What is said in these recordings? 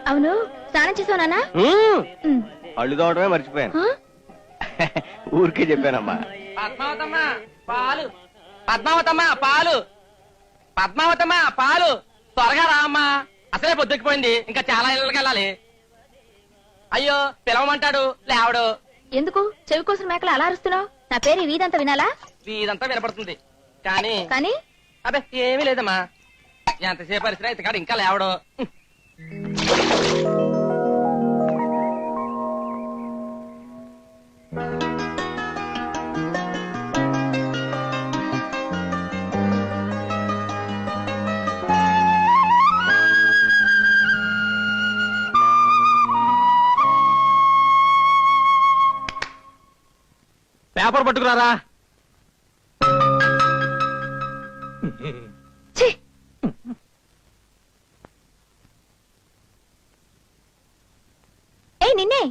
అవును, స్నానం చేసావు నాన్న? అళ్ళు తోవడమే మర్చిపోయాను. ఊరికే చెప్పానమ్మా. పద్మావతమ్మ పాలు, పద్మావతమ్మ పాలు, పద్మావతమ్మ పాలు, త్వరగా రా అమ్మా, అసలే పొద్దుకిపోయింది, ఇంకా చాలా ఇళ్ళకి వెళ్ళాలి. అయ్యో పిలవమంటాడు లేవడు. ఎందుకు చెవి కోసం మేకలు అలా అరుస్తున్నావు? నా పేరు ఈ వీధంతా వినాలా? ఇదంతా వినపడుతుంది కానీ కానీ అబ్బే ఏమీ లేదమ్మా, ఎంతసేపు పరిస్థితి అయితే కాదు ఇంకా లేవడు. పేపర్ పట్టుకురారా. ఏ నిన్నే,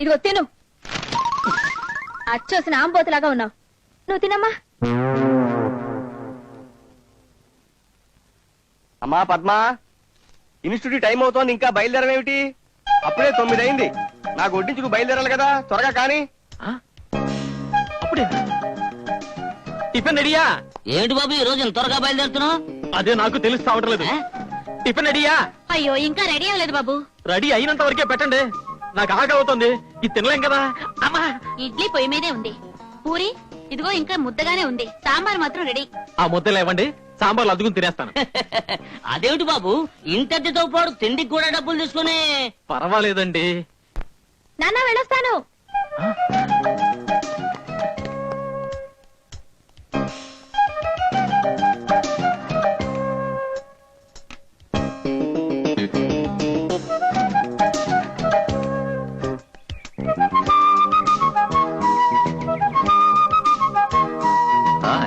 ఇదిగో తిను. అచ్చోసిన ఆంబోతులాగా ఉన్నావు, నువ్వు తినమ్మా. అమ్మా పద్మా, ఇన్స్టిట్యూట్ టైం అవుతోంది, ఇంకా బయలుదేరమేమిటి? అప్పుడే 9 అయింది. నాకు వడ్డించుకు బయలుదేరాలి కదా, త్వరగా కానీ. అప్పుడే టిఫిన్ రెడీయా? ఏమిటి బాబు ఈ రోజు త్వరగా బయలుదేరుతున్నావు? అదే నాకు తెలుస్తా ఉండలేదు. టిఫిన్ రెడీయా? అయ్యో ఇంకా రెడీ అవ్వలేదు బాబు. రెడీ అయినంత వరకే పెట్టండి, నాకు ఆకలి అవుతుంది, ఇది తినలేం కదా. అమ్మా, ఇడ్లీ పొయ్యి మీదే ఉంది, పూరి ఇదిగో ఇంకా ముద్దగానే ఉంది, సాంబార్ మాత్రం రెడీ. ఆ ముద్దలు ఇవ్వండి, సాంబార్లు అద్దుకుని తినేస్తాను. అదేమిటి బాబు ఇంతటితో పాటు తిండికి కూడా డబ్బులు తీసుకుని? పర్వాలేదండి. నాన్న వెళ్ళొస్తాను.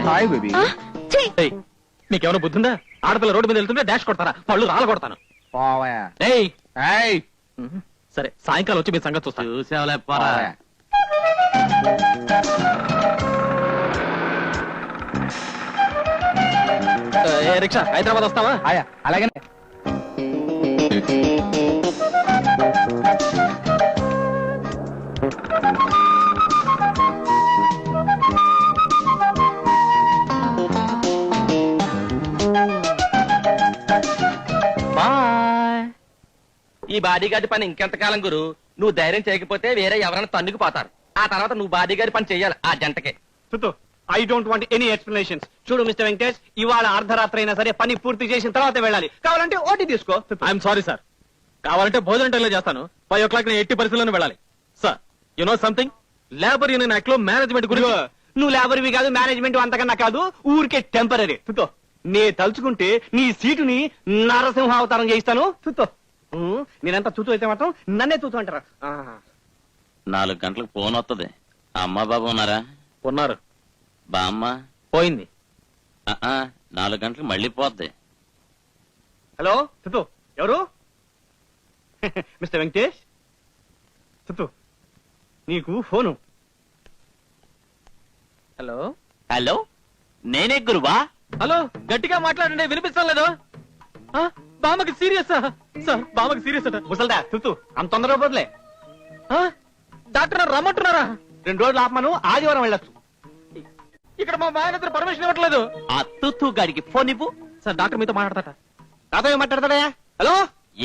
Hi baby. ఏయ్, మీకేమైనా బుద్ధిందా? ఆడపిల్ల రోడ్డు మీద వెళ్తుంటే డాష్ కొడతారా? పళ్ళు రాళ్ళ కొడతాను. ఏయ్, సరే సాయంకాలం వచ్చి మీ సంగతి చూస్తాను. చూసావులే రిక్షా హైదరాబాద్ వస్తావా? అలాగే. ఈ బాడీగార్డ్ పని ఇంకెంతకాలం గురు? నువ్వు ధైర్యం చేయకపోతే వేరే ఎవరైనా తన్నుకు పోతారు. ఆ తర్వాత నువ్వు బాడీగార్డ్ పని చెయ్యాలి ఆ జంటకే. I don't want any explanations. చూడు మిస్టర్ వెంకటేష్, ఇవాళ అర్ధరాత్రి అయినా సరే పని పూర్తి చేసిన తర్వాత వెళ్ళాలి. కావాలంటే ఓటీ తీసుకో. ఐఎమ్ సారీ సార్, కావాలంటే భోజనం టైంలో చేస్తాను. 5 o'clock నేను ఎట్టి పరిస్థితుల్లోనే వెళ్ళాలి. Sir you know something, labour union act లో మేనేజ్మెంట్ గురించి. నువ్వు లేబర్వి కాదు, మేనేజ్మెంట్ అంతకన్నా కాదు, ఊరికే టెంపరీ. నే తలుచుకుంటే నీ సీటుని నరసింహ అవతారం చేయిస్తాను. నేనంతా చూతూ అయితే మాత్రం నన్నే చూతూ అంటారా? 4 గంటలకు ఫోన్ వస్తుంది. అమ్మా బాబు ఉన్నారా? ఉన్నారు. బామ్మ పోయింది. 4 గంటలకు మళ్ళీ పోద్ది. హలో తుతు, ఎవరు? మిస్టర్ వెంకటేష్, తుతు నీకు ఫోను. హలో హలో, నేనే గురువా. హలో, గట్టిగా మాట్లాడండి, వినిపిస్తాం లేదు. బామ్మకి సీరియస్ సార్, బామ్మకి సీరియస్ అట. ముసల్దా తుతు, అంత తొందరగా పోదులే. డాక్టర్ రమ్మంటున్నారా? 2 రోజులు ఆపమను, ఆదివారం వెళ్ళొచ్చు. ఇక్కడ మా ఆయన పర్మిషన్ ఇవ్వట్లేదు. ఆ తుత్తు గాడికి ఫోన్ ఇవ్వు. సార్ డాక్టర్ మీతో మాట్లాడతాట. నాతో ఏం మాట్లాడతాడా? హలో.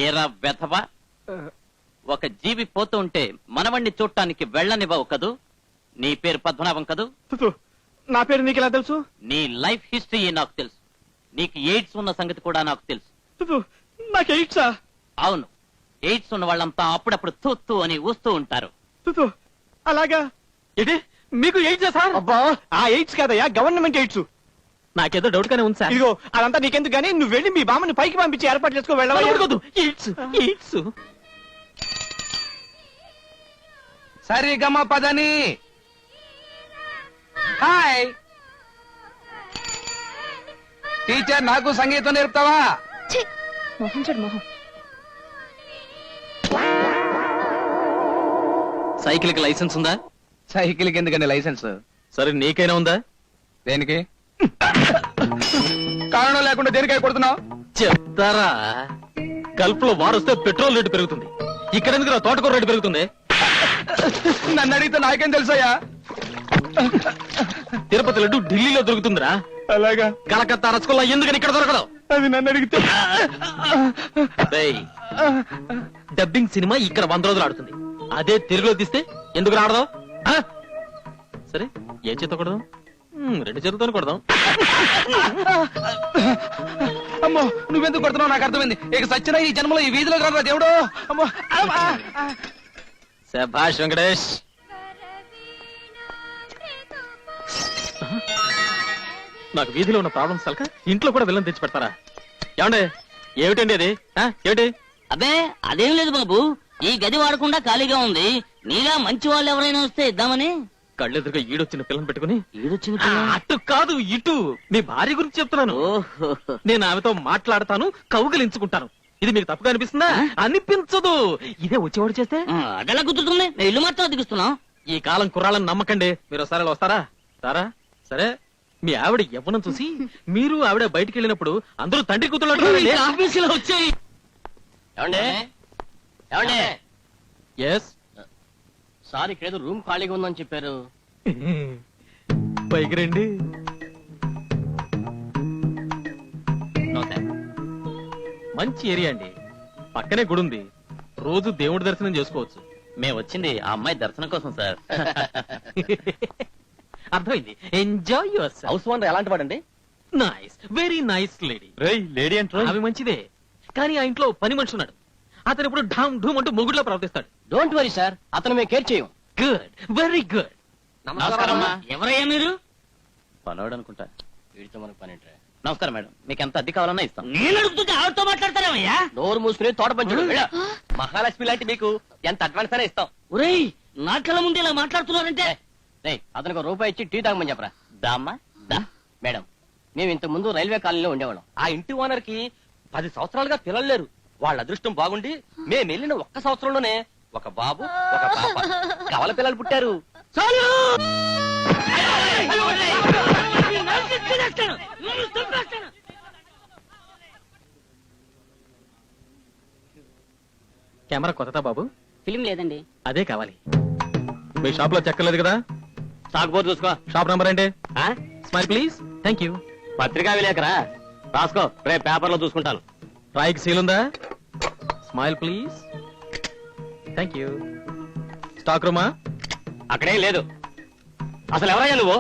ఏరా వెధవా, ఒక జీవి పోతూ ఉంటే మనవణ్ణి చూడటానికి వెళ్ళనివ్వవు కదూ? నీ పేరు పద్మనాభం కదూ? తుతు, నా పేరు నీకెలా తెలుసు? నీ లైఫ్ హిస్టరీ నాకు తెలుసు. నీకు ఎయిడ్స్ ఉన్న సంగతి కూడా నాకు తెలుసు. తుతు, నాకు ఎయిడ్సా? అవును, ఎయిడ్స్ ఉన్న వాళ్ళంతా అప్పుడప్పుడు తూత్తు అని ఊస్తూ ఉంటారు. తుతు, అలాగా? ఏంటి మీకు ఎయిడ్స్ సార్? అబ్బా, ఆ ఎయిడ్స్ కాదయ్యా, గవర్నమెంట్ ఎయిడ్స్. నాకేదో డౌట్ గానే ఉంది సార్. ఇదిగో అదంతా నీకెందుకు గానీ నువ్వు వెళ్ళి మీ బామ్మని పైకి పంపించి ఏర్పాటు చేసుకో. వెళ్ళవద్దు. AIDS AIDS. సరిగమ పదని. హాయ్ టీచర్, నాకు సంగీతం నేర్పుతావా? మొహం చూడు మొహం. సైకిల్ కి లైసెన్స్ ఉందా? సైకిల్ కి ఎందుకండి లైసెన్స్? సరే నీకైనా ఉందా? దేనికి? కారణం లేకుండా దేనికై కొడుతున్నావు? చెప్తారా? గల్ఫ్ లో వారు వస్తే పెట్రోల్ రేటు పెరుగుతుంది. ఇక్కడ ఎందుకు తోటకూర రేటు పెరుగుతుంది? నన్ను అడిగితే నాకేం తెలుసయ్యా? తిరుపతి లడ్డు ఢిల్లీలో దొరుకుతుందిరా. అలాగా? కలకత్తా రసగుల్లా ఎందుకని ఇక్కడ దొరకదు? అది నన్ను అడిగితే. డేయ్, డబ్బింగ్ సినిమా ఇక్కడ 100 రోజులు ఆడుతుంది. అదే తెలుగులో తీస్తే ఎందుకు రాడదు? సరే, ఏ చేత కొడదాం? 2 చేతులతో కొడదాం. అమ్మో, నువ్వెందుకు కొడుతున్నావు నాకు అర్థమైంది. ఇక సచ్చిన ఈ జన్మలో ఈ వీధిలో రాదు దేవుడు. అమ్మో. శభాష్ వెంకటేష్. నాకు వీధిలో ఉన్న ప్రాబ్లమ్స్ కలక ఇంట్లో కూడా విలన్ తెచ్చి పెడతారా? ఏమండే, ఏమిటండి అది? ఏమిటి? అబ్బే అదేం లేదు బాబు, ఈ గది వాడకుండా ఖాళీగా ఉంది. నీలా మంచి వాళ్ళు ఎవరైనా వస్తే ఇద్దామని. కళ్ళెదురుగా ఈడొచ్చిన పిల్లని పెట్టుకుని ఈడొచ్చిన అటు కాదు ఇటు నీ భార్య గురించి చెప్తున్నాను. ఓహో, నేను ఆమెతో మాట్లాడతాను, కౌగిలించుకుంటాను. ఇది మీకు తప్పుగా అనిపిస్తుందా? అనిపించదు. ఇదే వచ్చేవాడు చేస్తే అదెలా కుదురుతుంది? నేను ఇల్లు మాత్రం అతికిస్తున్నా. ఈ కాలం కుర్రాళ్ళని నమ్మకండి. మీరు ఒకసారి వస్తారా? తారా? సరే, మీ ఆవిడ యవ్వనం చూసి మీరు ఆవిడ బయటికి వెళ్ళినప్పుడు అందరూ తండ్రి కూతురు ఆఫీసులో వచ్చాయి. ఏమండే ఏమండే, ఎస్ సార్ ఇక్కడేదో రూమ్ ఖాళీగా ఉందని చెప్పారు. పైకి రండి. మంచి ఏరియా అండి, పక్కనే గుడి ఉంది. రోజు దేవుడి దర్శనం చేసుకోవచ్చు. మేము వచ్చింది ఆ అమ్మాయి దర్శనం కోసం సార్. అర్థమైంది. Enjoy your self. House owner ఎలాంటి వాడండి? Nice, very nice lady. Lady అంటే అవి మంచిదే, కానీ ఆ ఇంట్లో పని మనిషి ఉన్నాడు. అతను ఇప్పుడు ఢామ్ ఢూమ్ అంటూ మొగుడులా ప్రవర్తిస్తాడు. డోంట్ వరీ సార్, అతను మేము కేర్ చేయం. Good, very good. ఎవరయ్యా మీరు? పనవాడు అనుకుంటా. వీడితో మనకు పని. నమస్కారం మేడం, మీకు ఎంత అద్దె కావాలన్నా ఇస్తాం. నేను అడుగుతుంటే ఆవిడతో మాట్లాడతారేమయ్యా? నోరు మూసుకుని తోట పంచుడు. మహాలక్ష్మి లాంటి మీకు ఎంత అడ్వాన్స్ అయినా ఇస్తాం. ఒరేయ్, నా కళ్ళ ముందు ఇలా మాట్లాడుతున్నారంటే అతనికి రూపాయి ఇచ్చి టీ తాగమని చెప్పరా. దామ్మా దా. మేడం, మేము ఇంతకు ముందు రైల్వే కాలనీలో ఉండేవాళ్ళం. ఆ ఇంటి ఓనర్ కి 10 సంవత్సరాలుగా పిల్లలు లేరు. వాళ్ళ అదృష్టం బాగుండి మేము వెళ్ళిన 1 సంవత్సరంలోనే ఒక బాబు ఒక పాప కవల పిల్లలు పుట్టారు. కెమెరా కొత్తదా బాబు? ఫిలిం లేదండి. అదే కావాలి. మీ షాప్ లో చెక్కలేదు కదా? సాగుబోతు చూసుకో. షాప్ నంబర్ ఏంటి? Smile please. Thank you. పత్రికా విలేకరా, రాసుకో, రేపు పేపర్ లో చూసుకుంటాను. రాయికి సీల్ ఉందా? Smile please. Thank you. Stock రూమా? అక్కడేం లేదు. అసలు ఎవరయ్యా నువ్వు?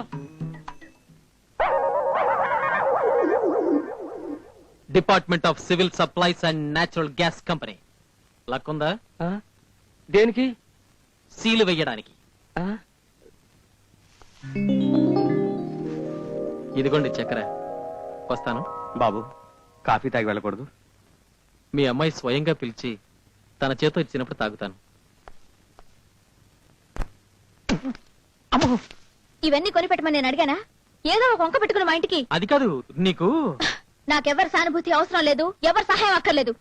Department of civil supplies and natural gas company. Luck ఉందా? దేనికి? సీలు వెయ్యడానికి. ఇదిగోండి చక్కెర. వస్తాను. బాబు, కాఫీ తాగి వెళ్ళకూడదు? మీ అమ్మాయి స్వయంగా పిలిచి తన చేతో ఇచ్చినప్పుడు తాగుతాను. ఇవన్నీ కొనిపెట్టమని నేను అడిగానా? ఏదో ఒక వంక పెట్టుకుని మా ఇంటికి. అది కాదు, నీకు నాకెవరి సానుభూతి అవసరం లేదు, ఎవరి సహాయం అక్కర్లేదు.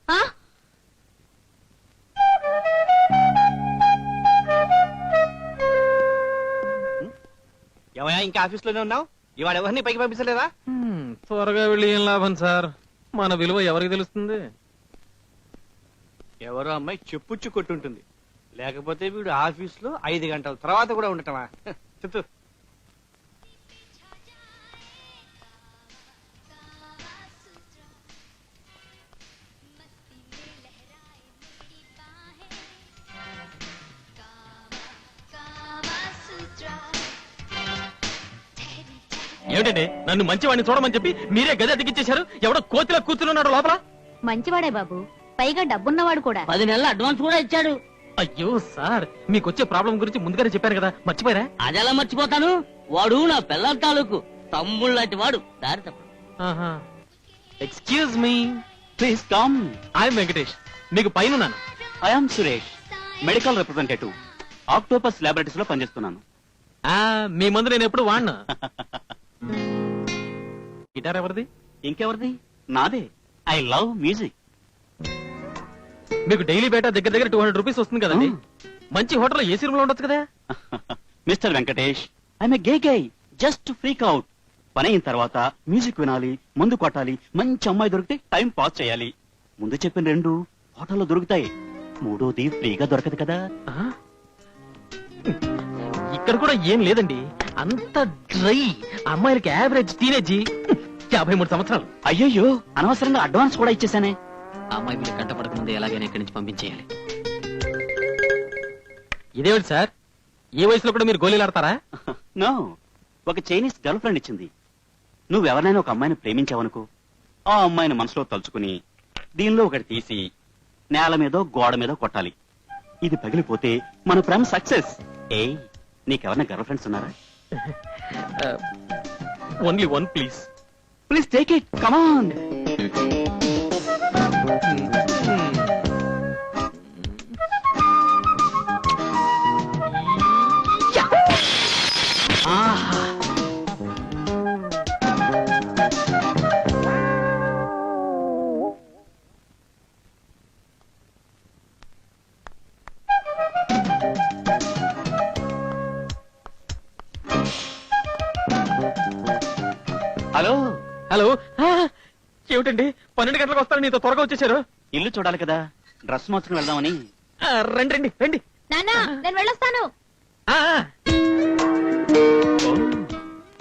ఏమయ్యా, ఇంకా ఆఫీస్ లోనే ఉన్నావు? ఇవాళ ఎవరిని పైకి పంపించలేదా? త్వరగా వెళ్ళి ఏం లాభం సార్, మన విలువ ఎవరికి తెలుస్తుంది? ఎవరో అమ్మాయి చెప్పుచ్చు కొట్టుంటుంది, లేకపోతే వీడు ఆఫీస్ లో 5 గంటల తర్వాత కూడా ఉండటమా? చెప్తూ ఏమిటండి, నన్ను మంచివాడిని చూడమని చెప్పి మీరే గది అతికిచ్చేశారు. ఎవడో కోతిలా కూర్చున్నాడు లోపల. మంచివాడే బాబు, పైగా డబ్బున్నవాడు కూడా. 10 నెలల అడ్వాన్స్ కూడా ఇచ్చాడు. అయ్యో సార్, మీకు వచ్చే ప్రాబ్లం గురించి ముందుగానే చెప్పారు కదా, మర్చిపోయారా? అదెలా మర్చిపోతాను? వాడు నా పిల్లల తాలూకు తమ్ముళ్ళ లాంటి వాడు. దారి తప్పడు. Excuse me. Please come. I'm Venkatesh, మీకు పైనున్నాను. I'm Suresh, medical representative. Octopus laboratories లో పనిచేస్తున్నాను. మీ ముందు నేను ఎప్పుడు వాడినా. గిటార్ ఎవరిది? ఇంకెవరిది? నాదే. I love music. మీకు డైలీ బేటా దగ్గర దగ్గర 200 రూపీస్ వస్తుంది కదండి. మంచి హోటల్ ఏసీ రూమ్ లో ఉండొచ్చు కదా. Mister Venkatesh, I'm gay guy, just freak out. పని అయిన తర్వాత మ్యూజిక్ వినాలి, మందు కొట్టాలి, మంచి అమ్మాయి దొరికితే టైం పాస్ చేయాలి. ముందు చెప్పిన 2 హోటల్లో దొరుకుతాయి. మూడోది ఫ్రీగా దొరకదు కదా. ఆ? ఇక్కడ కూడా ఏం లేదండి, అంత డ్రై. అమ్మాయిలకి యావరేజ్ టీనేజీ 53 సంవత్సరాలు. అయ్యయ్యో, అనవసరంగా అడ్వాన్స్ కూడా ఇచ్చేసానే. ఆ అమ్మాయి మీరు కంటపడక ముందే ఎలాగైనా ఇక్కడి నుంచి పంపించేయాలి. ఇదేమిటి సార్, ఈ వయసులో కూడా మీరు గోళీలు ఆడతారా? నో, ఒక చైనీస్ గర్ల్ ఫ్రెండ్ ఇచ్చింది. నువ్వెవరైనా ఒక అమ్మాయిని ప్రేమించావనుకో, ఆ అమ్మాయిని మనసులో తలుచుకుని దీనిలో ఒకటి తీసి నేల మీదో గోడ మీదో కొట్టాలి. ఇది పగిలిపోతే మన ప్రేమ సక్సెస్. ఏయ్, నీకెవరైనా గర్ల్ ఫ్రెండ్స్ ఉన్నారా? Only one please. Please take it, come on. Hello, hello. ఏమిటండి 12 గంటలకు వస్తాను, నీతో త్వరగా వచ్చేసారు. ఇల్లు చూడాలి కదా, డ్రెస్ మార్చుకుని వెళ్దామని. రండి రండి రండి. నాన్న నేను వెళ్ళొస్తాను. ఆ,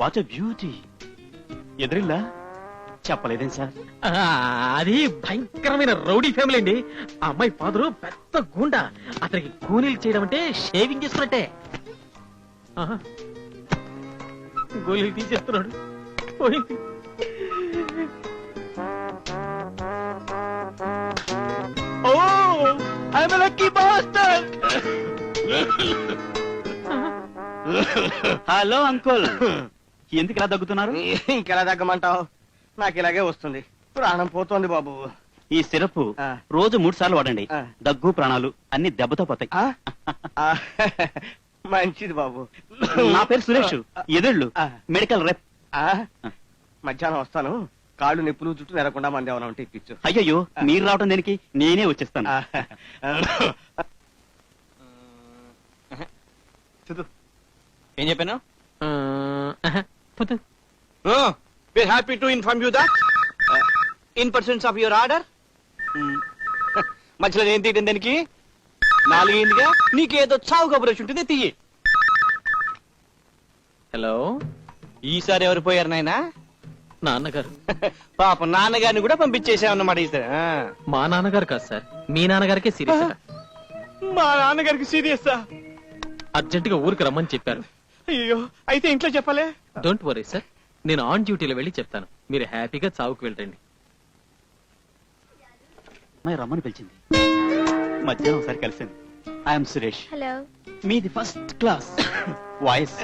వాట్ ఎ బ్యూటీ. ఎదురిల్లా చెప్పలేదేం సార్? ఆ, అది భయంకరమైన రౌడీ ఫ్యామిలీ అండి. ఆ అమ్మాయి ఫాదరు పెద్ద గుండా. అతనికి కూలీలు చేయడం అంటే షేవింగ్ చేసుకున్నట్టే. ఆహా. గోళీలు తీసేస్తున్నాడు. పోయింది. Oh, I'm lucky bastard. Hello uncle, ఎందుకు ఇలా దగ్గుతున్నారు? ఇంకెలా తగ్గమంటావు? నాకు ఇలాగే వస్తుంది, ప్రాణం పోతోంది బాబు. ఈ సిరప్ ఆ. రోజు 3 సార్లు వాడండి. ఆ. దగ్గు ప్రాణాలు అన్ని దెబ్బతో పోతాయి. ఆ? ఆ, మంచిది బాబు. నా పేరు సురేష్, ఎదుళ్ళు ఆ. మెడికల్ రెప్. ఆ? మధ్యాహ్నం వస్తాను, కాళ్ళు నొప్పులు జుట్టు నెరకుండా మంది ఏమైనా ఉంటే ఇప్పించు. అయ్యయ్యో, మీరు రావటం దేనికి, నేనే వచ్చేస్తాను. ఏం చెప్పాను? పోతు. we're happy to inform you that in pursuance of your order మధ్యలో ఏం తీయడం దానికి 4 అయిందిగా, నీకేదో చావు కబురు వచ్చి ఉంటుంది, తీయి. హలో, ఈసారి ఎవరు పోయారు నాయనా? నాన్నగారు. పాప నాన్నగారిని కూడా పంపించేసామన్నమాట ఈసారి. మా నాన్నగారు కాదు సార్, మీ నాన్నగారికే సీరియస్ అట. మా నాన్నగారికి సీరియస్సా? అర్జెంట్ గా ఊరికి రమ్మని చెప్పారు. అయ్యో, అయితే ఇంట్లో చెప్పలే? డోంట్ వరీ సార్, నేను ఆన్ డ్యూటీలో వెళ్ళి చెప్తాను. మీరు హ్యాపీగా చావుకు వెళ్ళండి. అమ్మాయి రమ్మని పిలిచింది, మధ్యాహ్నం ఒకసారి కలిసాను. ఐఎమ్ సురేష్. హలో. మీది first class voice,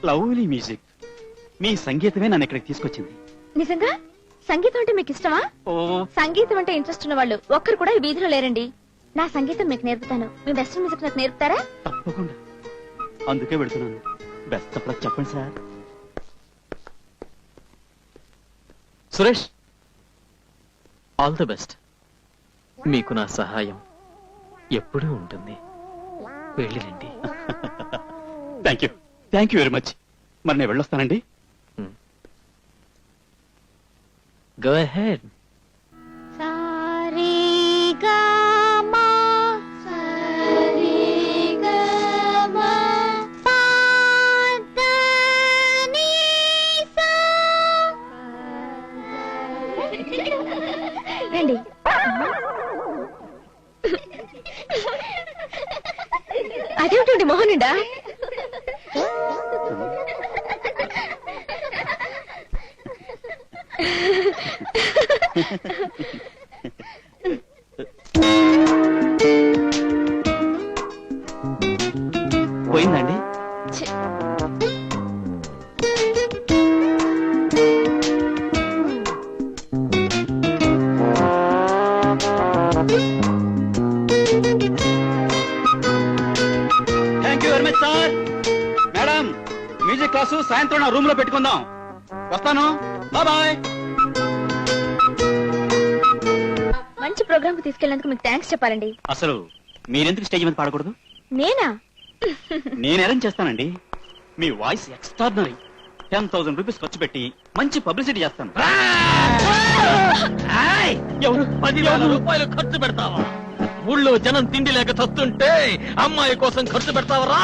lovely music. మీ సంగీతమే నన్ను ఇక్కడికి తీసుకొచ్చింది. నిజంగా సంగీతం అంటే మీకు ఇష్టమా? ఓ, సంగీతం అంటే ఇంట్రెస్ట్ ఉన్న వాళ్ళు ఒక్కరు కూడా ఈ వీధిలో లేరండి. నా సంగీతం మీకు నేర్పుతాను. మీ వెస్ట్రన్ మ్యూజిక్ నాకు నేర్పుతారా? తప్పకుండా, అందుకే పెడుతున్నాను. బెస్ట్ ఆఫ్ లక్ చెప్పండి sir. Suresh, all the best. మీకు నా సహాయం ఎప్పుడూ ఉంటుంది. వెళ్ళిరండి. Thank you very much. మరి నేను వెళ్ళొస్తానండి. Go ahead. రండి. అదేమిటండి మోహనుడా? పోయిందండి. Thank you very much sir. Madam, music class సాయంత్రం నా రూమ్ లో పెట్టుకుందాం. వస్తాను, బాయ్. మంచి ప్రోగ్రామ్ కు తీసుకెళ్ళినందుకు మీకు థ్యాంక్స్ చెప్పాలండి. అసలు మీరెందుకు స్టేజ్ మీద పాడకూడదు? నేనా? నేను అరేంజ్ చేస్తానండి. మీ వాయిస్ ఎక్స్ట్రాడినరీ. 10,000 రూపీస్ ఖర్చు పెట్టి మంచి పబ్లిసిటీ చేస్తాను. ఎవరు 10,000 రూపాయలు ఖర్చు పెడతావా? ఊళ్ళో జనం తిండి లేక చస్తుంటే అమ్మాయి కోసం ఖర్చు పెడతావరా?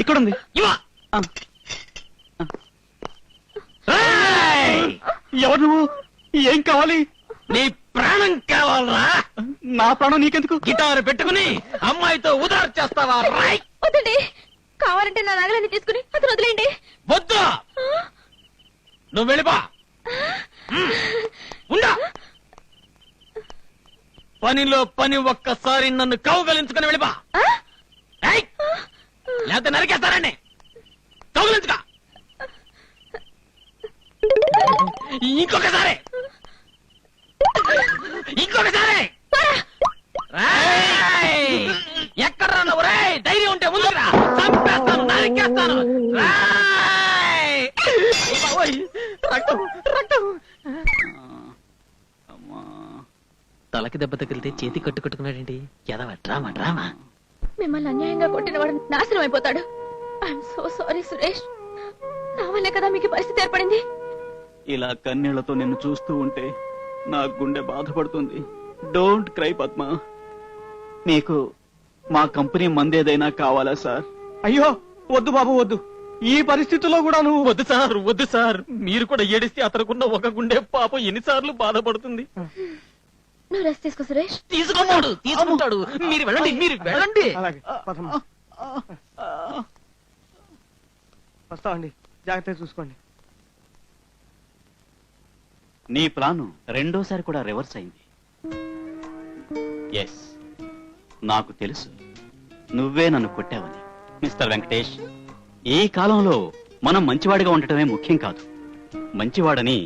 ఎక్కడుంది? ఇవా. ఎవరు నువ్వు? ఏం కావాలి? నీ ప్రాణం కావాలరా? నా ప్రాణం నీకెందుకు? గిటారు పెట్టుకుని అమ్మాయితో ఉదారు చేస్తావా? రాయ్. వద్దండి, కావాలంటే నా నగలన్నీ తీసుకుని అతను వదిలేండి. వద్దు, నువ్వు వెళ్ళిపో. ఉండా. పనిలో పని ఒక్కసారి నన్ను కౌగలించుకుని వెళ్ళిపో. ఆ? ఏయ్! లేకపోతే నరికేస్తారండి. కౌగలించుకో. ఇంకొకసారి ఎక్కడ నువ్వు? రేయ్, ధైర్యం ఉంటే ముందురా, చంపేస్తాను, నరికేస్తాను. రేయ్! బాబోయ్, రక్తం రక్తం. తలకి దెబ్బ తగిలితే చేతి కట్టుకున్నాడేంటి? ఎదవ డ్రామా డ్రామా. మిమ్మల్ని అన్యాయంగా కొట్టిన వాడు నాశనం అయిపోతాడు. I'm so sorry Suresh. నా వల్లే కదా మీకు ఈ పరిస్థితి ఏర్పడింది. ఇలా కన్నీళ్లతో నిన్ను చూస్తూ ఉంటే నా గుండె బాధపడుతుంది. Don't cry Padma. మీకు మా కంపెనీ మందేదైనా కావాలా సార్? అయ్యో వద్దు బాబు, వద్దు. ఈ పరిస్థితుల్లో కూడా నువ్వు వద్దు సార్, వద్దు సార్. మీరు కూడా ఏడిస్తే అతనుకున్న ఒక గుండె పాపం ఎన్నిసార్లు బాధపడుతుంది. నువ్వు రెస్ట్ తీసుకో సురేష్. తీసుకుంటాడు. మీరు వెళ్ళండి, మీరు వెళ్ళండి. అలాగే పదమ్మా. వస్తామండి, జాగ్రత్తగా చూసుకోండి. నీ ప్లాను రెండోసారి కూడా రివర్స్ అయింది. ఎస్, నాకు తెలుసు నువ్వే నన్ను కొట్టావని. మిస్టర్ వెంకటేష్, ఈ కాలంలో మనం మంచివాడిగా ఉండటమే ముఖ్యం కాదు. మంచివాడని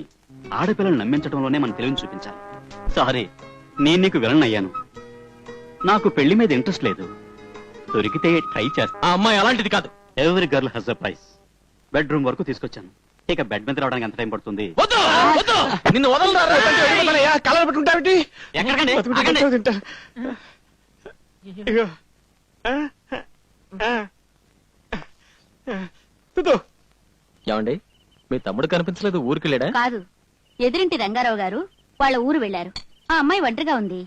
ఆడపిల్లలు నమ్మించడంలోనే మన తెలివిని చూపించాలి. సారీ, నేను నీకు విలన్ అయ్యాను. నాకు పెళ్లి మీద ఇంట్రెస్ట్ లేదు. దొరికితే ట్రై చేస్తా. ఆ అమ్మాయి అలాంటిది కాదు. Every girl has a price. Bedroom వరకు తీసుకొచ్చాను. ఇక బెడ్ మీద రావడానికి ఎంత టైం పడుతుంది? వద్దు, వద్దు, నిన్ను వదలరా. కలర్ పెట్టుకుంటావిటి? ఎక్కడికండి? ఆగండి. ఏమండి, మీ తమ్ముడు కనిపించలేదు, ఊరికి వెళ్ళాడా? కాదు, ఎదురింటి రంగారావు గారు వాళ్ళ ఊరు వెళ్లారు. ఆ అమ్మాయి ఒంటరిగా ఉంది.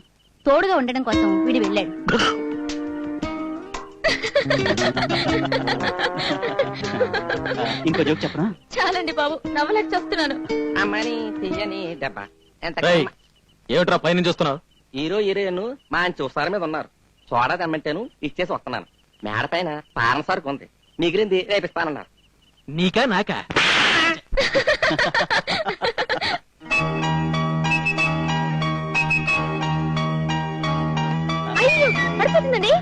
తోడుగా ఉండడం కోసం వీడు వెళ్ళాడు. ఇంకో జోక్ చెప్పనా? చాలండి బాబు, నవ్వలేక చేస్తున్నాను. అమ్మని తీయని దెబ్బ ఎంత రేయ్, ఏమిట్రా పైనుంచి చూస్తున్నావు? హీరో హీరోయిన్ మంచి ఉత్సారం మీద ఉన్నారు. సోడా తెమ్మంటాను, ఇచ్చేసి వస్తున్నాను. మేడ పైన పాలన సరుకు ఉంది, మిగిలింది రేపిస్తానన్నారు. నీకా నాకా? అయ్యో పడిపోతుందండి.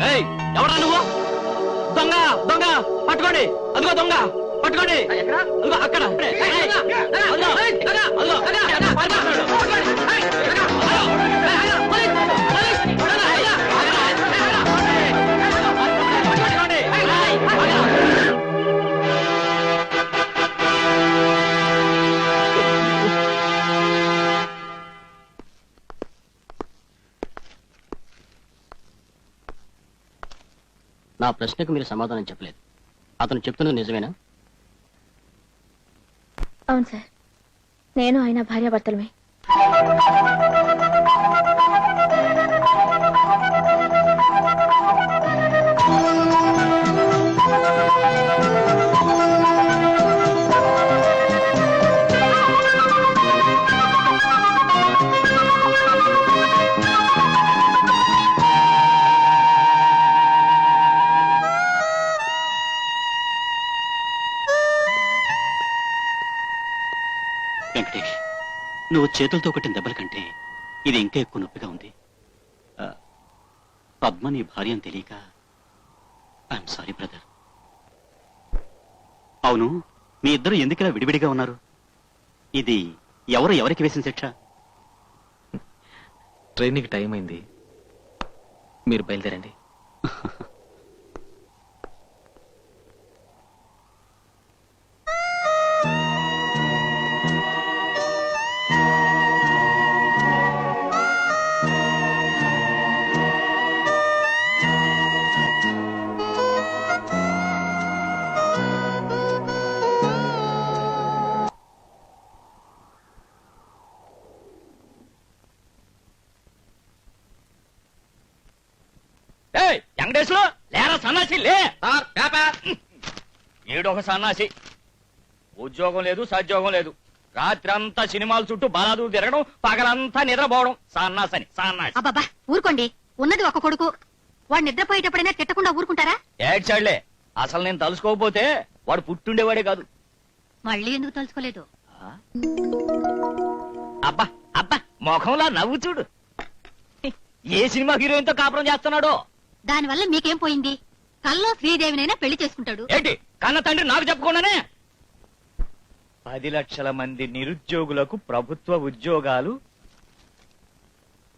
ఏయ్, ఎవరా నువ్వు? దొంగ దొంగ పట్టుకోండి. అదిగో దొంగ పట్టుకోండి. అదిగో అక్కడ. నా ప్రశ్నకు మీరు సమాధానం చెప్పలేదు. అతను చెప్తున్నది నిజమేనా? అవును సార్, నేను ఆయన భార్యాభర్తలమే. వెంకటేష్, నువ్వు చేతులతో కొట్టిన దెబ్బల కంటే ఇది ఇంకా ఎక్కువ నొప్పిగా ఉంది. పద్మ నీ భార్య అని తెలియక ఐఎమ్ సారీ బ్రదర్. అవును, మీ ఇద్దరు ఎందుకిలా విడివిడిగా ఉన్నారు? ఇది ఎవరు ఎవరికి వేసిన శిక్ష? ట్రైన్కి టైం అయింది, మీరు బయలుదేరండి. వెంకటేశ్వరు లేరా సన్నాసి లే ఏడొక సన్నాసి. ఉద్యోగం లేదు సద్యోగం లేదు, రాత్రంతా సినిమాల చుట్టూ బలాదు తిరగడం, పగలంతా నిద్రపోవడం. సన్నాసని సన్నాసి. అబ్బబ్బా ఊరుకోండి, ఉన్నది ఒక కొడుకు. వాడు నిద్రపోయేటప్పుడైనా తిట్టకుండా ఊరుకుంటారా? ఏడ్చాడులే, అసలు నేను తలుసుకోకపోతే వాడు పుట్టుండేవాడే కాదు. మళ్ళీ ఎందుకు తలుచుకోలేదు? అబ్బా అబ్బా ముఖంలా నవ్వు చూడు. ఏ సినిమా హీరోయిన్ తో కాపురం చేస్తున్నాడో. దానివల్ల మీకేం పోయింది? కల్లో శ్రీదేవినైనా పెళ్లి చేసుకుంటాడు. ఏంటి కన్న తండ్రి నాకు చెప్పకుండానే? 10 లక్షల మంది నిరుద్యోగులకు ప్రభుత్వ ఉద్యోగాలు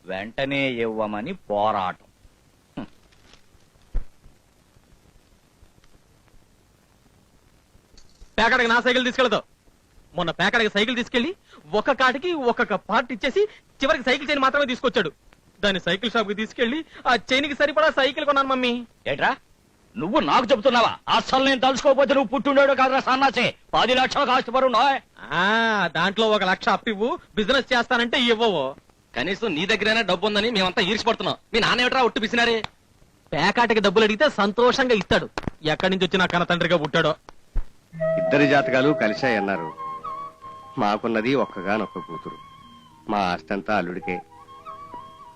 వెంటనే ఇవ్వమని పోరాటం. పేకాడకి నా సైకిల్ తీసుకెళ్తావు. మొన్న పేకాడకి సైకిల్ తీసుకెళ్లి ఒక కాటికి ఒక్కొక్క పార్ట్ ఇచ్చేసి చివరికి సైకిల్ చైన్ మాత్రమే తీసుకొచ్చాడు. దాన్ని సైకిల్ షాప్ కి తీసుకెళ్లి ఆ చైన్ కి సరిపడా సైకిల్ కొన్నాను మమ్మీ. ఏట్రా నువ్వు నాకు చెప్తున్నావా? అసలు నేను తలుసుకోకపోతే నువ్వు పుట్టుండేడు కాదురా సన్నాసి. 10 లక్షలు కాష్టపరున్నా. దాంట్లో 1 లక్ష అప్పివ్వు, బిజినెస్ చేస్తానంటే ఇవ్వవు. కనీసం నీ దగ్గరైనా డబ్బు ఉందని మేమంతా ఈర్చిపడుతున్నాం. మీ నాన్న ఏమిట్రా ఒట్టు పిసినారే? పేకాటకి డబ్బులు అడిగితే సంతోషంగా ఇస్తాడు. ఎక్కడి నుంచి వచ్చిన కన్న తండ్రిగా పుట్టాడో. ఇద్దరి జాతకాలు కలిశాయన్నారు. మాకున్నది ఒక్కగానొక్క కూతురు. మా ఆస్తంతా అల్లుడికే.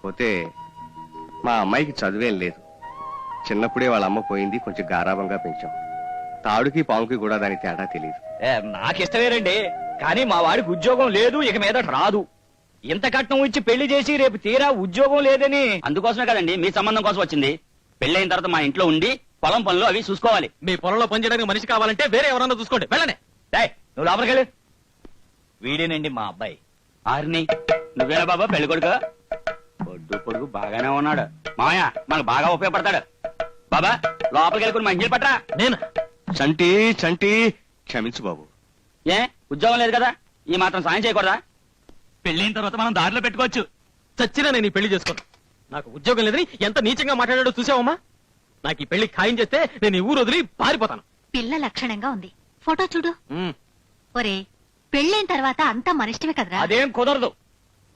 పోతే మా అమ్మాయికి చదువేం లేదు. చిన్నప్పుడే వాళ్ళ అమ్మ పోయింది. కొంచెం గారాబంగా పెంచాం. తాడుకి పాముకి కూడా దాని తేడా తెలియదు. నాకిష్టమేనండి, కానీ మా వాడికి ఉద్యోగం లేదు, ఇక మీద రాదు. ఇంత కట్నం ఇచ్చి పెళ్లి చేసి రేపు తీరా ఉద్యోగం లేదని. అందుకోసమే కదండి మీ సంబంధం కోసం వచ్చింది. పెళ్ళైన తర్వాత మా ఇంట్లో ఉండి పొలం పనులు అవి చూసుకోవాలి. మీ పొలంలో పనిచేయడానికి మనిషి కావాలంటే వేరే ఎవరన్నా చూసుకోండి. వెళ్ళనే. నువ్వు లోపలికెళ్ళు. వీడేనండి మా అబ్బాయి. ఆరిని నువ్వేనా బాబా పెళ్లి కొడుకు? పొడ్డు పొడుగు బాగానే ఉన్నాడు. మామయ్య మనకు బాగా ఉపయోగపడతాడు. బాబా లోపలికి వెళ్ళుకుని మంచి పట్రా. నేను చంటి చంటి క్షమించు బాబు. ఏ ఉద్యోగం లేదు కదా, ఈ మాత్రం సాయం చేయకూడదా? పెళ్ళైన తర్వాత మనం దారిలో పెట్టుకోవచ్చు. చచ్చినా నేను ఈ పెళ్లి చేసుకోను. నాకు ఉద్యోగం లేదని ఎంత నీచంగా మాట్లాడాడో చూసావమ్మా. నాకు ఈ పెళ్లి ఖాయం చేస్తే నేను ఈ ఊరు వదిలి పారిపోతాను. పిల్ల లక్షణంగా ఉంది, ఫోటో చూడు. ఒరే పెళ్ళైన తర్వాత అంతా మనిష్టమే కదరా. అదేం కుదరదు.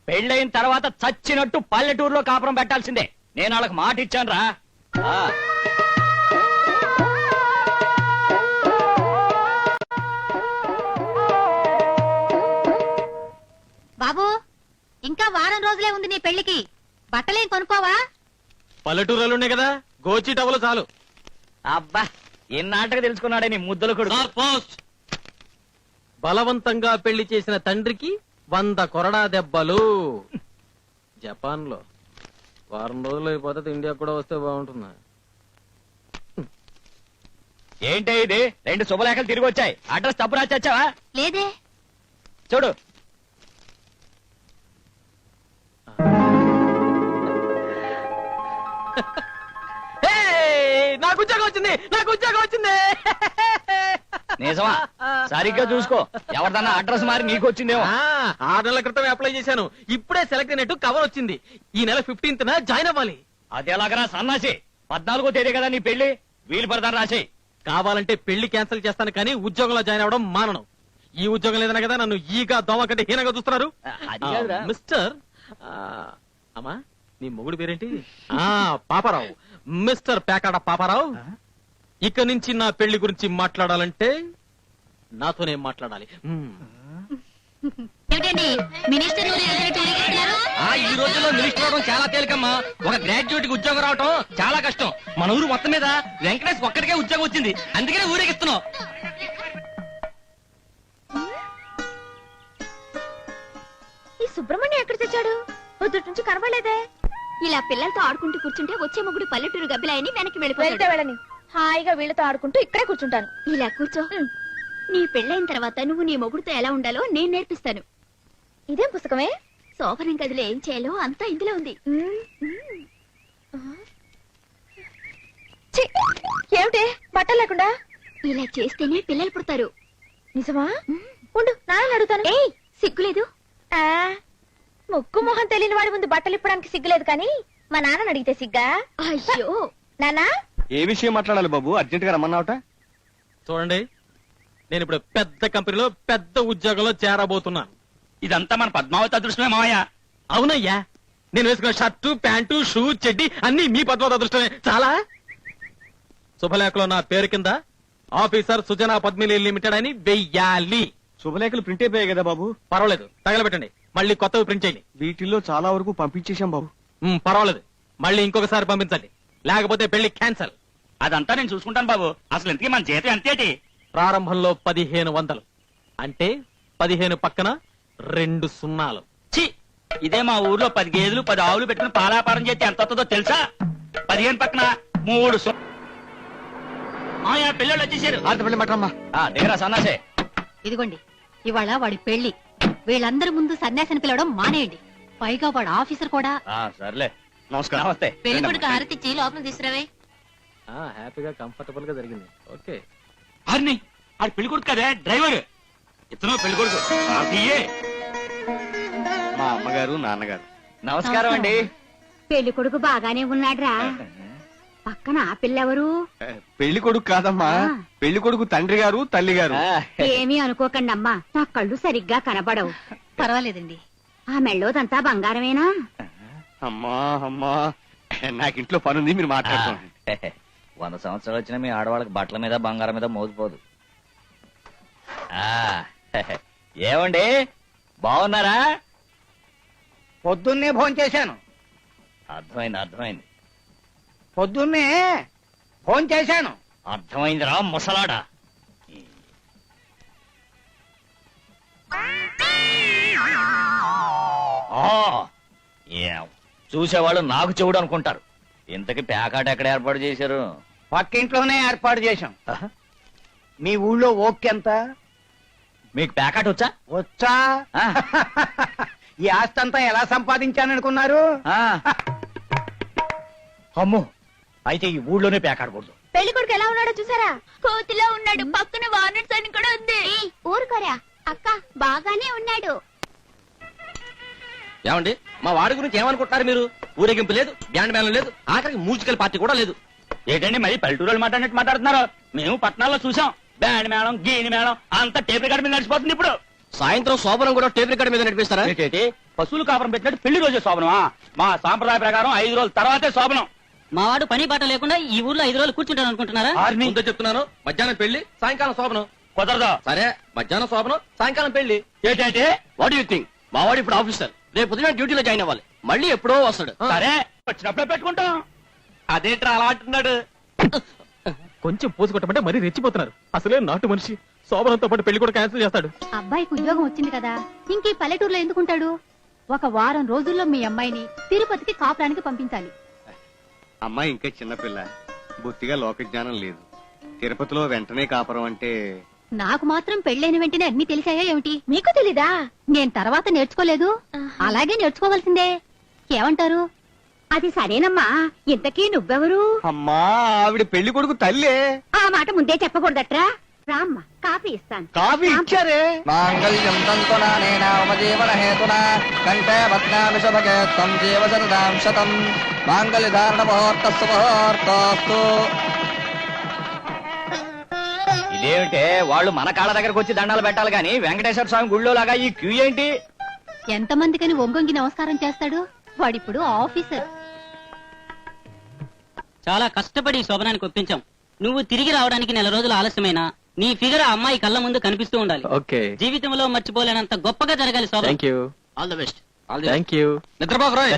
పెళ్ళైన తర్వాత చచ్చినట్టు పల్లెటూరులో కాపురం పెట్టాల్సిందే. నేను వాళ్ళకి మాట ఇచ్చాను రా. బాబు ఇంకా వారం రోజులే ఉంది నీ పెళ్లికి. బట్టలేం కొనుక్కోవా? పల్లెటూరులో ఉన్నాయి కదా, గోచి టవలు చాలు. అబ్బా ఎన్నాటగా తెలుసుకున్నాడే నీ ముద్దలు కొడుకు. బలవంతంగా పెళ్లి చేసిన తండ్రికి 100 కొరడా దెబ్బలు. జపాన్ లో వారం రోజులు అయిపోతే ఇండియా కూడా వస్తే బాగుంటుంది. ఏంటే ఇది? 2 శుభలేఖలు తిరిగి వచ్చాయి. అడ్రస్ తప్పు రాచావా? లేదే. చూడు. నాకు ఉద్యోగం వచ్చింది, నాకు ఉద్యోగం వచ్చింది. నిజమా? సరిగ్గా చూసుకో, ఎవరిదన్నా అడ్రస్ మారి నీకు వచ్చిందేమో. 6 నెలల క్రితం అప్లై చేశాను. ఇప్పుడే సెలెక్ట్ అయినట్టు కవర్ వచ్చింది. ఈ నెల 15న జాయిన్ అవ్వాలి. అది ఎలాగరా సన్నాసి? 14వ తేదీ కదా నీ పెళ్లి. వీలు పడతాను రాసేయి. కావాలంటే పెళ్లి క్యాన్సిల్ చేస్తాను, కానీ ఉద్యోగంలో జాయిన్ అవ్వడం మానను. ఈ ఉద్యోగం లేదన్నా కదా నన్ను ఈగా దోమ కంటే హీనంగా చూస్తున్నారు. అది కాదురా. మిస్టర్ అమ్మా నీ మొగుడు పేరేంటి? పాపారావు. మిస్టర్ పేకాడ పాపారావు, ఇక నుంచి నా పెళ్లి గురించి మాట్లాడాలంటే నాతోనే మాట్లాడాలి. మినిస్టర్ ఈ రోజుల్లో మినిస్టర్ అవడం చాలా తేలికమ్మా. ఒక గ్రాడ్యుయేట్ కి ఉద్యోగం రావటం చాలా కష్టం. మన ఊరు మొత్తం మీద వెంకటేష్ ఒక్కడికే ఉద్యోగం వచ్చింది. అందుకనే ఊరేగిస్తున్నాం. ఈ సుబ్రహ్మణ్యం ఎక్కడ తెచ్చాడు? పొద్దుటి నుంచి కనబడలేదే. ఇలా పిల్లలతో ఆడుకుంటూ కూర్చుంటే వచ్చే మొగుడు పల్లెటూరు గబ్బిలాయని వెనక్కి వెళ్తే వెళ్ళిపోతాడు. వెళ్ళని, హాయిగా వీళ్ళతో ఆడుకుంటూ ఇక్కడే కూర్చుంటాను. ఇలా కూర్చో. నీ పెళ్ళైన తర్వాత నువ్వు నీ మొగుడుతో ఎలా ఉండాలో నేను నేర్పిస్తాను. ఇదేం పుస్తకమే? శోభనం గదిలో ఏం చేయాలో అంతా ఇందులో ఉంది. ఛీ, ఏమిటి బట్టలు లేకుండా? ఇలా చేస్తేనే పిల్లలు పుడతారు. నిజమా? ఉండు నాన్న అడుగుతాను. ఏయ్ సిగ్గులేదు? ముక్కు మొహం తెలియని వాడి ముందు బట్టలు ఇప్పడానికి సిగ్గులేదు, కానీ మా నాన్న అడిగితే సిగ్గా? అయ్యో నాన్నా ఏ విషయం మాట్లాడాలి బాబు? అర్జెంట్ గా రమ్మన్నావుట. చూడండి, నేను ఇప్పుడు పెద్ద కంపెనీలో పెద్ద ఉద్యోగంలో చేరబోతున్నాను. ఇదంతా మన పద్మావతి అదృష్టమే మామయ్య. అవునయ్యా, నేను వేసుకున్న షర్టు ప్యాంటు షూ చెడ్డి అన్ని మీ పద్మావతి అదృష్టమే. చాలా శుభలేఖలో నా పేరు కింద ఆఫీసర్ సుజనా పద్మిని లిమిటెడ్ అని వెయ్యాలి. శుభలేఖలు ప్రింట్ అయిపోయాయి కదా బాబు. పర్వాలేదు, తగలబెట్టండి. మళ్ళీ కొత్తవి ప్రింట్ చేయండి. వీటిల్లో చాలా వరకు పంపించేశాం బాబు. పర్వాలేదు, మళ్ళీ ఇంకొకసారి పంపించండి. లేకపోతే పెళ్లి క్యాన్సల్. అదంతా నేను చూసుకుంటాను బాబు. అసలు ఇంతకీ మన జీతం ఎంతేటి? ప్రారంభంలో 1500, అంటే 15 పక్కన 2 సున్నాలు. ఛీ, ఇదే మా ఊర్లో 10 గేదెలు 10 ఆవులు పెట్టుకుని పాలాపారం చేస్తే ఎంత వస్తుందో తెలుసా? 15 పక్కన 3 పిల్లలు వచ్చేసారు. పెళ్లి మటమ్మా. దగ్గర సన్నాసే. ఇదిగోండి, ఇవాళ వాడి పెళ్లి. వీళ్ళందరి ముందు సన్యాసిని పిలవడం మానేయండి. పైగా వాడు ఆఫీసర్ కూడా. సర్లే, నమస్కారం. నమస్తే. పెళ్లి కొడుకు హారతిచ్చి లోపల తీసుకురావే. హ్యాపీగా కంఫర్టబుల్ గా జరిగింది. ఓకే. ఆడిని ఆడి పెళ్లి కొడుకు కదే, డ్రైవర్. ఇతను పెళ్లి కొడుకు. మా అమ్మగారు నాన్నగారు. నమస్కారం అండి. పెళ్లి కొడుకు బాగానే ఉన్నాడ్రా. పక్కన ఆ పిల్లెవరు? పెళ్లి కొడుకు కాదమ్మా, పెళ్లి కొడుకు తండ్రి గారు తల్లి గారు. ఏమీ అనుకోకండి అమ్మా, నా కళ్ళు సరిగ్గా కనబడవు. పర్వాలేదండి. ఆ మెళ్ళోదంతా బంగారమేనా? అమ్మా అమ్మా, నాకింట్లో పనుంది, మీరు మాట్లాడుకోండి. 100 సంవత్సరాలు వచ్చినా మీ ఆడవాళ్ళకి బట్టల మీద బంగారం మీద మోగిపోదు. ఏమండి, బాగున్నారా? పొద్దున్నే భోంచేశాను. అర్థమైంది. పొద్దున్నే భోంచేశాను. అర్థమైందిరా ముసలాడా. చూసేవాళ్ళు నాకు చెవుడు అనుకుంటారు. ఇంతకి ప్యాకాట్ ఎక్కడ ఏర్పాటు చేశారు? పక్కింట్లోనే ఏర్పాటు చేశాం. మీ ఊళ్ళో ఓకెంత? మీకు ప్యాకాట్ వచ్చా? వచ్చా? ఈ ఆస్తి అంతా ఎలా సంపాదించాననుకున్నారు? అమ్మో, అయితే ఈ ఊళ్ళోనే ప్యాకాడకూడదు. పెళ్లి కొడుకు ఎలా ఉన్నాడో చూసారా? కోతిలో ఉన్నాడు. పక్కన వార్నెట్స్ అని కూడా ఉంది. ఊరుకోరా అక్క, బాగానే ఉన్నాడు. ఏమండి, మా వాడి గురించి ఏమనుకుంటున్నారు మీరు? ఊరేగింపు లేదు, బ్యాండ్ మేళం లేదు, ఆఖరికి మ్యూజికల్ పార్టీ కూడా లేదు. ఏంటండి మరి పల్లెటూరు మాట్లాడినట్టు మాట్లాడుతున్నారు? మేము పట్టణాల్లో చూసాం. బ్యాండ్ మేళం, గీని మేళం అంతా టేప్ రికార్డు మీద నడిచిపోతుంది. ఇప్పుడు సాయంత్రం శోభనం కూడా టేప్ రికార్డు మీద నడిపిస్తారా? ఏంటి పశువులు కాపురం పెట్టినట్టు పెళ్లి రోజే శోభనమా? మా సాంప్రదాయ ప్రకారం 5 రోజుల తర్వాతే శోభనం. మా వాడు పని బాట లేకుండా ఈ ఊర్లో 5 రోజులు కూర్చుంటాను అనుకుంటున్నారా? ముందే చెప్తున్నాను, మధ్యాహ్నం పెళ్లి, సాయంకాలం శోభనం. కుదరదా? సరే, మధ్యాహ్నం శోభనం, సాయంకాలం పెళ్లి. ఏంటంటే వాట్ యూ థింక్? మా వాడు ఇప్పుడు ఆఫీసర్, రేపు పొద్దున డ్యూటీలో జాయిన్ అవ్వాలి. మళ్ళీ ఎప్పుడో వస్తాడు. సరే, వచ్చినప్పుడే పెట్టుకుంటాం. అదేంట్రా అలా అంటున్నాడు? కొంచెం పోసు కొట్టమంటే మరీ రెచ్చిపోతున్నారు. అసలే నాటు మనిషి. శోభనంతో పాటు పెళ్లి కూడా క్యాన్సిల్ చేస్తాడు. అబ్బాయికి ఉద్యోగం వచ్చింది కదా, ఇంకే పల్లెటూరులో ఎందుకుంటాడు? ఒక వారం రోజుల్లో మీ అమ్మాయిని తిరుపతికి కాపురానికి పంపించాలి. అమ్మాయి ఇంకా చిన్నపిల్ల, బొత్తిగా లోక జ్ఞానం లేదు. తిరుపతిలో వెంటనే కాపురం అంటే నాకు మాత్రం పెళ్ళైన వెంటనే అన్ని తెలిసాయా ఏమిటి? మీకు తెలీదా? నేను తర్వాత నేర్చుకోలేదు, అలాగే నేర్చుకోవాల్సిందే. ఏమంటారు? అది సరేనమ్మా, ఇంతకీ నువ్వెవరు? అమ్మా, ఆవిడ పెళ్లి కొడుకు తల్లే. ఆ మాట ముందే చెప్పకూడదట్రా. రామ్మా, కాఫీ ఇస్తాను. కాఫీ ఇచ్చారే. మాంగళ్యం తంతునా హేతునా కంఠే భద్నామి శుభగే త్వం జీవ శరదాం శతం మాంగళ్య ధారణ ముహూర్తస్సు ముహూర్తోస్తు. ఇదేమిటే వాళ్ళు మన కాళ్ళ దగ్గరకు వచ్చి దండాలు పెట్టాలి గాని వెంకటేశ్వర స్వామి గుళ్ళో లాగా ఈ క్యూ ఏంటి? ఎంతమందికని ఒంగొంగి నమస్కారం చేస్తాడు వాడిప్పుడు? ఆఫీసర్. చాలా కష్టపడి శోభనానికి ఒప్పించాం. నువ్వు తిరిగి రావడానికి 4 రోజులు ఆలస్యమైనా నీ ఫిగర్ ఆ అమ్మాయి కళ్ళ ముందు కనిపిస్తూ ఉండాలి. ఓకే, జీవితంలో మర్చిపోలేనంత గొప్పగా జరగాలి శోభనం. Thank you. All the best. Thank you. నిద్రపోకు రోయ్.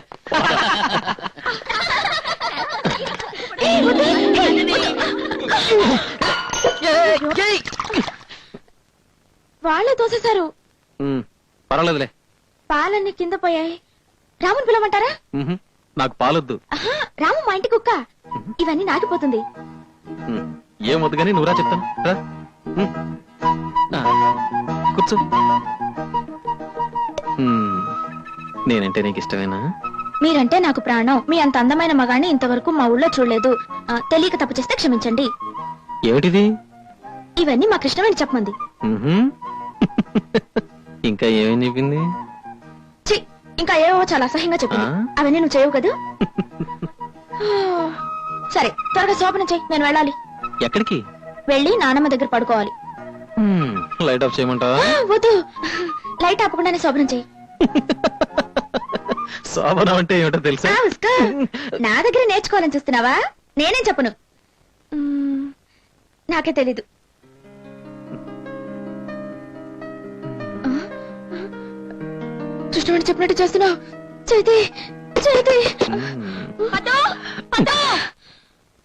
వాళ్ళే తోసేశారు. పర్వాలేదులే. పాలన్నీ కింద పోయాయి. రాముని పిలవమంటారా? నాకు పాలొద్దు. ఆహా, రాము మా ఇంటి కుక్క. ఇవన్నీ నాకిపోతుంది. ఏం వద్దు కానీ నువ్వురా చెప్తాను. రా. కూర్చో. నేనంటే నీకు ఇష్టమేనా? మీరంటే నాకు ప్రాణం. మీ అంత అందమైన మగాన్ని ఇంతవరకు మా ఊళ్ళో చూడలేదు. తెలియక తప్పు చేస్తే క్షమించండి. ఏమిటిది? ఇవన్నీ మా కృష్ణవేణి చెప్పమంది. ఇంకా ఏమేమి చెప్పింది? ఛీ, ఇంకా ఏవో చాలా అసహ్యంగా చెప్పింది. అవన్నీ నువ్వు చేయవు కదా? సరే, త్వరగా శోభనం చెయ్యి, నేను వెళ్ళాలి. ఎక్కడికి? వెళ్ళి నానమ్మ దగ్గర పడుకోవాలి. లైట్ ఆఫ్ చేయమంటావా? వద్దు, లైట్ ఆపకుండానే శోభనం చెయ్యి. శోభనం అంటే ఏమిటో తెలుసా? నా దగ్గర నేర్చుకోవాలని చూస్తున్నావా? నేనేం చెప్పను. నాకే తెలీదు. కృష్ణవాణి చెప్పినట్టు చేస్తున్నావు. చైతి చైతి,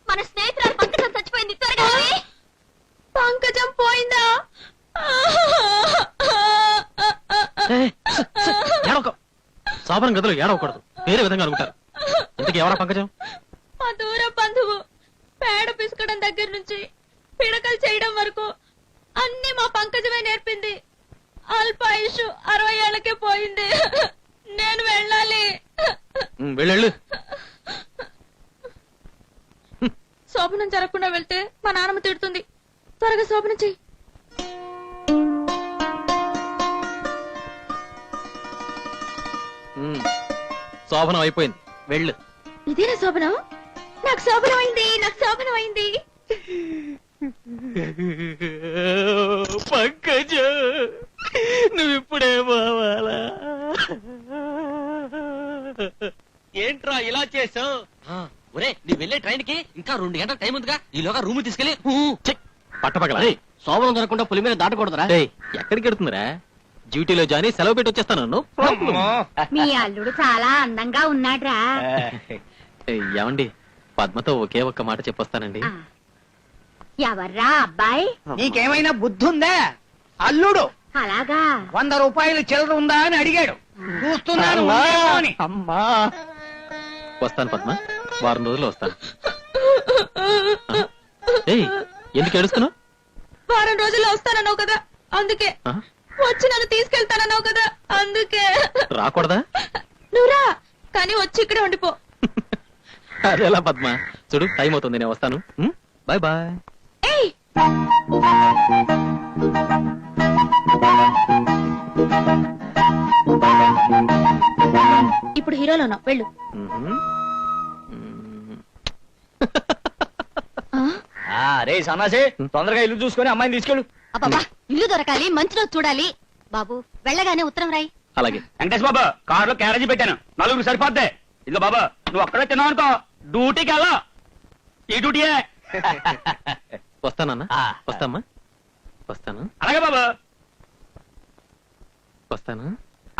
మన స్నేహితురాలు పంకజం చచ్చిపోయింది. త్వరగా పంకజం పోయిందా? శోభనం గదిలో ఏడవకూడదు, వేరే విధంగా అనుకుంటారు. ఇంతకీ ఎవరా పంకజం? మా దూర బంధువు. పేడ పిసుకడం దగ్గర నుంచి పిడకలు చేయడం వరకు అన్ని మా పంకజమే నేర్పింది. అల్పాయుషు 60 ఏళ్లకే పోయింది. నేను వెళ్ళాలి. వెళ్ళు. శోభనం జరగకుండా వెళ్తే మా నాన్నమ్మ తిడుతుంది. త్వరగా శోభనం చెయ్యి. శోభనం అయిపోయింది, వెళ్ళు. ఇదేనా శోభనం? నాకు శోభనం అయింది, నాకు శోభనం అయింది. పంకజ, నువ్విప్పుడే పోవాలా? ఏంట్రా ఇలా చేసావు? ఒరే, నీ వెళ్ళే ట్రైన్ కి ఇంకా 2 గంటల టైం ఉందిగా. ఈలోగా రూమ్ తీసుకెళ్లి పట్టపగల శోభనం దొరకకుండా పులి మీద దాటకూడదురా. ఎక్కడికి వెడుతుందిరా? డ్యూటీలో జాని సెలవు పెట్టి వచ్చేస్తాను. మీ అల్లుడు చాలా అందంగా ఉన్నాడ్రా. ఏమండి, పద్మతో ఒకే ఒక్క మాట చెప్పొస్తానండి. ఎవర్రా అబ్బాయి? నీకేమైనా బుద్ధి ఉందా? అల్లుడు అలాగా? 100 రూపాయలు చిల్లర ఉందా అని అడిగాడు. చూస్తున్నాను. అమ్మా, వస్తాను పద్మ, వారం రోజుల్లో వస్తాను. ఎందుకు ఏడుస్తున్నావు? వారం రోజుల్లో వస్తానన్నావు కదా, అందుకే. వచ్చి నన్ను తీసుకెళ్తానన్నావు కదా, అందుకే. రాకూడదా? నువ్వురా, కానీ వచ్చి ఇక్కడే ఉండిపో. అదేలా పద్మ? చూడు, టైం అవుతుంది, నేను వస్తాను. Bye bye. ఇప్పుడు హీరోలో ఉన్నావు, వెళ్ళు. రే సన్నాసి, తొందరగా ఇల్లు చూసుకొని అమ్మాయిని తీసుకెళ్ళు. అబ్బా, ఇల్లు దొరకాలి, మంచి రోజు చూడాలి. బాబు, వెళ్ళగానే ఉత్తరం రాయి. అలాగే. వెంకటేష్ బాబా, కారులో క్యారేజీ పెట్టాను, 4 సరిపోద్దే. ఇదిగో బాబా, నువ్వు అక్కడే తిన్నావు అనుకో, డ్యూటీకి వెళ్ళా. ఈ డ్యూటీయే. వస్తానన్నా, వస్తామ్మా, వస్తాను. అలాగే బాబా, వస్తాను.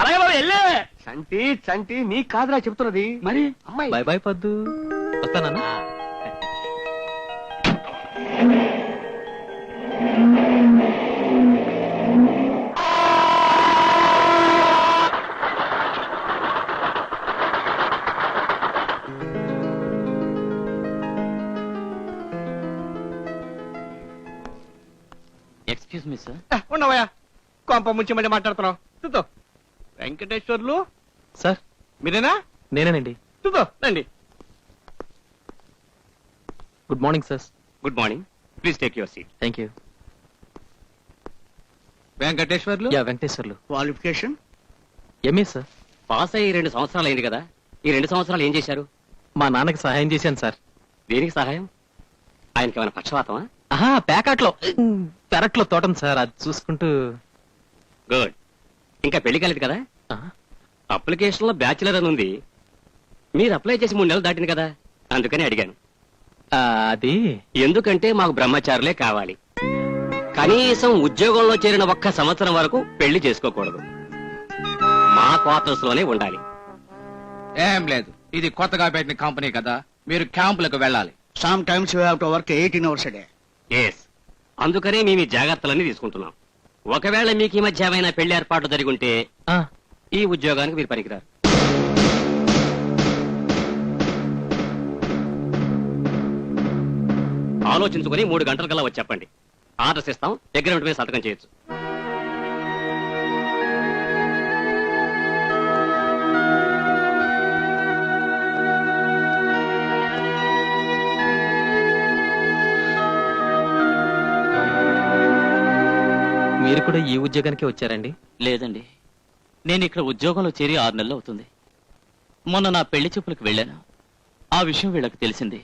అలాగే బాబా, వెళ్ళే. చంటి చంటి, నీకు కాదురా చెప్తున్నది, మరి అమ్మాయి. బాయ్ బాయ్ పద్దు, వస్తానన్నా. Excuse me sir. ఉండవయ్యా, కొంప ముంచి మళ్ళీ మాట్లాడుతున్నావు. చూద్దో వెంకటేశ్వర్లు సార్, మీరేనా? నేనేనండి. చూద్దో రండి. Good morning sir. Good morning, please take your seat. Thank you. Venkateswarlu yeah, Venkateswarlu. Qualification? MA sir. Pass అయ్యి 2 సంవత్సరాలు అయింది కదా, ఈ 2 సంవత్సరాలు ఏం చేశారు? మా నాన్నకి సహాయం చేశాను సార్. దేనికి సహాయం? ఆయనకి ఏమైనా పక్షవాతమా? ఆహా, ప్యాకెట్లో పెరట్లో తోటం సార్, అది చూసుకుంటూ. గుడ్. ఇంకా పెళ్లి కాలేదు కదా? అప్లికేషన్ లో బ్యాచిలర్ అని ఉంది. మీరు అప్లై చేసి 3 నెలలు దాటింది కదా, అందుకని అడిగాను. అది ఎందుకంటే మాకు బ్రహ్మచారులే కావాలి. కనీసం ఉద్యోగంలో చేరిన 1 సంవత్సరం వరకు పెళ్లి చేసుకోకూడదు. మా క్వార్టర్స్ లోనే ఉండాలి. ఏం లేదు, ఇది కొత్తగా పెట్టిన కంపెనీ కదా, మీరు క్యాంపులకు వెళ్ళాలి. Sometimes you have to work 18 hours a day. Yes, అందుకనే మేము ఈ జాగ్రత్తలన్నీ తీసుకుంటున్నాం. ఒకవేళ మీకు ఈ మధ్య ఏమైనా పెళ్లి ఏర్పాటు జరిగి ఉంటే ఈ ఉద్యోగానికి మీరు పనికిరారు. ఆలోచించుకుని 3 గంటల కల్లా వచ్చి చెప్పండి. ఆర్డర్స్ ఇస్తాం, అగ్రిమెంట్ మీద సంతకం చేయొచ్చు. మీరు కూడా ఈ ఉద్యోగానికి వచ్చారండి? లేదండి, నేను ఇక్కడ ఉద్యోగంలో చేరి 6 నెలలు అవుతుంది. మొన్న నా పెళ్లి చూపులకు వెళ్ళాను. ఆ విషయం వీళ్ళకి తెలిసింది.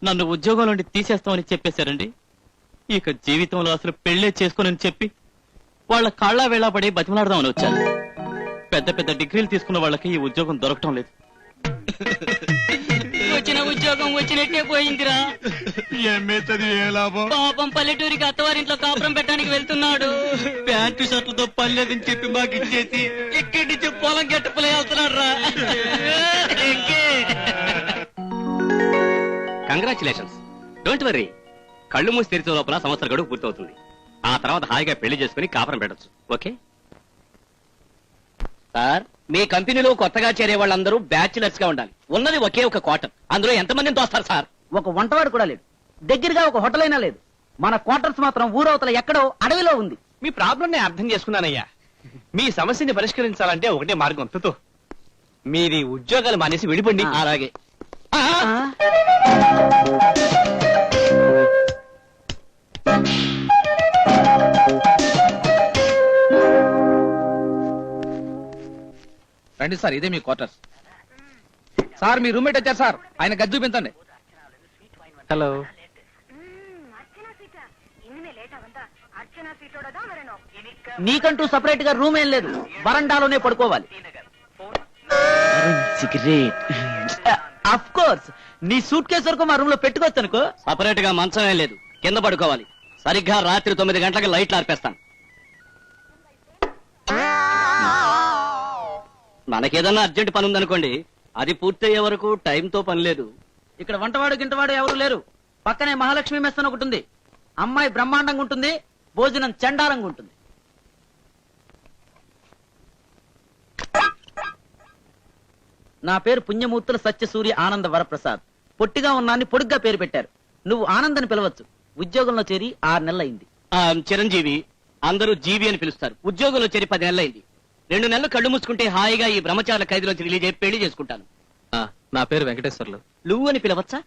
నన్ను ఉద్యోగం నుండి తీసేస్తామని చెప్పేశారండి. ఇక జీవితంలో అసలు పెళ్లే చేసుకోనని చెప్పి వాళ్ళ కాళ్ళ వేళాపడి బతిమలాడదామని వచ్చాను. పెద్ద పెద్ద డిగ్రీలు తీసుకున్న వాళ్ళకి ఈ ఉద్యోగం దొరకటం లేదు. వచ్చిన ఉద్యోగం వచ్చినట్టే పోయిందిరా. ఎంఏ చదివి ఏ లాభం? పాపం పల్లెటూరికి అత్తవారింట్లో కాపురం పెట్టడానికి వెళ్తున్నాడు. ప్యాంటు షర్ట్లతో పల్లెదని చెప్పి మాకు ఇచ్చేసి ఇక్కడి నుంచి పొలం గట్టపలే వెళ్తున్నాడు రా. కంగ్రాచులేషన్స్. డోంట్ వర్రీ, కళ్ళు మూసి తెరిచే లోపల సంవత్సర గడువు పూర్తవుతుంది. ఆ తర్వాత హాయిగా పెళ్లి చేసుకుని కాపురం పెట్టచ్చు. ఓకే సార్, మీ కంపెనీలో కొత్తగా చేరే వాళ్ళందరూ బ్యాచిలర్స్ గా ఉండాలి. ఉన్నది ఒకే ఒక క్వార్టర్, అందులో ఎంతమందిని తోస్తారు సార్? ఒక వంటవాడు కూడా లేడు, దగ్గరగా ఒక హోటల్ అయినా లేదు. మన క్వార్టర్స్ మాత్రం ఊరవతల ఎక్కడో అడవిలో ఉంది. మీ ప్రాబ్లం ని అర్థం చేసుకున్నానయ్యా. మీ సమస్యని పరిష్కరించాలంటే ఒకటే మార్గం. తుతో మీది ఉద్యోగాలు మానేసి విడిపండి. అలాగే. రండి సార్, ఇదే మీ క్వార్టర్స్. సార్, మీ రూమ్మేట్ వచ్చారు సార్, ఆయన గది చూపించండి. హలో. నీకంటూ సపరేట్ గా రూమ్ ఏం లేదు, వరండాలోనే పడుకోవాలి. సిగరెట్. అఫ్ కోర్స్, నీ సూట్ కేసు వరకు మా రూమ్ లో పెట్టుకోవచ్చు అనుకో. సపరేట్ గా మంచం ఏం లేదు, కింద పడుకోవాలి. సరిగ్గా రాత్రి 9 గంటలకు లైట్లు ఆర్పేస్తాను. మనకేదన్నా అర్జెంట్ పని ఉందనుకోండి, అది పూర్తయ్యే వరకు టైంతో పని లేదు. ఇక్కడ వంటవాడు గింటవాడు ఎవరు లేరు. పక్కనే మహాలక్ష్మి మెస్ అని ఒకటి ఉంది. అమ్మాయి బ్రహ్మాండంగా ఉంటుంది, భోజనం చండాలంగా ఉంటుంది. నా పేరు పుణ్యమూర్తుల సత్యసూర్య ఆనంద వరప్రసాద్. పొట్టిగా ఉన్నాన్ని పొడుగ్గా పేరు పెట్టారు. నువ్వు ఆనందని పిలవచ్చు. ఉద్యోగంలో చేరి 6 నెలలైంది. చిరంజీవి, అందరూ జీవి అని పిలుస్తారు. ఉద్యోగంలో చేరి 10 నెలలైంది. 2 నెలలు కళ్ళు మూసుకుంటే హాయిగా ఈ బ్రహ్మచారుల ఖైదులోంచి రిలీజ్ అయ్యి పెళ్లి చేసుకుంటాను. నా పేరు వెంకటేశ్వర్లు. నువ్వు అని పిలవచ్చా?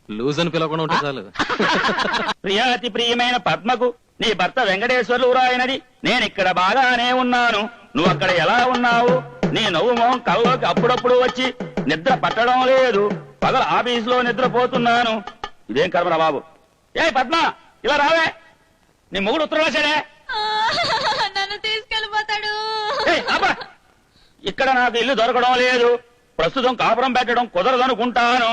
లూజ్ అని పిలవకుండా ఉంటే చాలు. ప్రియాతి ప్రియమైన పద్మకు నీ భర్త వెంకటేశ్వర్లు రాయనది. నేనిక్కడ బాగానే ఉన్నాను, నువ్వు అక్కడ ఎలా ఉన్నావు? నీ నవ్వు మొహం కల్లోకి అప్పుడప్పుడు వచ్చి నిద్ర పట్టడం లేదు. పగల ఆఫీసులో నిద్రపోతున్నాను. ఇదేం కర్మరా బాబు. ఏ పద్మ, ఇలా రావే. నీ మొగుడు ఉత్తరం రాశాడే. నన్ను తీసుకెళ్ళిపోతాడు. ఇక్కడ నాకు ఇల్లు దొరకడం లేదు, ప్రస్తుతం కాపురం పెట్టడం కుదరదనుకుంటాను.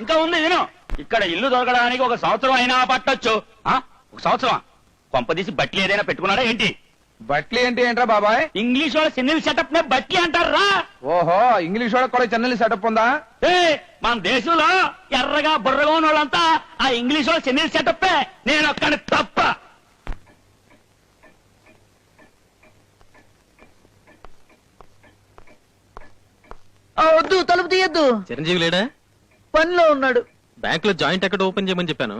ఇంకా ఉంది విను. ఇక్కడ ఇల్లు దొరకడానికి 1 సంవత్సరం అయినా పట్టొచ్చు. 1 సంవత్సరం కొంపదీసి బట్లీ ఏదైనా పెట్టుకున్నాడా ఏంటి? బట్లీ ఏంటి ఏంట్రా బాబాయ్? ఇంగ్లీష్ వాళ్ళ చెన్నెల్ సెటప్ నే బట్లీ అంటారా? ఓహో, ఇంగ్లీష్ వాళ్ళకి కూడా చెన్నెల్ సెటప్ ఉందా? మన దేశంలో ఎర్రగా బుర్రగా ఉన్న వాళ్ళంతా ఆ ఇంగ్లీష్ వాళ్ళ చెన్నెల్ సెటప్పే. నేను ఒక్కడి తప్ప. వద్దు, తలుపు తీయద్దు. చిరంజీవి లేడా? పనిలో ఉన్నాడు. బ్యాంక్ లో జాయింట్ అకౌంట్ ఓపెన్ చేయమని చెప్పాను.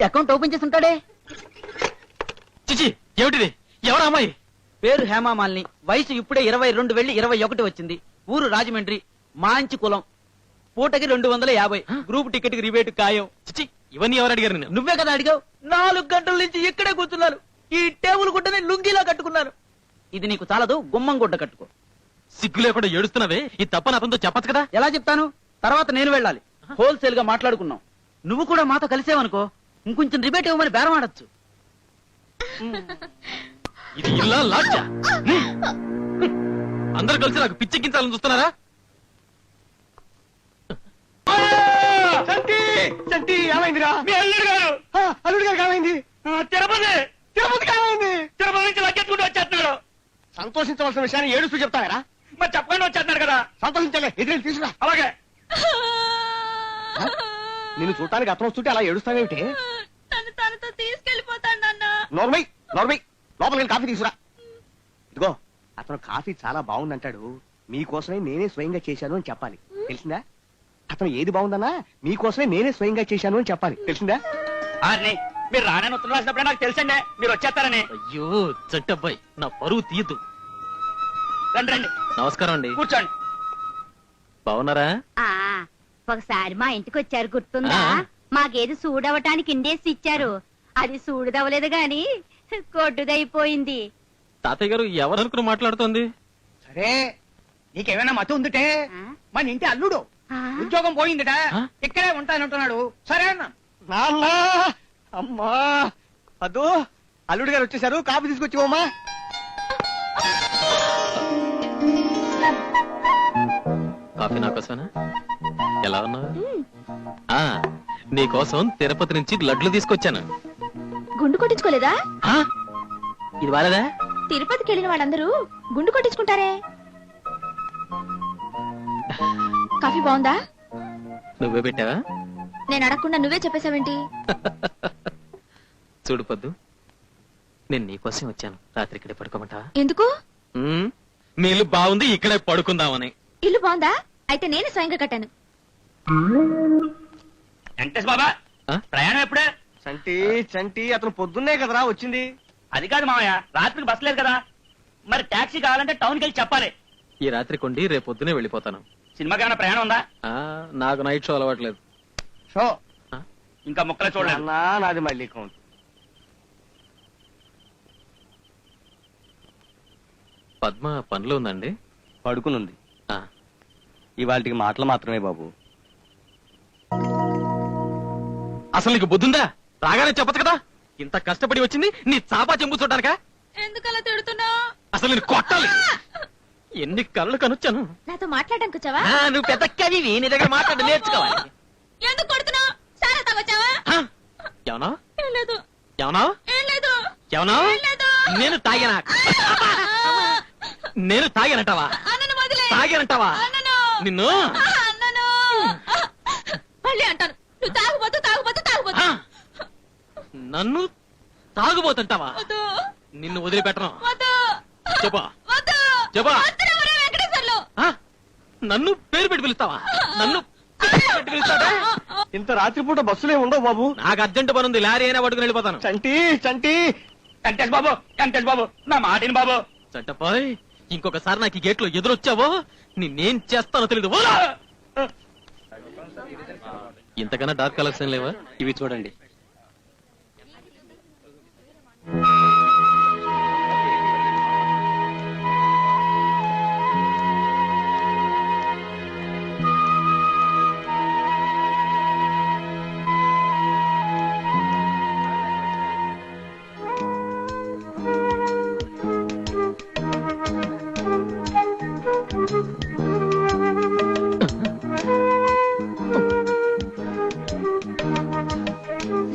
అకౌంట్ ఓపెన్ చేసి ఉంటాడే. చిచి, ఏమిటిది? ఎవరు అమ్మాయి? పేరు హేమామాలిని. వయసు ఇప్పుడే 22 వెళ్ళి 21 వచ్చింది. ఊరు రాజమండ్రి. మంచి కులం. పూటకి 250. గ్రూప్ టికెట్ కి రిబేట్ ఖాయం. చిచి, ఇవన్నీ ఎవరు అడిగారు నిన్ను? నువ్వే కదా అడిగావు. 4 గంటల నుంచి ఇక్కడే కూర్చున్నాను. ఈ టేబుల్ గుడ్డని లుంగిలా కట్టుకున్నాను. ఇది నీకు చాలదు, గుమ్మం గుడ్డ కట్టుకో. సిగ్గు లేకుండా ఏడుస్తున్నావే. ఈ తప్పని అతనితో చెప్పచ్చు కదా. ఎలా చెప్తాను? తర్వాత నేను వెళ్ళాలి. హోల్సేల్ గా మాట్లాడుకున్నాం. నువ్వు కూడా మాతో కలిసేవనుకో, ఇంకొంచెం రిబేట్ ఇవ్వమని బేరం ఆడొచ్చు. ఇది ఇల్లా లాడ్జా? అందరు కలిసి నాకు పిచ్చెక్కించాలని చూస్తున్నారా? ఏమైందిరా? మీ అల్లుడు గారు. అల్లుడు గారికి ఏమైంది? తిరుపతి ఏమైంది? తిరుపతి నుంచి లగ్గెత్తుకుంటూ వచ్చేస్తున్నాడు. సంతోషించవలసిన విషయాన్ని ఏడుస్తూ చెప్తారా? మరి చెప్పకుండా వచ్చేస్తున్నాడు కదా. సంతోషించలే, ఎదురు తీసుకురా. అలాగే. నిన్ను చూడటానికి అతను వస్తుంటే అలా ఏడుస్తావేమిటి? నన్ను తనతో తీసుకెళ్ళిపోతాడు నాన్న. నోర్మై లోపలికి కాఫీ తీసుకురా. ఇదిగో, అతను కాఫీ చాలా బాగుందంటాడు. మీకోసమే నేనే స్వయంగా చేశాను అని చెప్పాలి, తెలిసిందా? అతను ఏది బాగుందన్నా మీకోసమే నేనే స్వయంగా చేశాను అని చెప్పాలి, తెలిసిందా? మీరు రానని ఉత్తరం రాసినప్పుడే నాకు తెలుసండి మీరు వచ్చేస్తారని. అయ్యో చట్టబ్బాయి, నా పరువు తీయద్దు. రండి రండి, నమస్కారం అండి. కూర్చోండి. బాగున్నారా? ఒకసారి మా ఇంటికి వచ్చారు, గుర్తుందా? మాకేది సూడవటానికి ఇండేసి ఇచ్చారు. అది సూడుదవలేదు గాని కొట్టుదైపోయింది. తాతయ్య గారు ఎవరనుకుని మాట్లాడుతోంది? సరే, నీకేమైనా మతి ఉందిటే? మన ఇంటి అల్లుడు ఉద్యోగం పోయిందిట, ఇక్కడే ఉంటానంటున్నాడు. సరే అన్న. నాన్న, అమ్మా, అదో అల్లుడు గారు వచ్చేసారు, కాఫీ తీసుకొచ్చివమ్మా. కాఫీ నా కోసమేనా? ఎలా ఉన్నావు? ఆ, నీకోసం తిరుపతి నుంచి లడ్లు తీసుకొచ్చాను. గుండు కొట్టించుకోలేదా? ఆ, ఇది బాలేదా? తిరుపతికి వెళ్ళిన వాళ్ళందరూ గుండు కొట్టించుకుంటారే. కాఫీ బాగుందా? నువ్వే పెట్టావా? నేను అడగకుండా నువ్వే చెప్పేశావేంటి? చూడు పొద్దు, నేను నీకోసం వచ్చాను. రాత్రి ఇక్కడే పడుకోమంటావా? ఎందుకు? మీ ఇల్లు బాగుంది, ఇక్కడే పడుకుందామని. ఇల్లు బాగుందా? అయితే నేనే స్వయంగా కట్టాను. వెంకటేష్ బాబా, ఆ? ప్రయాణం ఎప్పుడే? చంటి చంటి అతను పొద్దున్నే కదరా వచ్చింది. అది కాదు మామయ్య, రాత్రికి బస్ లేదు కదా. మరి టాక్సీ కావాలంటే టౌన్కి వెళ్ళి చెప్పాలి. ఈ రాత్రి కొండి రేపు పొద్దునే వెళ్ళిపోతాను. సినిమాకి ఏమైనా ప్రయాణం ఉందా? ఆ, నాకు నైట్ షో అలవాట్లేదు. షో ఇంకా ముక్కలే చూడలేదు. అన్నా, నాది మళ్ళీ కౌంట్. పద్మ పనిలో ఉందండి? పడుకునుంది. ఆ, ఇవాళకి మాటలు మాత్రమే బాబు. అసలు నీకు బుద్ధుందా? రాగానే చెప్పచ్చు కదా. ఇంత కష్టపడి వచ్చింది నీ చాపా చెంబు చూడడానికా? ఎందుకలా తిడుతున్నావు? అసలు నేను కొట్టాలి. ఎన్ని కళ్ళు కనొచ్చాను. నాతో మాట్లాడడానికి వచ్చావా? నువ్వు పెద్ద కవివి, నీ దగ్గర మాట్లాడి నేర్చుకోవాలి. ఎందుకు కొడుతున్నావు? సారా తాగొచ్చావా? ఏమన్నా ఏం లేదు. ఏమన్నా ఏం లేదు. ఏమన్నా ఏం లేదు. నేను తాగినా? నేను తాగానంటావా? అన్నను వదిలే. తాగానంటావా? అన్నను. నిన్ను అన్నను. మళ్ళీ అంటాను, నువ్వు తాగుబోతు తాగుబోతు తాగుబోతు. నన్ను తాగుబోతుంటావా? వద్దు. నిన్ను వదిలిపెట్టను. వద్దు. చెప్పా వద్దు. చెప్పా. వద్దురా ఒరే వెంకటేశ్వర్లు. నన్ను పేరు పెట్టి పిలుస్తావా? నన్ను పేరు పెట్టి పిలుస్తావా? ఇంత రాత్రిపూట బస్సులే ఉండవు బాబు. నాకు అర్జెంట్ పని ఉంది, లారీ అయినా పట్టుకుని వెళ్ళిపోతాను. చంటి చంటి వెంకటేష్ బాబు, వెంకటేష్ బాబు, నా మాటిని బాబు. చట్టపాయ్, ఇంకొకసారి నాకు ఈ గేట్లో ఎదురొచ్చావో నిన్నేం చేస్తానో తెలీదు. ఇంతకన్నా డార్క్ కలర్స్ ఏం లేవా? ఇవి చూడండి.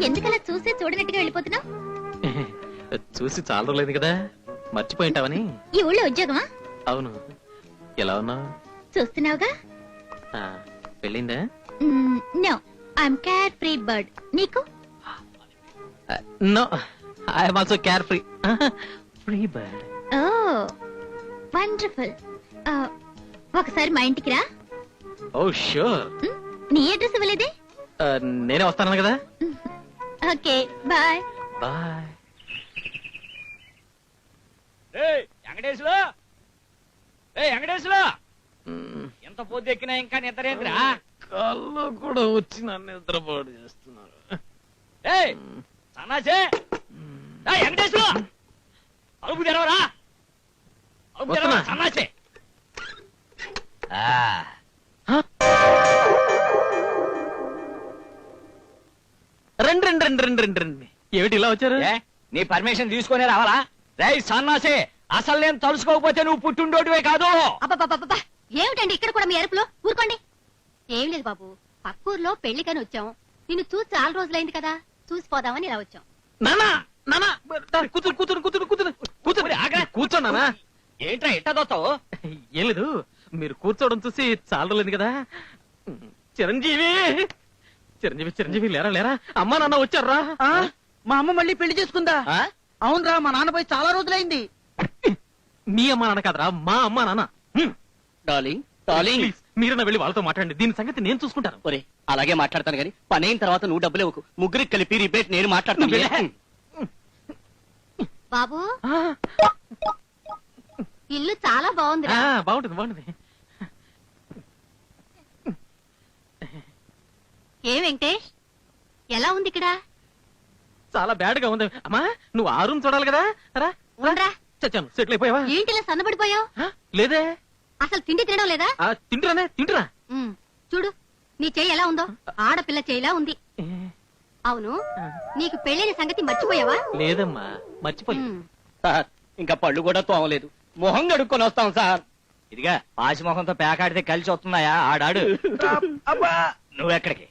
ఎందుకలా చూసే చూడనట్టుగా వెళ్ళిపోతున్నావు? చూసి చాలా రోజులైంది కదా, మర్చిపోయింటావని. ఈ ఊళ్ళో ఉద్యోగమా? అవును. ఎలా ఉన్నావు? చూస్తున్నావుగా. పెళ్ళిందా? No, I'm carefree bird. నీకు? No, I'm also carefree. Free bird. Oh wonderful. ఒకసారి మా ఇంటికి రా. Oh sure. నీ అడ్రస్ ఇవ్వలేదే? నేనే వస్తాను కదా. Okay, bye. Bye. Venkateswara, Venkateswara, ఎంత పొద్దు ఎక్కినా ఇంకా నిద్రేంద్రా? కళ్ళు కూడా వచ్చి నన్ను నిద్రపాటు చేస్తున్నారు. సన్నాసే, వెంకటేశ్వర, అలుపు తెరవరా, అలుపు తెరవరా సన్నాసే. రండి రండి రండి రండి రండి రండి. ఏమిటి ఇలా వచ్చారు? నీ పర్మిషన్ తీసుకునే రావాలా? రే సన్నాసే, అసలు నేను తలుసుకోకపోతే నువ్వు పుట్టుండోటివే కాదు. అబ్బా, ఏమిటండి ఇక్కడ కూడా మీ అరుపులో? ఊరుకోండి. ఏం లేదు బాబు, పక్కూర్లో పెళ్లికని వచ్చాం. నిన్ను చూసి చాలా రోజులైంది కదా, చూసిపోదామని ఇలా వచ్చాం. నానా నానా, కూతురు కూతురు కూతురు కూతురు కూతురు కూర్చోండి నానా. ఏంట్రా ఎట్టా దోస్తావు? ఏం లేదు, మీరు కూర్చోవడం చూసి చాలా రోజులైంది కదా. చిరంజీవి చిరంజీవి చిరంజీవి, లేరా లేరా, అమ్మా నాన్న వచ్చారా? మా అమ్మ మళ్ళీ పెళ్లి చేసుకుందా? అవునరా, మా నాన్న పోయి చాలా రోజులైంది. మీ అమ్మా నాన్న కాదరా, మా అమ్మా నాన్న. డార్లింగ్, డార్లింగ్, ప్లీజ్, మీరన్నా వెళ్ళి వాళ్ళతో మాట్లాడండి, దీని సంగతి నేను చూసుకుంటాను. ఒరే అలాగే మాట్లాడతాను గాని పని అయిన తర్వాత నువ్వు డబ్బులు ఇవ్వకు. ముగ్గురికి కలిపి రిపేట్ నేను మాట్లాడతాను. బాబు, ఇల్లు చాలా బాగుంది. బాగుంటుంది బాగుంటుంది. ఏ వెంకటేష్, ఎలా ఉంది ఇక్కడ? చాలా బ్యాడ్ గా ఉంది. అమ్మా, నువ్వు ఆ రూమ్ చూడాలి కదా. రా ఉండరా. చచ్చాను, సెటిల్ అయిపోయావా? ఏంటిలా సన్నబడిపోయావు? లేదే. అసలు తిండి తినడం లేదా? తింటురానే తింటురా. చూడు, నీ చెయ్యి ఎలా ఉందో, ఆడపిల్ల చెయ్యిలా ఉంది. అవును, నీకు పెళ్ళైన సంగతి మర్చిపోయావా? లేదమ్మా, మర్చిపోయి. సార్ ఇంకా పళ్ళు కూడా తోమలేదు, మొహం కడుక్కొని వస్తాం సార్. ఇదిగా పాచిమొహంతో పేకాడితే కలిసి వస్తున్నాయా ఆడాడు. అబ్బా నువ్వెక్కడికి?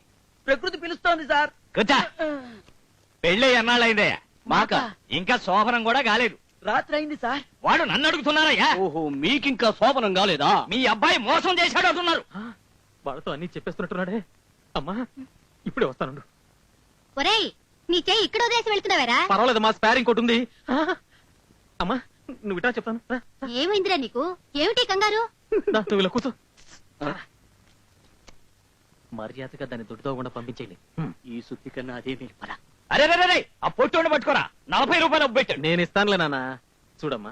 ప్రకృతి పిలుస్తోంది సార్. కూర్చో. పెళ్ళి ఎన్నాళ్ళైందయ్యా? మాకా? ఇంకా శోభనం కూడా కాలేదు. రాత్రి అయింది సార్. వాడు నన్ను అడుగుతున్నారయ్యా. ఓహో మీకింకా శోభనం కాలేదా? మీ అబ్బాయి మోసం చేశాడు అంటున్నారు. వాళ్ళతో అన్ని చెప్పేస్తున్నట్టున్నాడే. అమ్మా ఇప్పుడే వస్తాను. ఒరేయ్ నీ చెయ్యి ఇక్కడ వదిలేసి వెళ్తున్నావేరా? పర్వాలేదు, మా స్పేర్ ఇంకోటి ఉంది. అమ్మా నువ్వు ఇటా చెప్తాను. రా, ఏమైందిరా నీకు? ఏమిటి కంగారు? రా, నువ్వు ఇలా కూర్చో. మర్యాదగా దాన్ని దొడ్డుతోకుండా పంపించేయండి. ఈ సుత్తి కన్నా అదే మీరు పద. అరే రే రే, ఆ పొట్టోడు పట్టుకోరా. 40 రూపాయలు అప్పు పెట్టాడు. నేను ఇస్తానులే నాన్న. చూడమ్మా,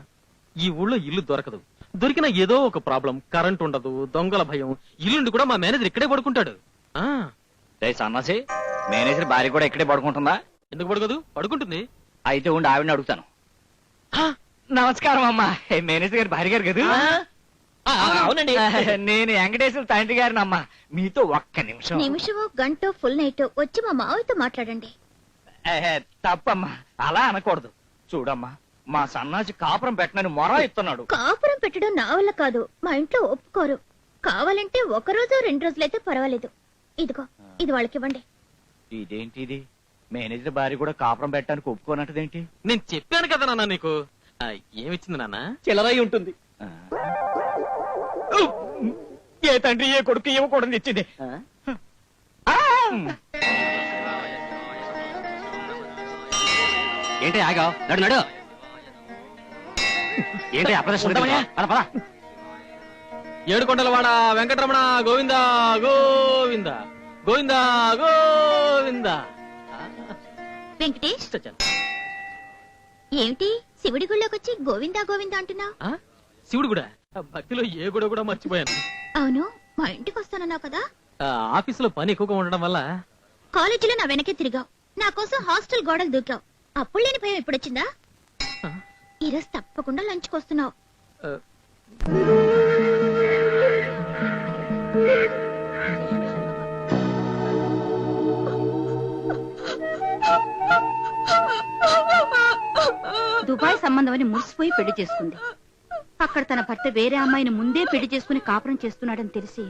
ఈ ఊళ్ళో ఇల్లు దొరకదు. దొరికిన ఏదో ఒక ప్రాబ్లం, కరెంట్ ఉండదు, దొంగల భయం. ఇల్లుండి కూడా మా మేనేజర్ ఇక్కడే పడుకుంటాడు. సన్నాసి మేనేజర్ భార్య కూడా ఇక్కడే పడుకుంటుందా? ఎందుకు పడుకోదు? పడుకుంటుంది. అయితే ఉండి ఆవిడని అడుగుతాను. నమస్కారం అమ్మా. మేనేజర్ గారి భార్య గారు కదా? అవునండి. నేను వెంకటేశ్వర తండ్రి గారిని అమ్మా. మీతో ఒక్క నిమిషం. నిమిషమో గంటో ఫుల్ నైట్ వచ్చి మా మావయ్యతో మాట్లాడండి. తప్పమ్మా, అలా అనకూడదు. చూడమ్మా, మా సన్నాసి కాపురం పెట్టనని మొర ఇస్తున్నాడు. కాపురం పెట్టడం నా వల్ల కాదు, మా ఇంట్లో ఒప్పుకోరు. కావాలంటే 1 రోజు 2 రోజులైతే పర్వాలేదు. ఇదిగో ఇది వాళ్ళకి ఇవ్వండి. ఇదేంటి ఇది? మేనేజర్ భార్య కూడా కాపురం పెట్టడానికి ఒప్పుకోనట్టుదేంటి? నేను చెప్పాను కదా నాన్న నీకు. ఏమిచ్చింది నాన్న? చిల్లరై ఉంటుంది. ఏ తండ్రి ఏ కొడుకు ఇవ్వకూడదు ఇచ్చింది. ఏంటి ఆగా నడు నడు. ఏంటి అప్రదర్శన? ఏడుకొండలవాడ వెంకటరమణ గోవిందా గోవింద గోవిందా గోవింద. వెంకటేష్ ఏమిటి శివుడి గుళ్ళోకి వచ్చి గోవిందా గోవిందా అంటున్నావు? శివుడు కూడా భక్తిలో ఏ గుడి కూడా మర్చిపోయాను. అవును, మా ఇంటికి వస్తానన్నావు కదా. ఆఫీసులో పని ఎక్కువగా ఉండడం వల్ల. కాలేజీలో నా వెనకే తిరిగావు, నా కోసం హాస్టల్ గోడలు దూకావు. అప్పుడు లేని భయం ఎప్పుడొచ్చిందా? ఈరోజు తప్పకుండా లంచ్కి వస్తున్నావు. దుబాయ్ సంబంధం అని మురిసిపోయి పెళ్లి చేసుకుంది. అక్కడ తన భర్త వేరే అమ్మాయిని ముందే పెళ్లి చేసుకుని కాపురం చేస్తున్నాడని తెలిసి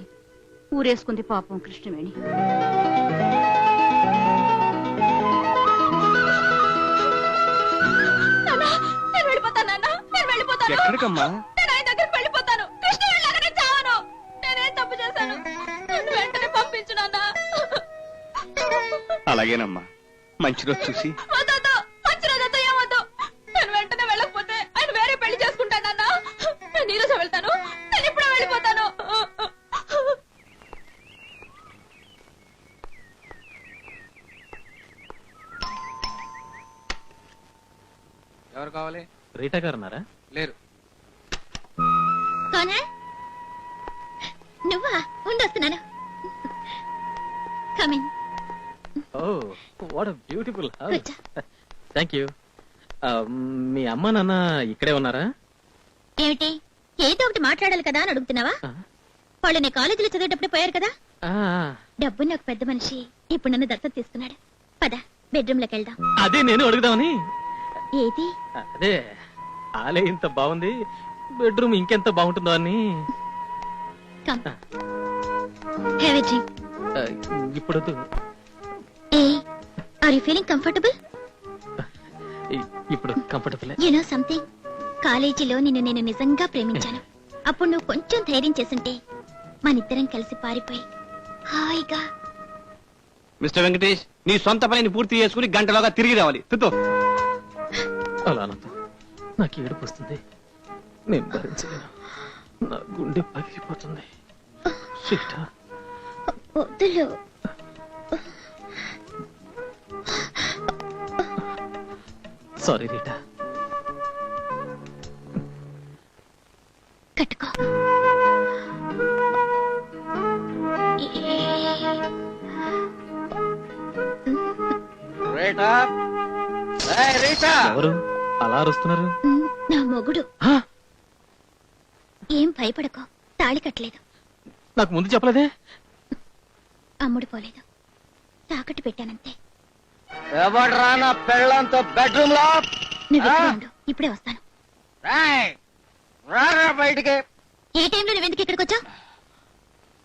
ఊరేసుకుంది పాపం కృష్ణవేణి. ఎక్కడికమ్మా? అలాగేనమ్మా, మంచి రోజు చూసి. నేను వెంటనే వెళ్ళకపోతే ఆయన వేరే పెళ్లి చేసుకుంటానన్నా. నేను ఈ రోజు వెళ్తాను, నేను ఇప్పుడే వెళ్ళిపోతాను. ఎవరు కావాలి? రీటా గారు ఉన్నారా? లేరు. నువ్వా? ఉండొస్తున్నాను. Come in. Oh what a beautiful house. కూర్చో. థాంక్యూ. మీ అమ్మ నాన్న ఇక్కడే ఉన్నారా? ఏమిటి ఏదో ఒకటి మాట్లాడాలి కదా అని అడుగుతున్నావా? వాళ్ళు నీ కాలేజీలో చదివేటప్పుడు పోయారు కదా. డబ్బున్న ఒక పెద్ద మనిషి ఇప్పుడు నన్ను దత్తత తీసుకున్నాడు. పద బెడ్రూమ్ లోకి వెళ్దాం. అదే నేను అడుగుదామని. ఏది? అదే ఆలే ఇంత బాగుంది, బెడ్రూమ్ ఇంకెంత బాగుంటుందో అని. Come have a drink. ఇప్పుడు ఆర్ యు ఫీలింగ్ కంఫర్టబుల్? ఇప్పుడు కంఫర్టబుల్. యు నో సంథింగ్, కాలేజీలో నేను నిజంగా ప్రేమించాను. అప్పుడు నువ్వు కొంచెం ధైర్యం చేస్తుంటే మనిద్దరం కలిసి పారిపోయి హాయిగా. మిస్టర్ వెంకటేష్, నీ సొంత పనిని పూర్తి చేసుకుని గంటలోగా తిరిగి రావాలి. తుతో అలా అనొద్దు, నాకు ఏడుపు వస్తుంది. నేను భరించలేను, నా గుండె పగిలిపోతుంది. వద్దులు. Sorry Rita. కట్టుకో. ఎవరు అలా అరుస్తున్నారు? నా మొగుడు. ఏం భయపడకో, తాళి కట్టలేదు. నాకు ముందు చెప్పలేదే. అమ్ముడు పోలేదు, తాకట్టు పెట్టానంతే. ఎవడ్రా నా పెళ్ళంతో బెడ్రూమ్ లో? నువ్వు ఇక్కడే ఉండు, ఇప్పుడే వస్తాను. రారా బయటికి. ఈ టైంలో నువ్వెందుకు ఇక్కడికి వచ్చావు?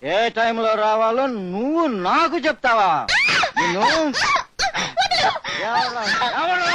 ఏ టైంలో రావాలో నువ్వు నాకు చెప్తావా? నిన్ను ఎవరు?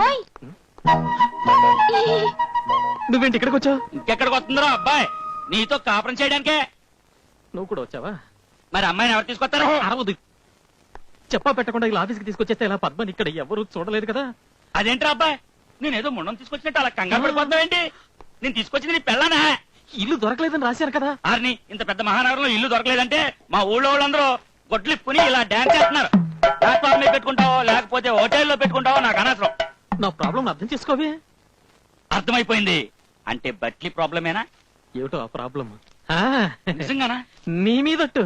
ఓయ్! నువ్వేంటి ఇక్కడికి వచ్చావు? ఇంకెక్కడికి వస్తుందిరా అబ్బాయి? నీతో కాపురం చేయడానికే. నువ్వు కూడా వచ్చావా? మరి అమ్మాయిని ఎవరు తీసుకొస్తారు? అరవదు. చెప్పా పెట్టకుండా ఇలా ఆఫీస్కి తీసుకొచ్చేస్తే ఇలా పద్మని ఇక్కడ ఎవరు చూడలేదు కదా. అదేంట్రా అబ్బాయి, నేనేదో ముండం తీసుకొచ్చినట్టు అలా కంగారు పడిపోతావేంటి? నేను తీసుకొచ్చింది నీ పెళ్ళానా? ఇల్లు దొరకలేదని రాశారు కదా. ఆర్ని, ఇంత పెద్ద మహానగరంలో ఇల్లు దొరకలేదంటే మా ఊళ్ళో వాళ్ళందరూ గొడ్లిప్పుని ఇలా డాన్స్ చేస్తున్నారు. ప్లాట్ఫామ్ మీద పెట్టుకుంటావో లేకపోతే హోటల్లో పెట్టుకుంటావో నాకు అనవసరం. నా ప్రాబ్లం అర్థం చేసుకోవే. అర్థమైపోయింది. అంటే బట్లీ ప్రాబ్లమేనా? ఏమిటో ఆ ప్రాబ్లం. నిజంగానా? నీ మీదట్టు.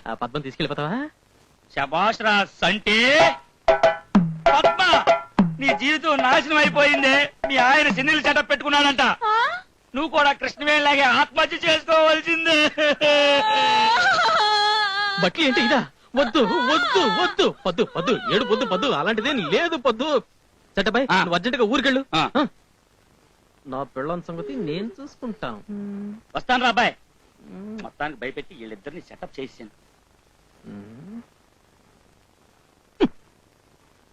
ఆ పద్మం తీసుకెళ్ళిపోతావా? శబాష్ రా సంటే. పద్మ, నీ జీవితం నాశనం అయిపోయిందే. మీ ఆయన సిన్నీలు సెటప్ పెట్టుకున్నాడంట. నువ్వు కూడా కృష్ణవేణిలాగే ఆత్మహత్య చేసుకోవాల్సిందే. బట్లీ ఏంటి ఇదా? వద్దు వద్దు వద్దు. పద్దు పద్దు ఏడు పొద్దు పద్దు అలాంటిదేం లేదు పద్దు. చట్టబాయ్, నువ్వు అర్జెంట్ గా ఊరికెళ్ళు. నా పెళ్ళం సంగతి నేను చూసుకుంటాను. వస్తాను రా అబ్బాయి. మొత్తానికి భయపెట్టి వీళ్ళిద్దరిని సెటప్ చేసాను.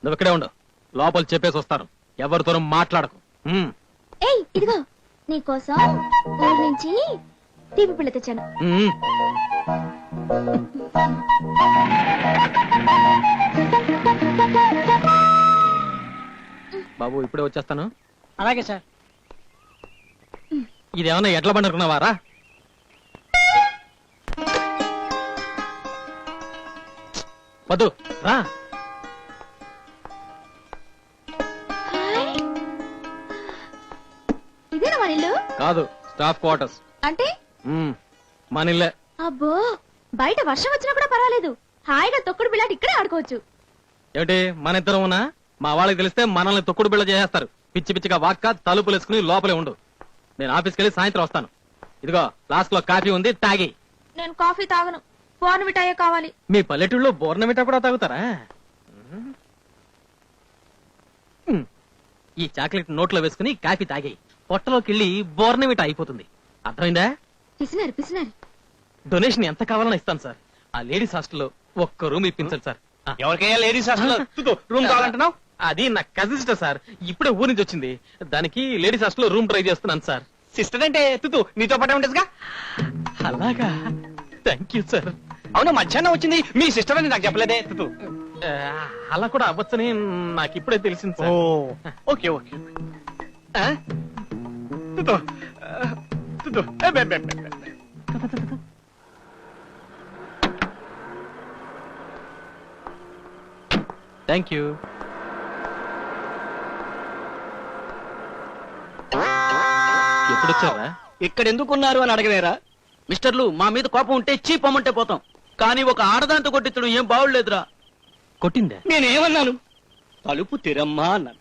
నువ్వు ఇక్కడే ఉండవు. లోపల చెప్పేసి వస్తాను. ఎవరితోనూ మాట్లాడకు. ఏయ్, ఇదిగో నీకోసం ఊరి నుంచి తీపి పిల్ల తెచ్చాను. బాబు ఇప్పుడే వచ్చేస్తాను. అలాగే సార్. ఇదేమన్నా ఎట్లా పండుకున్నావారా? వద్దు రా. ఇదేనా మన ఇల్లు? కాదు, స్టాఫ్ క్వార్టర్స్. అంటే మన ఇల్లే. అబ్బో, బయట వర్షం వచ్చినా కూడా పర్వాలేదు, హాయిగా తొక్కుడు బిళ్ళాటి ఇక్కడే ఆడుకోవచ్చు. ఏమిటి మన ఇద్దరం ఉన్నా మా వాళ్ళకి తెలిస్తే మనల్ని తొక్కుడు బిళ్ళ చేసేస్తారు. పిచ్చి పిచ్చిగా వాక్క తలుపులు వేసుకుని లోపలే ఉండు. నేను ఆఫీస్కి వెళ్ళి సాయంత్రం వస్తాను. ఇదిగో ఫ్లాస్క్ లో కాఫీ ఉంది, తాగి. నేను కాఫీ తాగను, బోర్నవిటాయే కావాలి. మీ పల్లెటూళ్ళలో బోర్నమిటా కూడా తాగుతారా? ఈ చాక్లెట్ నోట్లో వేసుకుని కాఫీ తాగి పొట్టలోకి వెళ్ళి బోర్నమిటా అయిపోతుంది. అర్థమైందా? పిసినారు పిసినారు. డొనేషన్ ఎంత కావాలని ఇస్తాను సార్. ఆ లేడీస్ హాస్టల్లో ఒక్క రూమ్ ఇప్పించండి సార్. ఎవరికైనా లేడీస్ హాస్టల్ రూమ్ కావాలంటున్నావు? అది నా కజిన్ సిస్టర్ సార్, ఇప్పుడే ఊరి నుంచి వచ్చింది. దానికి లేడీస్ హాస్టల్లో రూమ్ ట్రై చేస్తున్నాను సార్. సిస్టర్ అంటే తుతు నీతో పాటే ఉంటదిగా. అలాగా, థ్యాంక్ యూ సార్. అవును, మధ్యాహ్నం వచ్చింది మీ సిస్టర్ అని నాకు చెప్పలేదే తుతు. అలా కూడా అవ్వచ్చని నాకు ఇప్పుడే తెలిసింది సార్. Okay okay. తుతు తుతు థ్యాంక్ యూ. ఎప్పుడు వచ్చారా? ఇక్కడ ఎందుకున్నారు అని అడగలేరా? మిస్టర్లు, మా మీద కోపం ఉంటే చీపమ్మంటే పోతాం, కానీ ఒక ఆడదాంతో కొట్టించడం ఏం బాగులేదురా. కొట్టిందా? నేనేమన్నాను? తలుపు తెరమ్మా అన్నాను.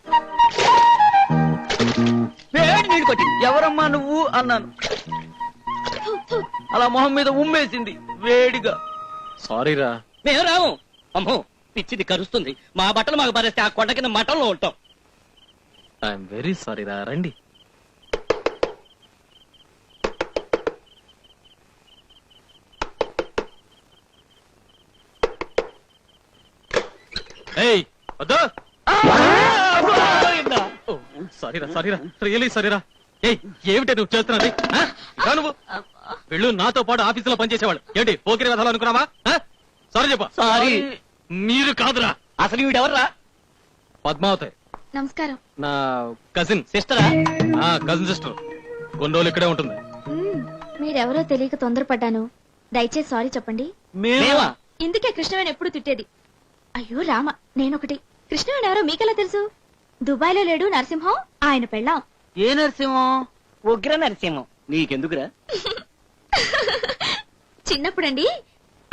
వేడి నీళ్ళు కొట్టింది. ఎవరమ్మా నువ్వు అన్నాను. అలా మొహం మీద ఉమ్మేసింది వేడిగా. సారీరా. మేము రాము. అమ్మో, పిచ్చిది కరుస్తుంది. మా బట్టలు మాకు పరిస్తే ఆ కొండ కింద మఠంలో ఉంటాం. ఐఎమ్ వెరీ సారీ రా. రండి. ఏయ్ వద్దు. సారీరా సారీరా, రియలీ సారీరా. ఏయ్ ఏమిటి నువ్వు చేస్తున్నది? నువ్వు వెళ్ళు, నాతో పాటు ఆఫీసులో పనిచేసేవాళ్ళు. ఏంటి పోకిరి కథలు అనుకున్నావా? సారీ చెప్ప. సారీ. మీరు కాదురా. అసలు వీడెవర్రా? పద్మావతి, నమస్కారం. నా కజిన్. సిస్టరా? Cousin sister. కొన్ని రోజులు ఇక్కడే ఉంటుంది. మీరెవరో తెలియక తొందరపడ్డాను, దయచేసి సారీ చెప్పండి. మేమా? ఇందుకే కృష్ణవేణి ఎప్పుడు తిట్టేది. అయ్యో రామ, నేనొకటి. కృష్ణవేణి ఎవరో మీకెలా తెలుసు? దుబాయ్ లో లేడు నరసింహం, ఆయన పెళ్ళాం. ఏ నరసింహం? ఉగ్ర నరసింహం. నీకెందుకురా? చిన్నప్పుడండి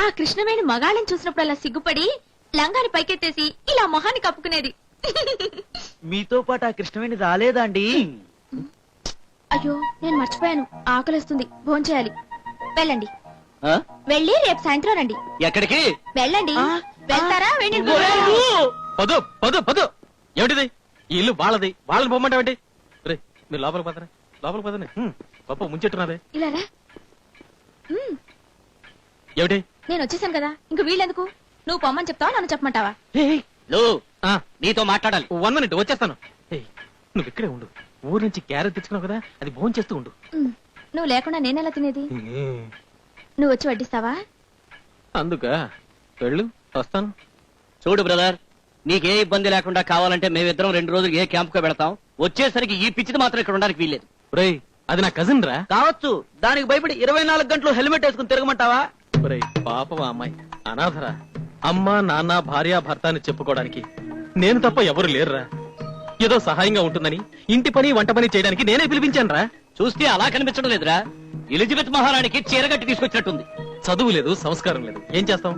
ఆ కృష్ణవేణి మగాళ్ళని చూసినప్పుడు అలా సిగ్గుపడి లంగాని పైకెత్తేసి ఇలా మొహాన్ని కప్పుకునేది. మీతో పాటు ఆ కృష్ణవేణి రాలేదా అండి? అయ్యో నేను మర్చిపోయాను, ఆకలిస్తుంది, భోంచేయాలి. వెళ్ళండి, వెళ్ళి రేపు సాయంత్రం రండి. ఎక్కడికి? వెళ్ళండి. వెళ్తారా? వెళ్ళి పదు పదు పదు ఏమిటిది? ఈ ఇల్లు వాళ్ళది, వాళ్ళని పొమ్మంటావేంటి? రే మీరు లోపలికి పదరా, లోపలికి పదని. పప్పు ముంచెట్టున్నదే. ఇలా రా. ఏమిటి? నేను వచ్చేసాను కదా, ఇంక వీళ్ళెందుకు? నువ్వు పొమ్మని చెప్తావా, నన్ను చెప్పమంటావా? నీతో మాట్లాడాలి. 1 minute వచ్చేస్తాను. ఏయ్, నువ్వు ఇక్కడే ఉండు. ఊరు నుంచి క్యారెట్ తెచ్చుకున్నావు కదా, అది భోజనం చేస్తూ ఉండు. నువ్వు లేకుండా నేనెలా తినేది? నువ్వు వచ్చి వడ్డిస్తావా? అందుక వెళ్ళు, వస్తాను. చూడు బ్రదర్, నీకే ఇబ్బంది లేకుండా కావాలంటే మేమిద్దరం 2 రోజులు ఏ క్యాంప్ కు వెళతాం. వచ్చేసరికి ఈ పిచ్చిది మాత్రం ఇక్కడ ఉండడానికి వీల్లేదు. రేయ్, అది నా కజిన్ రా. కావచ్చు, దానికి భయపడి 24 గంటలు హెల్మెట్ వేసుకుని తిరగమంటావా? రేయ్, పాపం ఆ అమ్మాయి అనాథరా. అమ్మ నాన్న భార్య భర్త అని చెప్పుకోవడానికి నేను తప్ప ఎవరు లేరురా. ఏదో సహాయంగా ఉంటుందని ఇంటి పని వంట పని చేయడానికి నేనే పిలిపించాను రా. చూస్తే అలా కనిపించడం లేదురా, ఎలిజబెత్ మహారాణికి చీరగట్టి తీసుకొచ్చినట్టుంది. చదువు లేదు, సంస్కారం లేదు, ఏం చేస్తాం?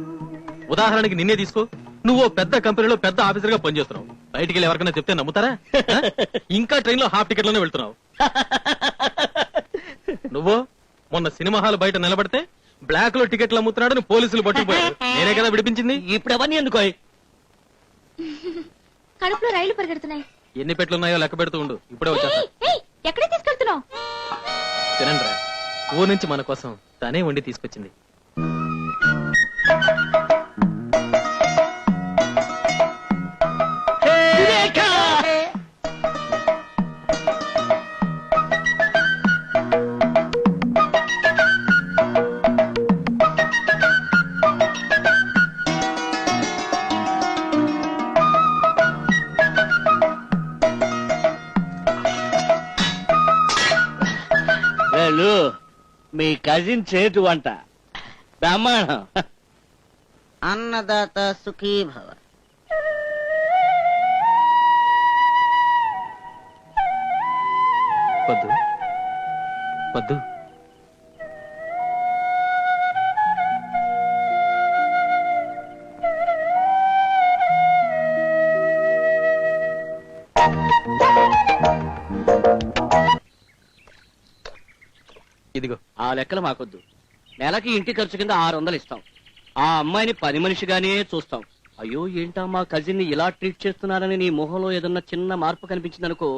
ఉదాహరణకి నిన్నే తీసుకో. నువ్వు పెద్ద కంపెనీలో పెద్ద ఆఫీసర్ గా పనిచేస్తున్నావు. బయటికి వెళ్ళి ఎవరికైనా చెప్తే నమ్ముతారా? ఇంకా ట్రైన్ లో హాఫ్ టికెట్ లోనే వెళ్తున్నావు. నువ్వు మొన్న సినిమా హాల్ బయట నిలబడితే బ్లాక్ లో టికెట్లు అమ్ముతున్నాడు, పోలీసులు పట్టుకుపోయారు. నేనే కదా విడిపించింది. ఇప్పుడు అవన్నీ ఎందుకో? కడుపులో రైళ్లు పరిగెడుతున్నాయి. ఎన్ని పెట్లున్నాయో లెక్క పెడుతూ ఉండు, ఇప్పుడే వచ్చేస్తా. ఎక్కడికి తీసుకెళ్తున్నావు? తినండ్రా, ఊరు నుంచి మన కోసం తనే వండి తీసుకొచ్చింది. మీ కజిన్ చేటు వంట బ్రహ్మాండం. అన్నదాత సుఖీ భవ. పద్దు పద్దు, ఇదిగో. ఆ లెక్కలు మాకొద్దు. నెలకి ఇంటి ఖర్చు కింద 600 ఇస్తాం. ఆ అమ్మాయిని పని మనిషిగానే చూస్తాం. అయ్యో ఏంటా మా కజిన్ ని ఇలా ట్రీట్ చేస్తున్నారని నీ మొహంలో ఏదన్నా చిన్న మార్పు కనిపించిందనుకో,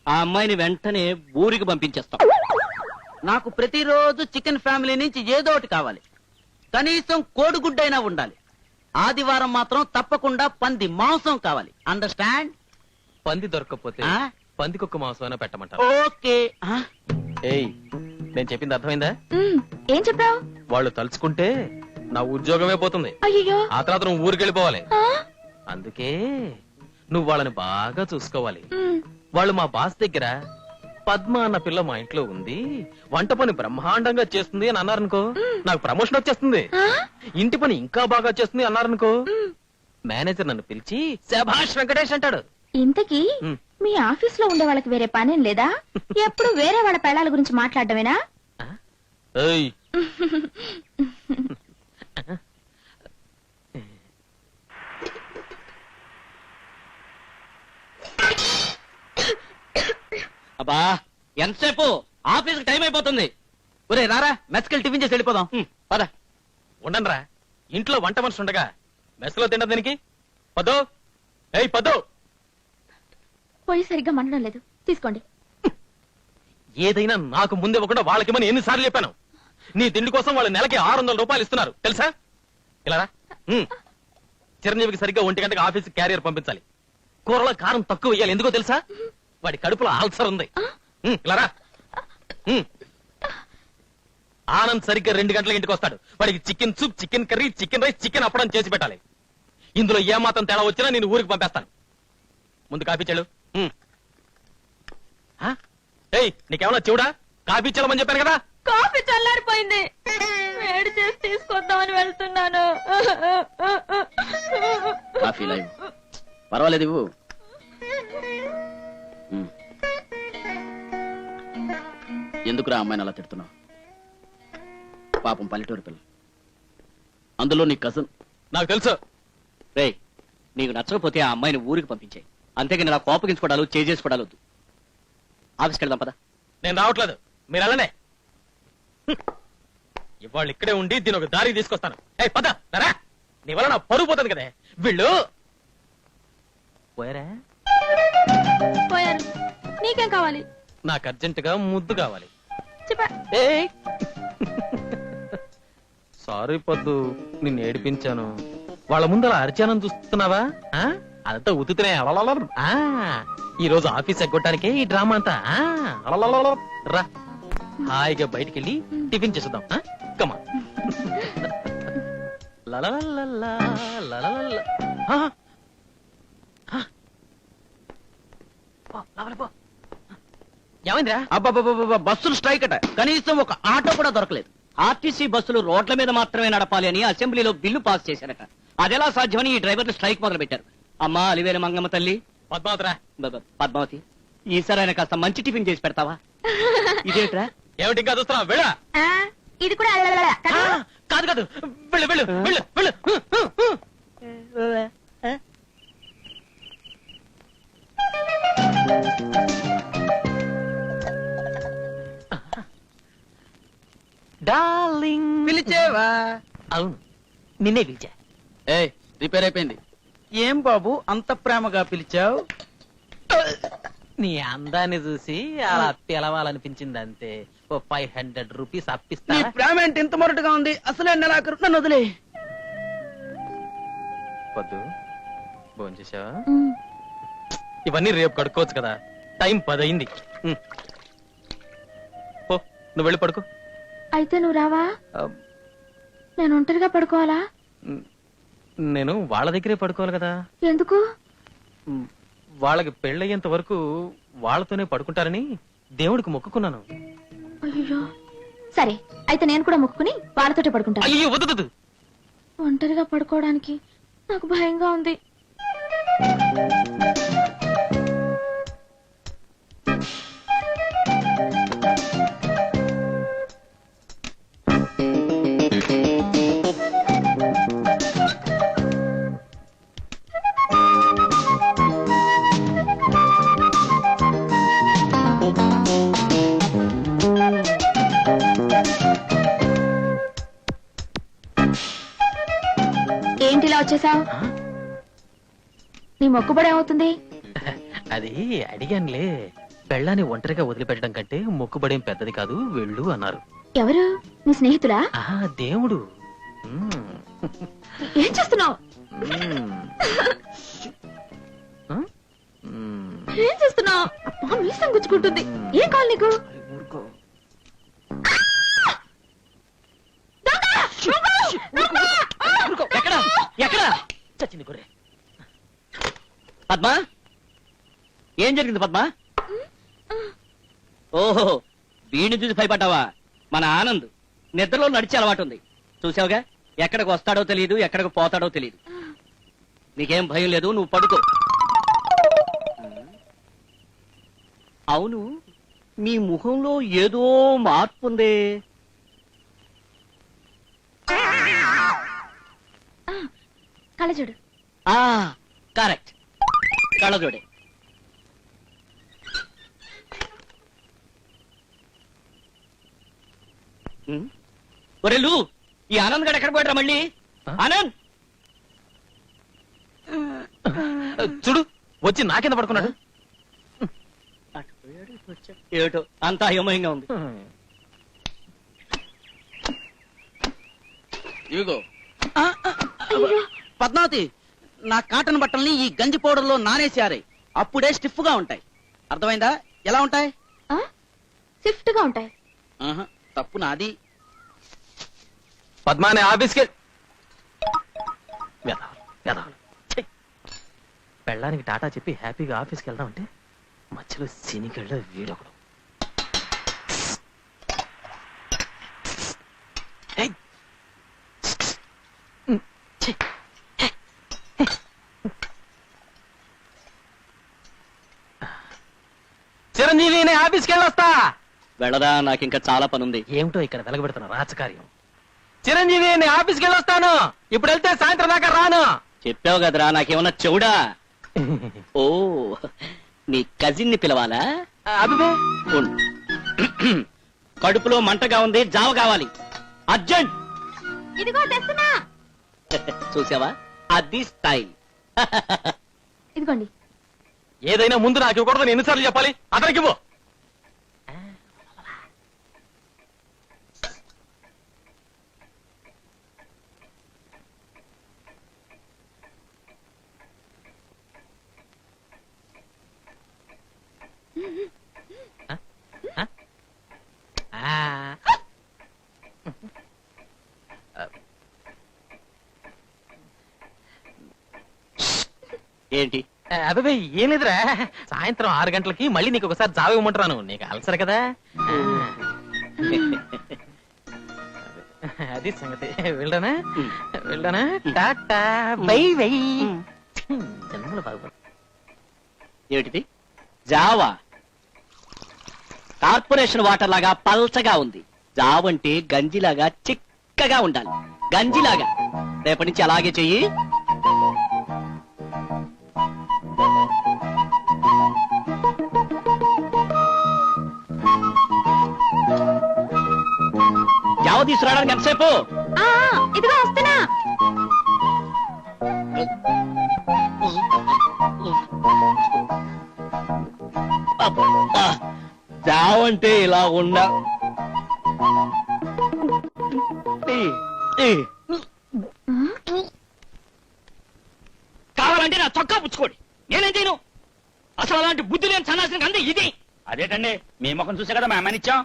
ఆ అమ్మాయిని వెంటనే ఊరికి పంపించేస్తాం. నాకు ప్రతిరోజు చికెన్ ఫ్యామిలీ నుంచి ఏదో ఒకటి కావాలి. కనీసం కోడిగుడ్డైనా ఉండాలి. ఆదివారం మాత్రం తప్పకుండా పంది మాంసం కావాలి. అండర్స్టాండ్? పంది దొరకకపోతే పందికొక్క మాంసం పెట్టమంటారు. ఓకే. ఏయ్, నేను చెప్పింది అర్థమైందా? ఏం చెప్పావు? వాళ్ళు తలుచుకుంటే నా ఉద్యోగమే పోతుంది. అయ్యో, ఆ తర్వాత నువ్వు ఊరికి వెళ్ళిపోవాలి. అందుకే నువ్వు వాళ్ళని బాగా చూసుకోవాలి. వాళ్ళు మా బాస్ దగ్గర పద్మ అన్న పిల్ల మా ఇంట్లో ఉంది, వంట పని బ్రహ్మాండంగా చేస్తుంది అని అన్నారనుకో, నాకు ప్రమోషన్ వచ్చేస్తుంది. ఇంటి పని ఇంకా బాగా చేస్తుంది అన్నారనుకో, మేనేజర్ నన్ను పిలిచి శభాష్ వెంకటేష్ అంటాడు. ఇంతకీ మీ ఆఫీస్ లో ఉండే వాళ్ళకి వేరే పనేం లేదా? ఎప్పుడు వేరే వాళ్ళ పెళ్ళాల గురించి మాట్లాడటమేనా? ఏయ్, అబ్బా ఎంతసేపు? ఆఫీస్ టైం అయిపోతుంది. ఒరే రారా, మెస్కెళ్ళి టిఫిన్ చేసి వెళ్ళిపోదాం. పద. ఉండనరా, ఇంట్లో వంట మనిషి ఉండగా మెస్ లో తినదు దీనికి. పదో, ఏయ్ పదో. పోయి సరిగ్గా మండడం లేదు, తీసుకోండి. ఏదైనా నాకు ముందే ఇవ్వకుండా వాళ్ళకిమని ఎన్నిసార్లు చెప్పాను. నీ తిండి కోసం వాళ్ళు నెలకి 600 రూపాయలు ఇస్తున్నారు తెలుసా? ఇలా రా. చిరంజీవికి సరిగ్గా 1 గంటకి ఆఫీస్ క్యారియర్ పంపించాలి. కూరలో కారం తక్కువ వేయాలి, ఎందుకో తెలుసా? వాడి కడుపులో ఆల్సర్ ఉంది. ఇలా రా. ఆనంద్ సరిగ్గా 2 గంటలకు ఇంటికి వస్తాడు. వాడికి chicken soup, chicken curry, chicken rice, chicken appadam చేసి పెట్టాలి. ఇందులో ఏమాత్రం తేడా వచ్చినా నేను ఊరికి పంపేస్తాను. ముందు కాఫీ చెల్లు. ఏయ్, నీకేమన్నా చెవుడా? కాఫీ చెల్లమని చెప్పాను కదా. కాఫీ చల్లారిపోయింది, వేడి చేసి తీసుకొద్దామని వెళ్తున్నాను. కాఫీ లైవ్ పర్వాలేదు ఇవ్వు. ఎందుకురా అమ్మాయిని అలా తిడుతున్నావు? పాపం పల్లెటూరు పిల్ల. అందులో నీ కజన్. నాకు తెలుసు. రేయ్, నీకు నచ్చకపోతే ఆ అమ్మాయిని ఊరికి పంపించాయి. అంతేగాని ఇలా కోపగించుకోవడాలు చేసుకోవడాలు వద్దు. ఆఫీస్కి వెళ్దాం పద. నేను రావట్లేదు, మీరు వెళ్ళనే. ఇవాళ ఇక్కడే ఉండి దీని ఒక దారికి తీసుకొస్తాను. ఏయ్ పద రా, నీ వల్ల నా పరుగు పోతుంది కదే. వీళ్ళు పోయారా? పోయారు. నీకేం కావాలి? నాకు అర్జెంటుగా ముద్దు కావాలి. చెప్పా. ఏయ్ సారీ పొద్దు, నిన్ను ఏడిపించాను. వాళ్ళ ముందు అలా అరిచానని చూస్తున్నావా? ఆ? అదంతా ఉతుకునే. ఈ రోజు ఆఫీస్ ఎగ్గొట్టడానికే ఈ డ్రామా అంతా. రా, హాయిగా బయటికెళ్ళి టిఫిన్ చేద్దాం. కమా. ఏమైందిరా? అబ్బబ్బబ్బబ్బ, బస్సులు స్ట్రైక్ అట. కనీసం ఒక ఆటో కూడా దొరకలేదు. ఆర్టీసీ బస్సులు రోడ్ల మీద మాత్రమే నడపాలి అని అసెంబ్లీలో బిల్లు పాస్ చేశారట. అదెలా సాధ్యమని ఈ డ్రైవర్లు స్ట్రైక్ మొదలు పెట్టారు. అమ్మా అలివేలు మంగమ్మ తల్లి, పద్మావతిరా. పద్మావతి, ఈసారి ఆయన కాస్త మంచి టిఫిన్ చేసి పెడతావా? ఇదేట్రా? ఏమిటి ఇంకా చూస్తున్నావు? వెళ్ళా. ఇది కూడా కాదు కాదు, వెళ్ళు వెళ్ళు వెళ్ళు వెళ్ళు. డార్లింగ్. పిలిచేవా? అవును, నిన్నే పిలిచా. ఏయ్, రిపేర్ అయిపోయింది. ఏం బాబు అంత ప్రేమగా పిలిచావు? నీ అందాన్ని చూసి అలా పిలవాలనిపించింది అంతే. ఓ 500 రూపీస్ అప్పిస్తా. నీ ప్రేమ ఏంటి ఇంత మొరటుగా ఉంది? అసలే నెలాఖరు, నన్ను వదిలే. వద్దు, భోంచేసావా? ఇవన్నీ రేపు కడుక్కోవచ్చు కదా, టైం 10 అయింది. పో, నువ్వు వెళ్ళి పడుకో. అయితే నువ్వు రావా? నేను ఒంటరిగా పడుకోవాలా? నేను వాళ్ళ దగ్గరే పడుకోవాలి కదా. ఎందుకు? వాళ్ళకి పెళ్ళయ్యేంత వరకు వాళ్ళతోనే పడుకుంటారని దేవుడికి మొక్కుకున్నాను. అయ్యో, సరే అయితే నేను కూడా మొక్కుకుని వాళ్ళతోటే పడుకుంటాను. అయ్యో వద్దు. ఒంటరిగా పడుకోవడానికి నాకు భయంగా ఉంది. ఏంటిలా వచ్చేసావు? నీ మొక్కుబడి ఏమవుతుంది? అది అడిగానులే. పెళ్ళాన్ని ఒంటరిగా వదిలిపెట్టడం కంటే మొక్కుబడేం పెద్దది కాదు, వెళ్ళు అన్నారు. ఎవరు? నీ స్నేహితులా? దేవుడు. ఏం చేస్తున్నావు? ఏం చేస్తున్నావు? అబ్బా, మీసం గుచ్చుకుంటుంది. ఏం కావాలి నీకు? ఎక్కడా ఎక్కడా చచ్చింది గొర్రె. పద్మా, ఏం జరిగింది పద్మా? ఓహో, వీడిని చూసి భయపడ్డావా? మన ఆనంద్ నిద్రలో నడిచే అలవాటు ఉంది, చూసావుగా. ఎక్కడికి వస్తాడో తెలియదు, ఎక్కడికి పోతాడో తెలియదు. నీకేం భయం లేదు, నువ్వు పడుకో. అవును, నీ ముఖంలో ఏదో మార్పు ఉంది. కళ్ళజోడు. కరెక్ట్, కళ్ళజోడే. ఒరేలు, ఈ ఆనంద్ గడు ఎక్కడ పోయాడ్రా మళ్ళీ? ఆనంద్ చూడు, వచ్చి నా కింద పడుకున్నాడు. ఏటో అంతా అయోమయంగా ఉంది. ఇదిగో పద్మావతి, నా కాటన్ బట్టల్ని ఈ గంజి పౌడర్ లో నానేసారే, అప్పుడే స్టిఫ్ గా ఉంటాయి. అర్థమైందా? ఎలా ఉంటాయి? స్విఫ్ట్ గా ఉంటాయి. తప్పు నాది. పద్మానే ఆఫీస్కి పెళ్ళానికి టాటా చెప్పి హ్యాపీగా ఆఫీస్కి వెళ్దామంటే మధ్యలో సినిగళ్ళ వీడొకడు. చిరంజీవి, నేను ఆఫీస్కి వెళ్ళొస్తా. వెళ్ళదా, నాకింకా చాలా పనుంది. ఏమిటో ఇక్కడ వెలగబెడుతున్న రాజకార్యం. చిరంజీవి నేను ఆఫీస్కి వెళ్ళొస్తాను. ఇప్పుడు వెళ్తే సాయంత్రం దాకా రాను. చెప్పావు కదరా నాకేమన్నా చెవుడా? ఓ నీ కజిన్ ని పిలవాలా? అబ్బే ఉండు. కడుపులో మంటగా ఉంది, జావ కావాలి అర్జెంట్. ఇదిగో తెస్తున్నా. చూసావా, అది స్టైల్. ఇదిగోండి. ఏదైనా ముందు నాకు ఇవ్వకూడదని ఎన్నిసార్లు చెప్పాలి? అతనికి ఇవ్వు. ఏంటి? అదే ఏం లేదురా, సాయంత్రం 6 గంటలకి మళ్ళీ నీకు ఒకసారి జావ ఇవ్వమంటున్నాను. నీకు అలసరు కదా. అది సంగతి. వెళ్ళానా వెళ్ళానా? Tata bye bye. జన్మలో బాగుపడు. ఏమిటిది? జావా కార్పొరేషన్ వాటర్ లాగా పల్చగా ఉంది. జావంటే గంజిలాగా చిక్కగా ఉండాలి. గంజిలాగా. రేపటి నుంచి అలాగే చెయ్యి. జావ తీసుకురావడానికి ఎంతసేపు? ఇదిగో వస్తున్నా. జావ అంటే ఇలా ఉండ. కావాలంటే నా చొక్కా పుచ్చుకోండి, నేనేం చేయను. అసలు అలాంటి బుద్ధి లేని సన్నాసిని అంది ఇది. అదేటండి, మీ ముఖం చూసే కదా మేము అమ్మనిచ్చాం.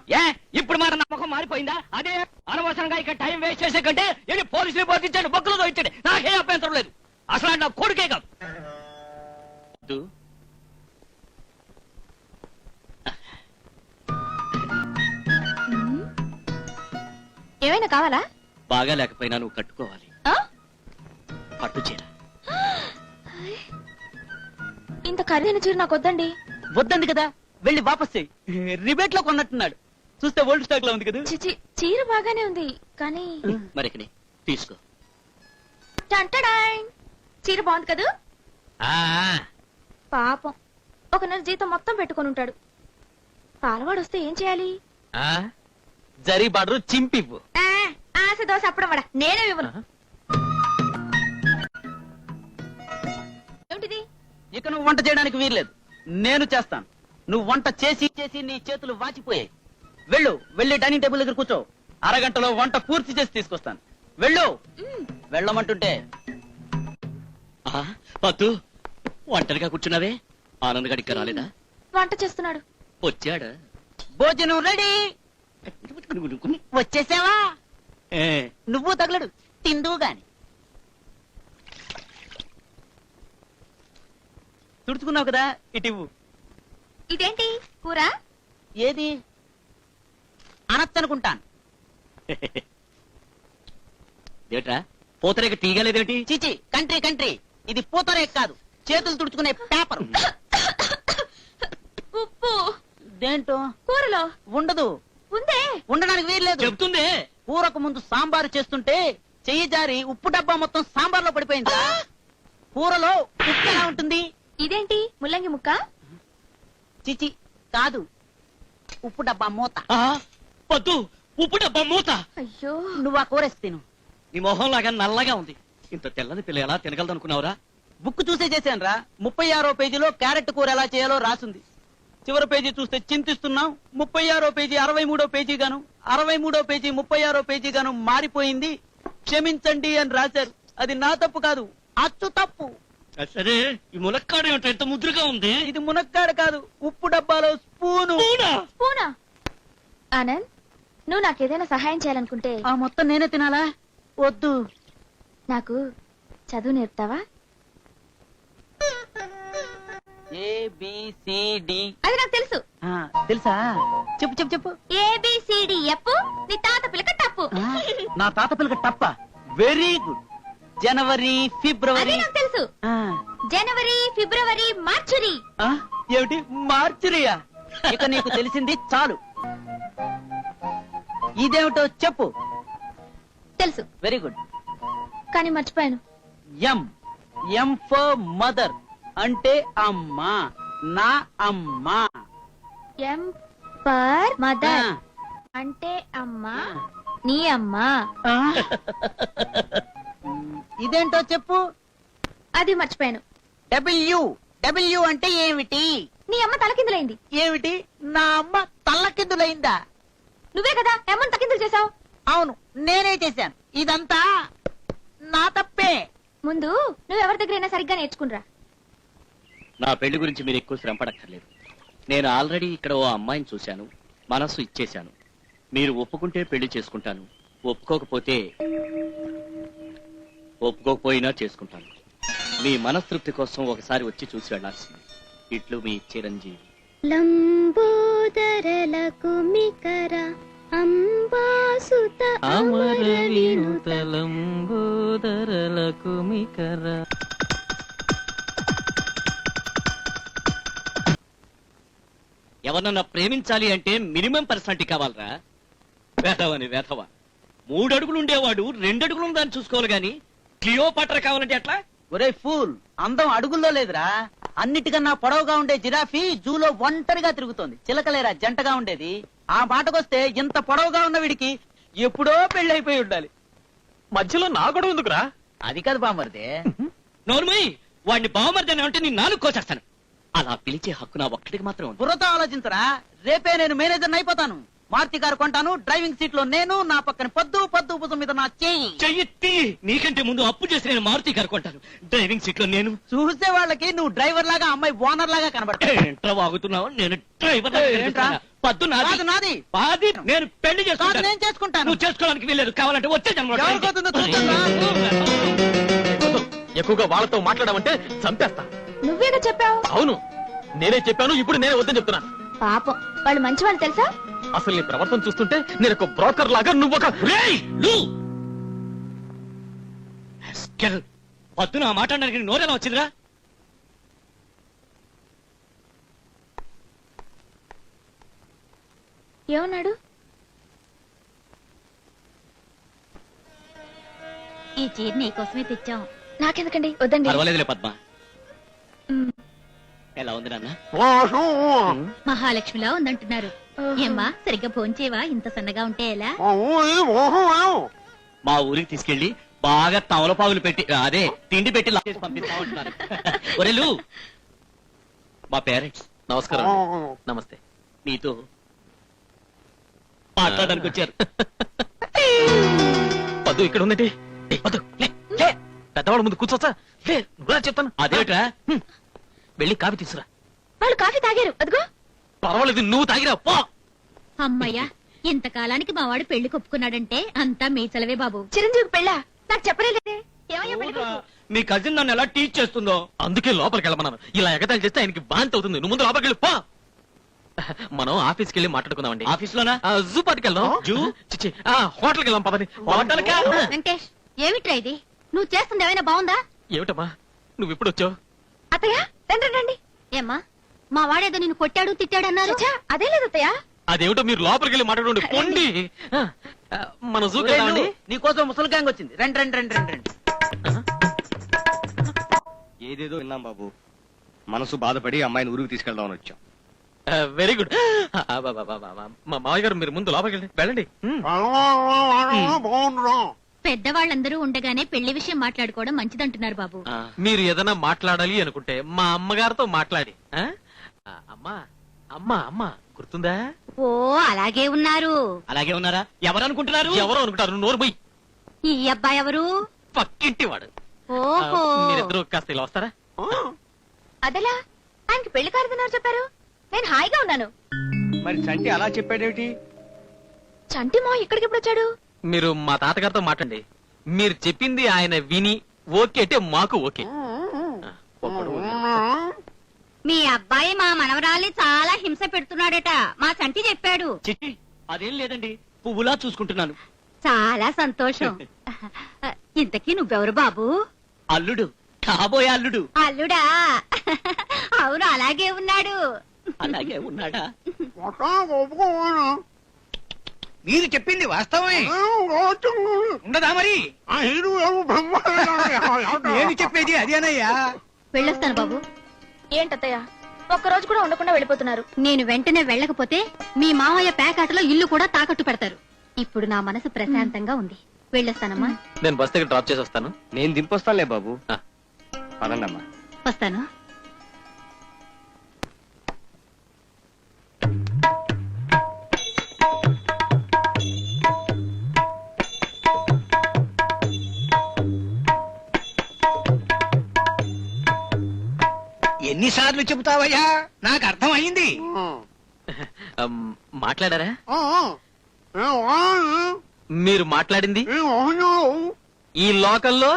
ఇప్పుడు మరి నా ముఖం మారిపోయిందా? అదే అనవసరంగా ఇక్కడ టైం వేస్ట్ చేసే కంటే వెళ్ళి పోలీసు రిపోర్ట్ ఇచ్చాడు, బొక్కులతో ఇచ్చాడు. నాకే అభ్యంతరం లేదు. అసలు నా కొడుకే కాదు. ఏమైనా కావాలా? బాగా లేకపోయినా నువ్వు కట్టుకోవాలి. పట్టు చీర. ఇంత ఖరీదైన చీర నాకు వద్దండి. వద్దంది కదా, వెళ్ళి వాపస్ చెయ్యి. రిబేట్ లో కొన్నట్టున్నాడు. చూస్తే ఓల్డ్ స్టాక్ లో ఉంది కదా. చిచి, చీర బాగానే ఉంది కానీ. మరి తీసుకో. టంటడాయ్. చీర బాగుంది కదూ? పాపం ఒక నెల జీతం మొత్తం పెట్టుకొని ఉంటాడు. పాలవాడు వస్తే ఏం చేయాలి? జరీ బార్డర్ చింపివ్వు. ఆశ దోశ అప్పడం వడ నేనే ఇవ్వను. ఏమిటిది? ఇక నువ్వు వంట చేయడానికి వీల్లేదు, నేను చేస్తాను. నువ్వు వంట చేసి చేసి నీ చేతులు వాచిపోయాయి. వెళ్ళు, వెళ్ళి డైనింగ్ టేబుల్ దగ్గర కూర్చో. అరగంటలో వంట పూర్తి చేసి తీసుకొస్తాను. వెళ్ళు. వెళ్ళమంటుంటే. పద్దు, ఒంటరిగా కూర్చున్నావే? ఆనంద్ గడికి రాలేదా? వంట చేస్తున్నాడు. వచ్చాడా? భోజనం రెడీ. వచ్చేసావా? నువ్వు తగలడు, తిందువు గాని. తుడుచుకున్నావు కదా, ఇటివ్వు. ఇదేంటి కూర? ఏది అనొచ్చనుకుంటాను. ఏట్రా, పూతరేక తీయగలేదేమిటి? చిచి, కంట్రీ కంట్రీ. ఇది పూతరేక కాదు, చేతులు తుడుచుకునే పేపర్. ఉప్పు దేంటో కూరలో ఉండదు. ఉందే. ఉండడానికి వీల్లేదు. చెప్తుంది. కూరకు ముందు సాంబారు చేస్తుంటే చెయ్యి జారి ఉప్పు డబ్బా మొత్తం సాంబార్లో పడిపోయిందా? కూరలో ఉప్పు ఎలా ఉంటుంది? ఇదేంటి ముల్లంగి ముక్క? చిచి కాదు, ఉప్పు డబ్బా మూత. పద్దు, ఉప్పు డబ్బా మూత. అయ్యో, నువ్వు ఆ కూరేసి తిను. నీ మొహం లాగా నల్లగా ఉంది. ఇంత తెల్లని పిల్ల ఎలా తినగలదనుకున్నావురా? బుక్ చూసే చేశాను రా. 36వ పేజీలో క్యారెట్ కూర ఎలా చేయాలో రాసుంది. చివరి పేజీ చూస్తే చింతిస్తున్నాం. 36వ పేజీ 63వ పేజీ గాను, 63వ పేజీ 36వ పేజీ గాను మారిపోయింది. క్షమించండి అని రాశారు. అది నా తప్పు కాదు, అచ్చు తప్పు. సరే, ఈ ములక్కాడ ఏమిటో ఎంత ముద్రగా ఉంది? ఇది మునక్కాడ కాదు, ఉప్పు డబ్బాలో స్పూను. పూనా? ఆనంద్, నువ్వు నాకేదైనా సహాయం చేయాలనుకుంటే ఆ మొత్తం నేనే తినాలా? వద్దు. నాకు చదువు నేర్పుతావా? ABCD. అది నాకు తెలుసు. తెలుసా? చెప్పు చెప్పు చెప్పు. ABCD ఎప్పు, నీ తాత పిల్లక టప్పు. నా తాత పిల్లక టప్ప. Very good. జనవరి, అది ఫిబ్రవరి. నాకు తెలుసు. జనవరి, ఫిబ్రవరి, మార్చురి. ఏమిటి మార్చిరియా? ఇక నీకు తెలిసింది చాలు. ఇదేమిటో చెప్పు. తెలుసు, వెరీ గుడ్. కానీ మర్చిపోయాను. ఎం ఎం ఫర్ మదర్ అంటే అమ్మ, నా అమ్మ. ఎం ఫర్ ఆ, మదర్ అంటే అమ్మా, నీ అమ్మా. ఇదేంటో చెప్పు. అది మర్చిపోయాను. డబ్ల్యూ డబ్ల్యూ అంటే ఏమిటి? నీ అమ్మ తలకిందులైంది. ఏమిటి? నా అమ్మ తల్లకిందులైందా? నువ్వే కదా అమ్మని తలకిందులు చేసావు. అవును, నేనే చేశాను. ఇదంతా నా తప్పే. ముందు నువ్వెవరి దగ్గరైనా సరిగ్గా నేర్చుకునిరా. నా పెళ్లి గురించి మీరు ఎక్కువ శ్రమ పడక్కర్లేదు. నేను ఆల్రెడీ ఇక్కడ ఓ అమ్మాయిని చూశాను, మనస్సు ఇచ్చేశాను. మీరు ఒప్పుకుంటే పెళ్లి చేసుకుంటాను, ఒప్పుకోకపోయినా చేసుకుంటాను. మీ మనస్తృప్తి కోసం ఒకసారి వచ్చి చూసి వెళ్లాల్సింది. ఇట్లు మీ చిరంజీవి. లంబోదరలకు మికర అంబాసుత అమర వినుత లంబోదరలకు మికర. ఎవరన్నా ప్రేమించాలి అంటే మినిమం పర్సనాలిటీ కావాలరా. వేధవని వేధవ. 3 అడుగులు ఉండేవాడు 2 అడుగులు దాన్ని చూసుకోవాలి గాని క్లియోపాట్రా కావాలంటే ఎట్లా? ఒరే ఫూల్, అందం అడుగుల్లో లేదురా. అన్నిటికన్నా పొడవుగా ఉండే జిరాఫీ జూలో ఒంటరిగా తిరుగుతోంది. చిలకలేరా జంటగా ఉండేది. ఆ మాటకొస్తే ఇంత పొడవుగా ఉన్న వీడికి ఎప్పుడో పెళ్లి ఉండాలి. మధ్యలో నా గొడవ ఎందుకురా? అది కాదు బామర్దే. నోర్మయ్, వాడిని బావమర్దని అంటే నేను 4 కోసేస్తాను. అలా పిలిచే హక్కు నా ఒక్కడికి మాత్రం ఉంది. బుర్రతో ఆలోచించరా. రేపే నేను మేనేజర్ అయిపోతాను. మారుతి కారు కొంటాను. డ్రైవింగ్ సీట్ లో నేను, నా పక్కన పొద్దు భుజం మీద నా చెయ్యి. చెయ్యి నీకంటే ముందు అప్పు చేసి నేను మారుతి కారు కొంటాను. డ్రైవింగ్ సీట్ లో నేను. చూసే వాళ్ళకి నువ్వు డ్రైవర్ లాగా, అమ్మాయి ఓనర్ లాగా కనబడతావు. ఏంట్రా వాగుతున్నావు? నేను డ్రైవర్ ఏంట్రా? పద్దు కాదు నాది. పాది నేను పెళ్లి కాదు, చేసుకుంటాను. నేను చేసుకుంటాను. నువ్వు చేసుకోవడానికి వీలేదు. కావాలంటే వచ్చే జన్మలో try ఎవరికి అవుతుందో చేయి. చూద్దాంరా. ఎక్కువగా వాళ్ళతో మాట్లాడమంటే చంపేస్తా. నువ్వేగా చెప్పావు. అవును, నేనే చెప్పాను. ఇప్పుడు నేనే వద్దని చెప్తున్నాను. పాపం, వాళ్ళు మంచి వాళ్ళు తెలుసా. అసలు నీ ప్రవర్తన చూస్తుంటే నేను ఒక బ్రోకర్ లాగా, నువ్వు ఒక రేయ్, లూ! Rascal! పద్దు నా మాట్లాడడానికి నోరెలా వచ్చిందిరా? ఏమన్నాడు? ఈ చీర నీకోసమే తెచ్చాం. నాకెందుకండి, వద్దండి. పర్వాలేదులే పద్మ. మ్, ఎలా ఉంది నాన్న? మహాలక్ష్మిలా ఉందంటున్నారు. ఏమ్మా, సరిగ్గా భోంచేవా? ఇంత సన్నగా ఉంటే ఎలా? మా ఊరికి తీసుకెళ్లి బాగా తమలపాగులు పెట్టి అదే తిండి పెట్టి చేసి పంపిస్తా ఉంటున్నారు. ఒరేలు, మా పేరెంట్స్ నమస్కారం. నమస్తే. నీతో మాట్లాడడానికి వచ్చారు. పద్దు ఇక్కడ ఉందండి. పద్దు లే, లే. పెద్దవాడు ముందు కూర్చోచ్చా? లే, నువ్వురా చెప్తాను. అదేమిట్రా? వెళ్ళి కాఫీ తీసుకురా. వాళ్ళు కాఫీ తాగారు. అదిగో. పర్వాలేదు, నువ్వు తాగిరా పో. అమ్మయ్యా, ఇంతకాలానికి మా వాడు పెళ్లి కొప్పుకున్నాడంటే అంతా మీ చలవే బాబు. చిరంజీవి పెళ్ళా? నాకు చెప్పలేదే. ఏమయ్యా పెళ్లి కొడుకు? మీ కజిన్ నన్ను ఎలా టీచ్ చేస్తుందో. అందుకే లోపలికి వెళ్ళమన్నాను. ఇలా ఎగతాళి చేస్తే ఆయనకి బాంతి అవుతుంది. నువ్వు ముందు లోపలికి వెళ్ళి పో. మనం ఆఫీస్కి వెళ్ళి మాట్లాడుకుందామండి. ఆఫీస్ లోనా? జూ పార్టీకి వెళ్దాం. జూ? చిచ్చి, హోటల్కి వెళ్దాం పదని. హోటల్కా? వెంకటేష్, ఏమిట్రా ఇది? నువ్వు చేస్తుంది ఏమైనా బాగుందా? ఏమిటమ్మా నువ్వు ఇప్పుడు వచ్చావు? అత్తయ్య, రండి రండి. ఏమ్మా, మా వాడేదో నిన్ను కొట్టాడు తిట్టాడు అన్నారు. ఛ, అదే లేదు అత్తయ్య. అదేమిటో మీరు లోపలికి వెళ్ళి మాట్లాడండి. పొండి. మన జూకి ఒరేయ్, వెళ్దామండి. నీకోసం ముసలి గ్యాంగ్ వచ్చింది. రండి రండి రండి రండి రండి. ఏదేదో విన్నాం బాబు. మనసు బాధపడి అమ్మాయిని ఊరికి తీసుకెళ్దామని వచ్చాం. Very good. మా మావయ్య గారు మీరు ముందు లోపలికి వెళ్ళండి. పెద్దవాళ్ళందరూ ఉండగానే పెళ్లి విషయం మాట్లాడుకోవడం మంచిదంటున్నారు బాబు. మీరు ఏదైనా మాట్లాడాలి అనుకుంటే మా అమ్మగారితో మాట్లాడి. అమ్మా అమ్మా అమ్మా గుర్తుందా? ఓ, అలాగే ఉన్నారు. అలాగే ఉన్నారా? ఎవరు అనుకుంటున్నారు? ఎవరో అనుకుంటారు. నోరు పోయి. ఈ అబ్బాయి ఎవరు? పక్కింటి వాడు. ఓహో, మీరిద్దరు కాస్త ఇలా వస్తారా? అదెలా? ఆయనకి పెళ్లి కారుతున్నారు చెప్పారు. నేను హాయిగా ఉన్నాను. మరి చంటి అలా చెప్పాడేమిటి? చంటి మా ఇక్కడికి ఎప్పుడు వచ్చాడు? మీరు మా తాతగారితో మాట్లాడండి. మీరు చెప్పింది ఆయన విని ఓకే అంటే మాకు ఓకే. ఒక్కడు. మీ అబ్బాయి మా మనవరాల్ని చాలా హింస పెడుతున్నాడట. మా చంటి చెప్పాడు. చిట్టి, అదేం లేదండి. పువ్వులా చూసుకుంటున్నాను. చాలా సంతోషం. ఇంతకీ నువ్వెవరు బాబు? అల్లుడు, కాబోయే అల్లుడు. అల్లుడా? అవును, అలాగే ఉన్నాడు. అలాగే ఉన్నాడా? మీరు చెప్పింది వాస్తవమే ఉండదా మరి నేను చెప్పేది అదేనయ్యా. వెళ్ళొస్తాను బాబు. ఏంటత్తయ్య ఒక్కరోజు కూడా ఉండకుండా వెళ్ళిపోతున్నారు? నేను వెంటనే వెళ్ళకపోతే మీ మావయ్య పేకాటలో ఇల్లు కూడా తాకట్టు పెడతారు. ఇప్పుడు నా మనసు ప్రశాంతంగా ఉంది. వెళ్ళొస్తానమ్మా. నేను బస్ దగ్గర డ్రాప్ చేసి వస్తాను. నేను దింపొస్తానులే బాబు. ఆ. పదండమ్మా. వస్తాను. ఎన్నిసార్లు చెబుతావయ్యా, నాకు అర్థం అయింది. మాట్లాడారా? మీరు మాట్లాడింది ఈ లోకల్లో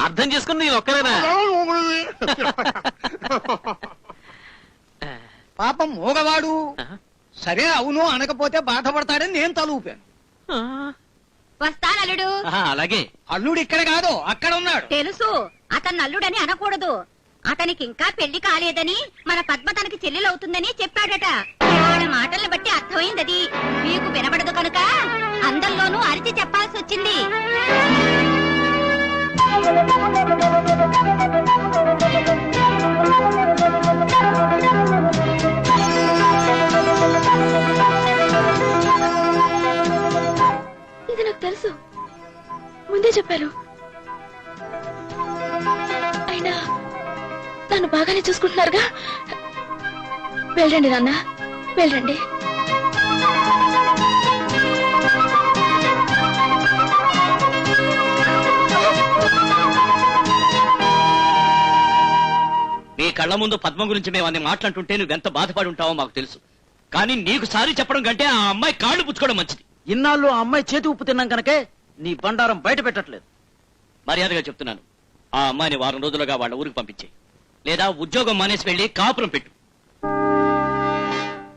అర్థం చేసుకుని నేను ఒక్కరేనా? పాపం మూగవాడు. సరే అవును అనకపోతే బాధపడతాడని నేను తలూపాను. వస్తానల్లుడు. అలాగే. అల్లుడు ఇక్కడ కాదు, అక్కడ ఉన్నాడు. తెలుసు, అతను అల్లుడని అనకూడదు. అతనికి ఇంకా పెళ్లి కాలేదని, మన పద్మ తనకి చెల్లెలవుతుందని చెప్పాడట. ఆయన మాటల్ని బట్టి అర్థమైందది. మీకు వినబడదు కనుక అందరిలోనూ అరిచి చెప్పాల్సి వచ్చింది. ఇది నాకు తెలుసు, ముందే చెప్పారు. అయినా నన్ను బాగానే చూసుకుంటున్నారుగా. వెళ్ళండి నాన్న, వెళ్ళండి. నీ కళ్ళ ముందు పద్మ గురించి మేము అన్ని మాట్లాడుతుంటే నువ్వెంత బాధపడి ఉంటావో మాకు తెలుసు. కానీ నీకు సారీ చెప్పడం కంటే ఆ అమ్మాయి కాళ్ళు పుచ్చుకోవడం మంచిది. ఇన్నాళ్ళు ఆ అమ్మాయి చేతి ఉప్పు తిన్నాం కనుకే నీ బండారం బయట పెట్టట్లేదు. మర్యాదగా చెప్తున్నాను, ఆ అమ్మాయిని వారం రోజులుగా వాళ్ళ ఊరికి పంపించేయి. లేదా ఉద్యోగం మానేసి వెళ్లి కాపురం పెట్టు.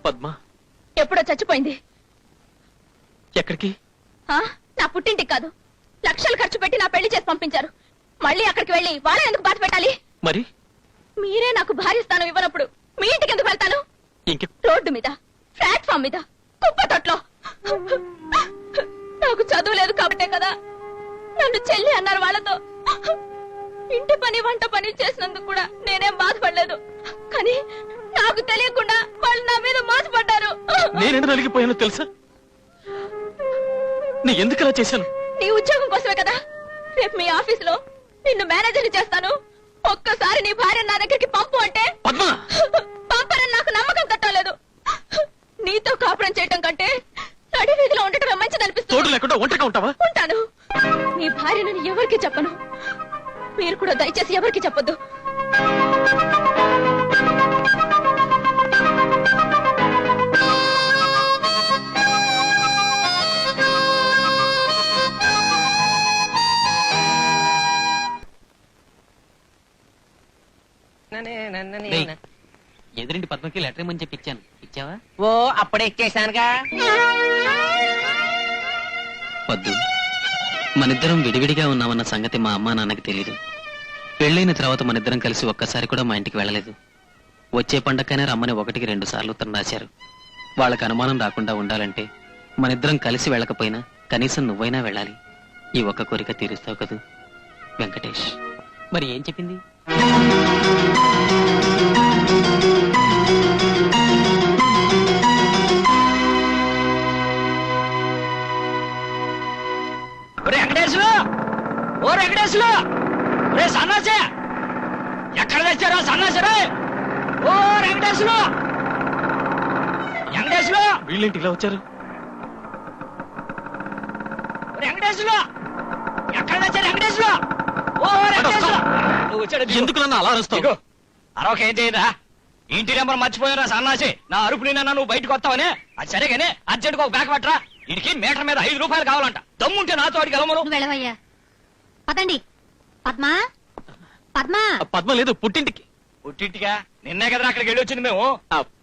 పద్మ ఎప్పుడో చచ్చిపోయింది. ఎక్కడికి? నా పుట్టింటికి కాదు, లక్షలు ఖర్చు పెట్టి నా పెళ్లి చేసి పంపించారు. మళ్ళీ అక్కడికి వెళ్ళి వాళ్ళని ఎందుకు బాధ పెట్టాలి? మరి మీరే నాకు భార్య స్థానం ఇవ్వనప్పుడు మీ ఇంటికి ఎందుకు వెళ్తాను? ఇంక రోడ్డు మీద, ప్లాట్ఫామ్ మీద, కుప్ప తొట్లో. నాకు చదువు లేదు కాబట్టే కదా నన్ను చెల్లి అన్నారు వాళ్ళతో. ఇంటి పని వంట పని చేసినందుకు కూడా నేనేం బాధపడలేదు. కానీ నాకు తెలియకుండా వాళ్ళు నా మీద మోసపడ్డారు. నేనెందుకు నలిగిపోయానో తెలుసా? నీ ఎందుకు ఇలా చేశాను? నీ ఉద్యోగం కోసమే కదా. రేపు మీ ఆఫీసులో నిన్ను మేనేజర్ చేస్తాను. ఒక్కసారి నీ భార్య నా దగ్గరికి పంపు అంటే పంపరని నాకు నమ్మకం కట్టలేదు. నీతో కాపురం చేయటం కంటే నడి వీధిలో ఉండటమే మంచిది అనిపిస్తుంది. తోడు లేకుండా ఒంటరిగా ఉంటావా? ఉంటాను. నీ భార్యను ఎవరికి చెప్పను. మీరు కూడా దయచేసి ఎవరికి చెప్పొద్దు. ఎదురింటి పద్మకి లెటర్ ఇమ్మని చెప్పి ఇచ్చాను. ఇచ్చావా? ఓ అప్పుడే ఇచ్చేసానుగా. వద్దు, మనిద్దరం విడివిడిగా ఉన్నామన్న సంగతి మా అమ్మా నాన్నకి తెలీదు. పెళ్ళైన తర్వాత మనిద్దరం కలిసి ఒక్కసారి కూడా మా ఇంటికి వెళ్ళలేదు. వచ్చే పండక్కనే రమ్మని 1కి 2 సార్లు ఉత్తరం రాశారు. వాళ్ళకి అనుమానం రాకుండా ఉండాలంటే మనిద్దరం కలిసి వెళ్ళకపోయినా కనీసం నువ్వైనా వెళ్ళాలి. ఈ ఒక్క కోరిక తీరుస్తావు కదూ వెంకటేష్. మరి ఏం చెప్పింది? వెంకటేశ్వర, ఓ వెంకటేశ్వర, రే సన్నాసే, ఎక్కడ తెచ్చారా సన్నాసరే? ఓ వెంకటేశ్వర, వెంకటేశ్వర, వీళ్ళేంటి ఇలా వచ్చారు? వెంకటేశ్వర, ఎక్కడ తెచ్చారు వెంకటేశ్వర? ఓ వెంకటేశ్వర, నువ్వు వచ్చాడు. ఎందుకు నన్ను అలా అరుస్తావు? అరవక ఏం చేయరా? ఇంటి నెంబర్ మర్చిపోయారా సన్నాసి? నా అరుపు నిన్న నువ్వు బయటకు వస్తావనే. అది సరేగానే అర్జెంట్గా ఒక బ్యాగ్ పట్టరా. ఇడికి మీటర్ మీద 5 రూపాయలు కావాలంట. దమ్ముంటే నాతో అడిగి వెళ్ళమను. వెళ్ళవయ్యా. పదండి. పద్మా, పద్మా. పద్మ లేదు, పుట్టింటికి. పుట్టింటిగా? నిన్నే కదా అక్కడికి వెళ్ళి వచ్చింది మేము.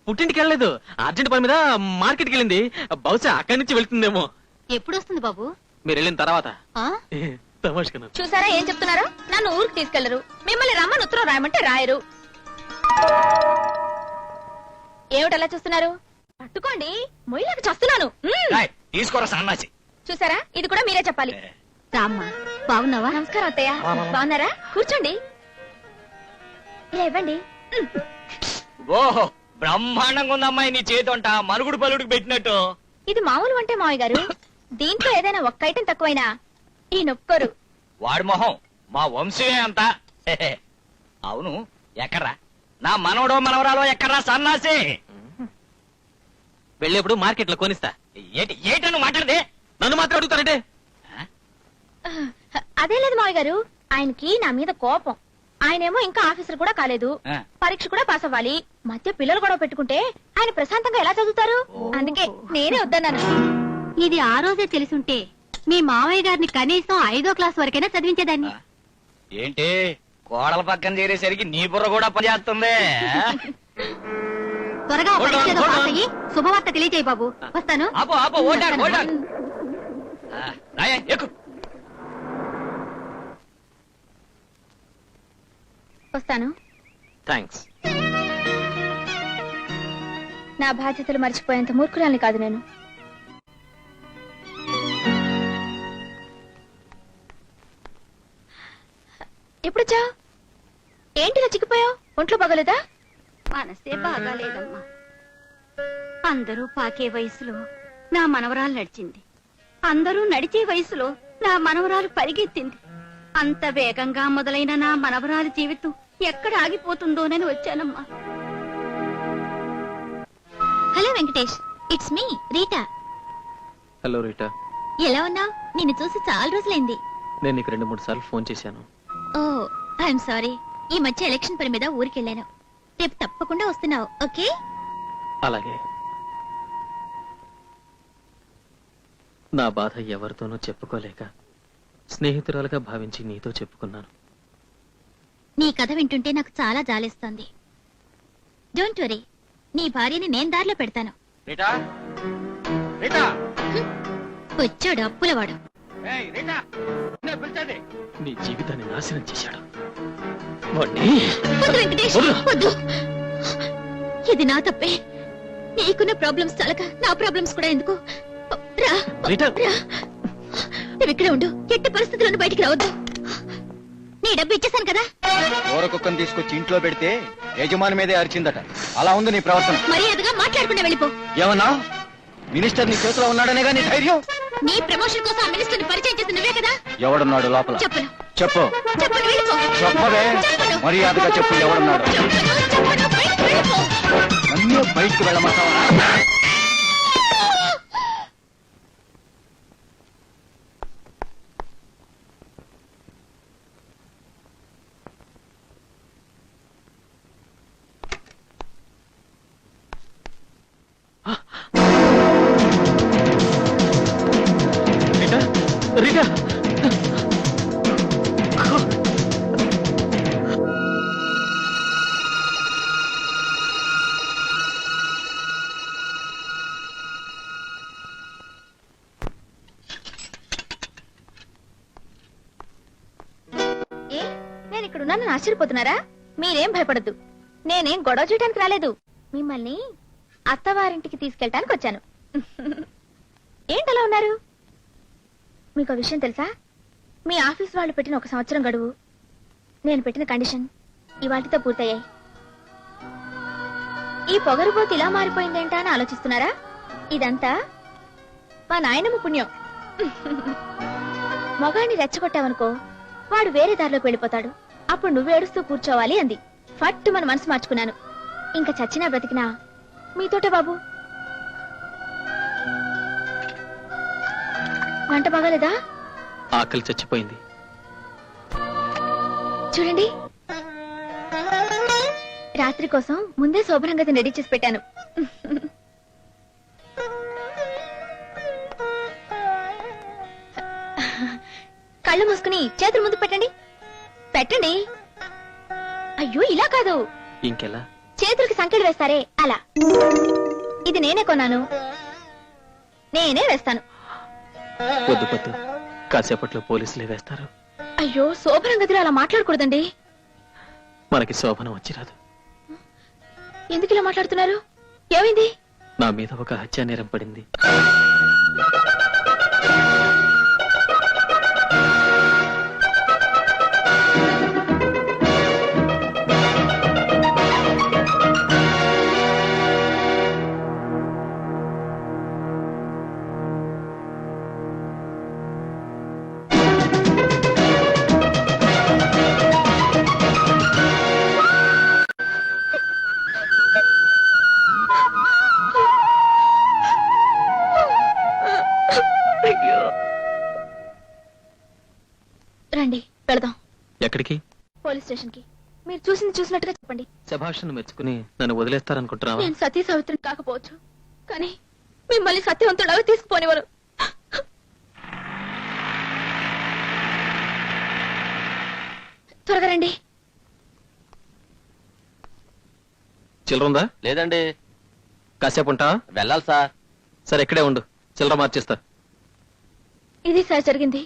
పుట్టింటికి వెళ్ళలేదు, అర్జెంట్ పని మీద మార్కెట్కి వెళ్ళింది. బహుశా అక్కడి నుంచి వెళ్తుందేమో. ఎప్పుడు వస్తుంది బాబు? మీరు వెళ్ళిన తర్వాత. తమాషా చూసారా ఏం చెప్తున్నారో? నన్ను ఊరికి తీసుకెళ్లరు, మిమ్మల్ని రమ్మని ఉత్తరం రాయమంటే రాయరు. ఏమిటలా చూస్తున్నారు? పట్టుకోండి మొయ్యలకు చస్తున్నాను. తీసుకోరా సన్నాసి. చూసారా, ఇది కూడా మీరే చెప్పాలి. రామ్మా, బాగున్నావా? నమస్కారం అత్తయ్య. బాగున్నారా? కూర్చోండి. ఇలా ఇవ్వండి. ఓహో, బ్రహ్మాండంగా ఉంది అమ్మాయి నీ చేతి వంట, మరుగుడు పలుడికి పెట్టినట్టు. ఇది మామూలు వంటే మావయ్య గారు. దీంట్లో ఏదైనా ఒక్క ఐటెం తక్కువైనా ఈ నొక్కరు. వాడి మొహం మా వంశమే అంతా. అవును, ఎక్కడ్రా నా మనవడో మనవరాలో, ఎక్కడ్రా సన్నాసి? వెళ్ళేప్పుడు మార్కెట్ లో కొనిస్తా. ఏటను మాట్లాడదే? నన్ను మాత్రం అడుగుతారంటే అదే లేదు మావయ్య గారు, ఆయనకి నా మీద కోపం. ఆయనేమో ఇంకా ఆఫీసర్ కూడా కాలేదు, పరీక్ష కూడా పాస్ అవ్వాలి. మధ్య పిల్లలు గొడవ పెట్టుకుంటే ఆయన ప్రశాంతంగా ఎలా చదువుతారు? అందుకే నేనే వద్దన్నాను. ఇది ఆ రోజే తెలుసుంటే మీ మావయ్య గారిని కనీసం 5వ క్లాస్ వరకైనా చదివించేదాన్ని. ఏంటి కోడల పక్కన చేరేసరికి నీ బుర్ర కూడా పనిచేస్తుంది. త్వరగా పరీక్ష ఏదో పాస్ అయ్యి శుభవార్త తెలియజేయి బాబు. వస్తాను. ఆపో ఆపో, ఓటాడు ఓటాడు. ఎక్కు. వస్తాను. థ్యాంక్స్. నా బాధ్యతలు మర్చిపోయేంత మూర్ఖురాల్ని కాదు నేను. ఎప్పుడొచ్చా? ఏంటి ఇలా చిక్కిపోయావు? ఒంట్లో బాగోలేదా? మనసే బాగాలేదమ్మా. అందరూ పాకే వయసులో నా మనవరాలు నడిచింది. అందరూ నడిచే వయసులో నా మనవరాలు పరిగెత్తింది. అంత వేగంగా మొదలైన నా మనవరాలు జీవితం ఎక్కడ ఆగిపోతుందోనని వచ్చానమ్మా. Hello Venkatesh, it's me Rita. Hello Rita, ఎలా ఉన్నావు? నిన్ను చూసి చాలా రోజులైంది. నేను నీకు 2-3 సార్లు ఫోన్ చేశాను. ఓ, ఐఎమ్ సారీ. ఈ మధ్య ఎలక్షన్ పని మీద ఊరికెళ్ళాను. రేపు తప్పకుండా వస్తున్నావు, ఓకే? అలాగే. నా బాధ ఎవరితోనూ చెప్పుకోలేక స్నేహితురాలుగా భావించి నీతో చెప్పుకున్నాను. నీ కథ వింటుంటే నాకు చాలా జాలేస్తోంది. డోంట్ వరీ, నీ భార్యని నేను దారిలో పెడతాను. రీటా, రీటా, వచ్చాడు అప్పులవాడు. ఏయ్ రీటా, నిన్ను పిలిచేది. నీ జీవితాన్ని నాశనం చేశాడు వాణ్ణి. వద్దు వెంకటేష్, వద్దు. ఇది నా తప్పే. నీకున్న ప్రాబ్లమ్స్ చాలక నా ప్రాబ్లమ్స్ కూడా ఎందుకు? రా, రీటా. రా. నువ్వు ఇక్కడే ఉండు, ఎట్టి పరిస్థితులను బయటికి రావద్దు. నీ డబ్బు ఇచ్చేసాను కదా. ఊరకుక్కని తీసుకొచ్చి ఇంట్లో పెడితే యజమాని మీదే అరిచిందట. అలా ఉంది నీ ప్రవర్తన. మర్యాదగా మాట్లాడకుండా వెళ్ళిపో. ఏమన్నా? మినిస్టర్ నీ చేతిలో ఉన్నాడనేగా నీ ధైర్యం? నీ ప్రమోషన్ కోసం ఆ మినిస్టర్ ని పరిచయం చేసి నువ్వే కదా. ఎవడున్నాడు లోపల? చెప్పను. చెప్పు. చెప్పను, వెళ్ళిపో. చెప్పవే. చెప్పను. మర్యాదగా చెప్పు, ఎవడున్నాడు? చెప్పను, బయటికి వెళ్ళిపో. నన్ను బయటకు వెళ్ళమంటావా? Rita, Rita. ఏ, నేను ఇక్కడ ఉన్నానని ఆశ్చర్యపోతున్నారా? మీరేం భయపడద్దు. నేనేం గొడవ చేయడానికి రాలేదు. మిమ్మల్ని అత్తవారింటికి తీసుకెళ్ళటానికి వచ్చాను. ఏంటలా ఉన్నారు? మీకు విషయం తెలుసా? మీ ఆఫీస్ వాళ్ళు పెట్టిన 1 సంవత్సరం గడువు, నేను పెట్టిన కండిషన్ ఇవాటితో పూర్తయ్యాయి. ఈ పొగరుబోతు ఇలా మారిపోయిందేంటా అని ఆలోచిస్తున్నారా? ఇదంతా మా నాయనమ్మ పుణ్యం. మొగాన్ని రెచ్చగొట్టావనుకో, వాడు వేరే దారిలోకి వెళ్ళిపోతాడు. అప్పుడు నువ్వు ఏడుస్తూ కూర్చోవాలి అంది. ఫట్టు మన మనసు మార్చుకున్నాను. ఇంకా చచ్చినా బ్రతికినా మీతోటే బాబు. వంట బాగాలేదా? ఆకలి చచ్చిపోయింది. చూడండి, రాత్రి కోసం ముందే శోభనంగా రెడీ చేసి పెట్టాను. కళ్ళు మూసుకుని చేతులు ముందు పెట్టండి. పెట్టండి. అయ్యో, ఇలా కాదు. ఇంకెలా? చేతులకి సంకెళ్ళు వేస్తారే అలా. ఇది నేనే కొన్నాను, నేనే వేస్తాను. వద్దు వద్దు, కాసేపట్లో పోలీసులే వేస్తారు. అయ్యో, శోభనం గదిలో అలా మాట్లాడకూడదండి. మనకి శోభనం వచ్చి రాదు. ఎందుకు ఇలా మాట్లాడుతున్నారు? ఏమైంది? నా మీద ఒక హత్యా నేరం పడింది. రండి వెళదాం. ఎక్కడికి? పోలీస్ స్టేషన్ కి. మీరు చూసింది చూసినట్టుగా చెప్పండి. శభాషను మెచ్చుకుని నన్ను వదిలేస్తారనుకుంటున్నావా? నేను సతీ సావిత్రిని కాకపోవచ్చు, కానీ మిమ్మల్ని సత్యవంతులాగా తీసుకుపోనివారు. త్వరగా రండి. చిల్లరుందా? లేదండి. కాసేపు ఉంటావా? వెళ్ళాలి సార్. సరే ఇక్కడే ఉండు, చిల్లర మార్చేస్తా. ఇది సార్ జరిగింది.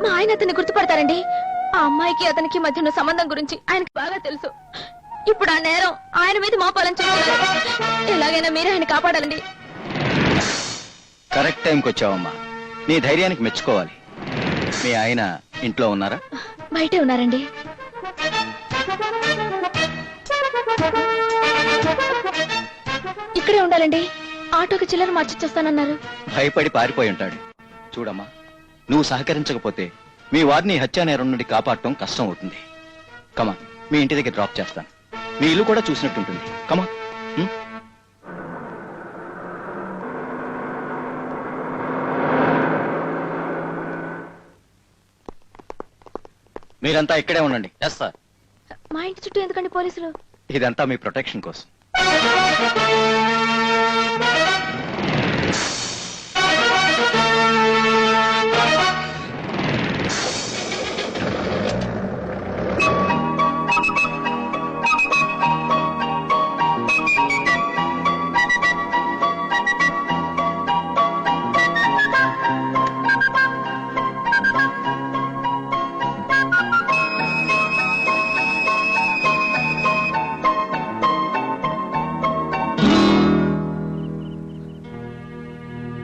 మా ఆయన అతన్ని గుర్తుపడతారండి. ఆ అమ్మాయికి అతనికి మధ్య ఉన్న సంబంధం గురించి ఆయనకి బాగా తెలుసు. ఇప్పుడు ఆ నేరం ఆయన మీద మోపాలని చెప్తున్నారు. ఎలాగైనా మీరే ఆయన కాపాడాలండి. కరెక్ట్ టైంకి వచ్చావమ్మా. నీ ధైర్యానికి మెచ్చుకోవాలి. మీ ఆయన ఇంట్లో ఉన్నారా? బయటే ఉన్నారండి. ఇక్కడే ఉండాలండి. ఆటోకి చిల్లర మార్చిచ్చేస్తానన్నారు. భయపడి పారిపోయి ఉంటాడు. చూడమ్మా, నువ్వు సహకరించకపోతే మీ వారిని హత్యా నేరం నుండి కాపాడటం కష్టం అవుతుంది. కమా, మీ ఇంటి దగ్గర డ్రాప్ చేస్తాను. మీ ఇల్లు కూడా చూసినట్టుంటుంది. కమా. మీరంతా ఇక్కడే ఉండండి. Yes sir. మా ఇంటి చుట్టూ ఎందుకండి పోలీసులు? ఇదంతా మీ ప్రొటెక్షన్ కోసం.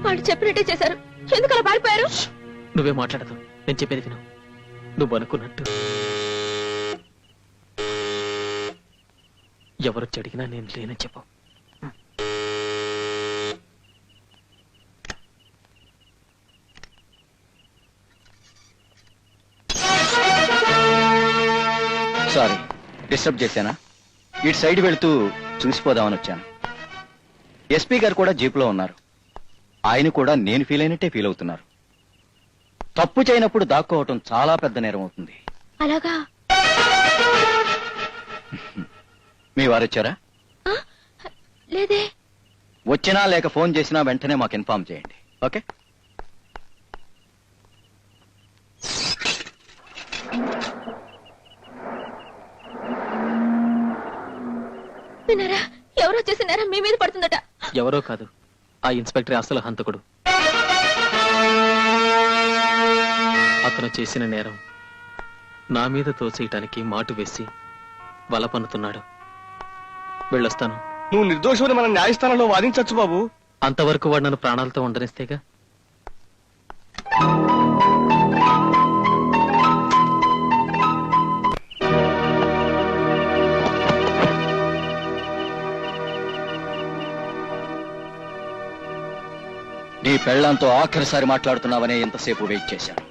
వాళ్ళు చెప్పినట్టే చేశారు. ఎందుకు అలా పారిపోయారు? నువ్వే మాట్లాడదు, నేను చెప్పేది విను. నువ్వు అనుకున్నట్టు ఎవరొచ్చి అడిగినా నేను లేనని చెప్పు. సారీ, డిస్టర్బ్ చేశానా? ఇటు సైడ్ వెళ్తూ చూసిపోదామని వచ్చాను. ఎస్పీ గారు కూడా జీపులో ఉన్నారు. ఆయన కూడా నేను ఫీల్ అయినట్టే ఫీల్ అవుతున్నారు. తప్పు చేయనప్పుడు దాక్కోవటం చాలా పెద్ద నేరం అవుతుంది. అలాగా? మీ వారు వచ్చారా? లేదే. వచ్చినా లేక ఫోన్ చేసినా వెంటనే మాకు ఇన్ఫార్మ్ చేయండి. ఓకే? విన్నారా? ఎవరో చేసిన నేరం మీ మీద పడుతుందట. ఎవరో కాదు, ఆ ఇన్స్పెక్టర్ అసలు హంతకుడు. అతను చేసిన నేరం నా మీద తోసేయటానికి మాటు వేసి వల పన్నుతున్నాడు. వెళ్ళొస్తాను. నువ్వు నిర్దోషమని మన న్యాయస్థానంలో వాదించవచ్చు బాబు. అంతవరకు వాడు నన్ను ప్రాణాలతో ఉండనిస్తేగా. నీ పెళ్లంతో ఆఖరిసారి మాట్లాడుతున్నావనే ఎంతసేపు వెయిట్ చేశాను.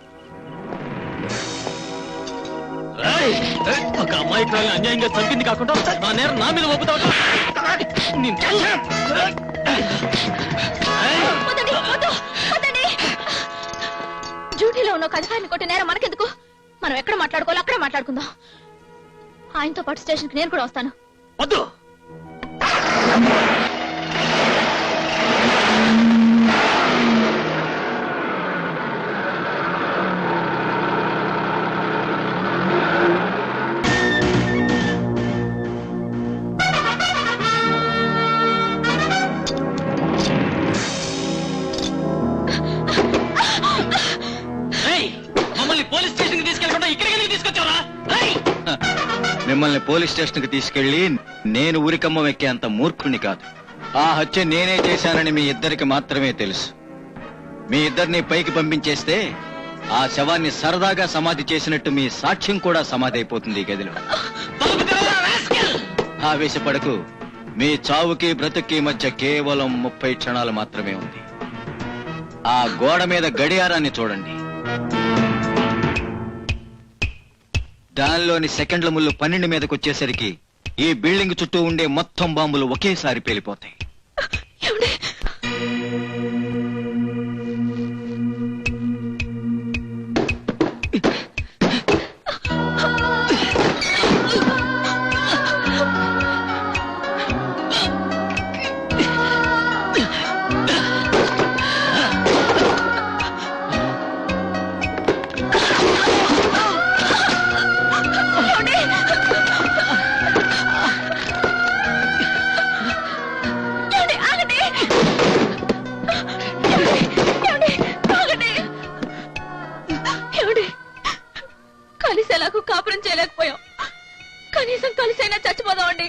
ఒక అమ్మాయికి అన్యాయంగా చంపింది కాకుండా నా నేరం నా మీద ఒప్పుతావు. డ్యూటీలో ఉన్న ఒక అధికారిని కొట్టి నేరం మనకెందుకు? మనం ఎక్కడ మాట్లాడుకోవాలో అక్కడ మాట్లాడుకుందాం. ఆయనతో పాటు స్టేషన్కి నేను కూడా వస్తాను. వద్దు. మిమ్మల్ని పోలీస్ స్టేషన్ కి తీసుకెళ్లి నేను ఊరికమ్మం ఎక్కేంత మూర్ఖుణ్ణి కాదు. ఆ హత్య నేనే చేశానని మీ ఇద్దరికి మాత్రమే తెలుసు. మీ ఇద్దరిని పైకి పంపించేస్తే ఆ శవాన్ని సరదాగా సమాధి చేసినట్టు మీ సాక్ష్యం కూడా సమాధి అయిపోతుంది ఈ గదిలో. ఆవేశపడకు. మీ చావుకి బ్రతుక్కి మధ్య కేవలం 30 క్షణాలు మాత్రమే ఉంది. ఆ గోడ మీద గడియారాన్ని చూడండి. దానిలోని సెకండ్ల ముళ్ళు 12 మీదకి వచ్చేసరికి ఈ బిల్డింగ్ చుట్టూ ఉండే మొత్తం బాంబులు ఒకేసారి పేలిపోతాయి. కలిసేలాగా కాపురం చేయలేకపోయాం. కనీసం కలిసైనా చచ్చిపోదామండి.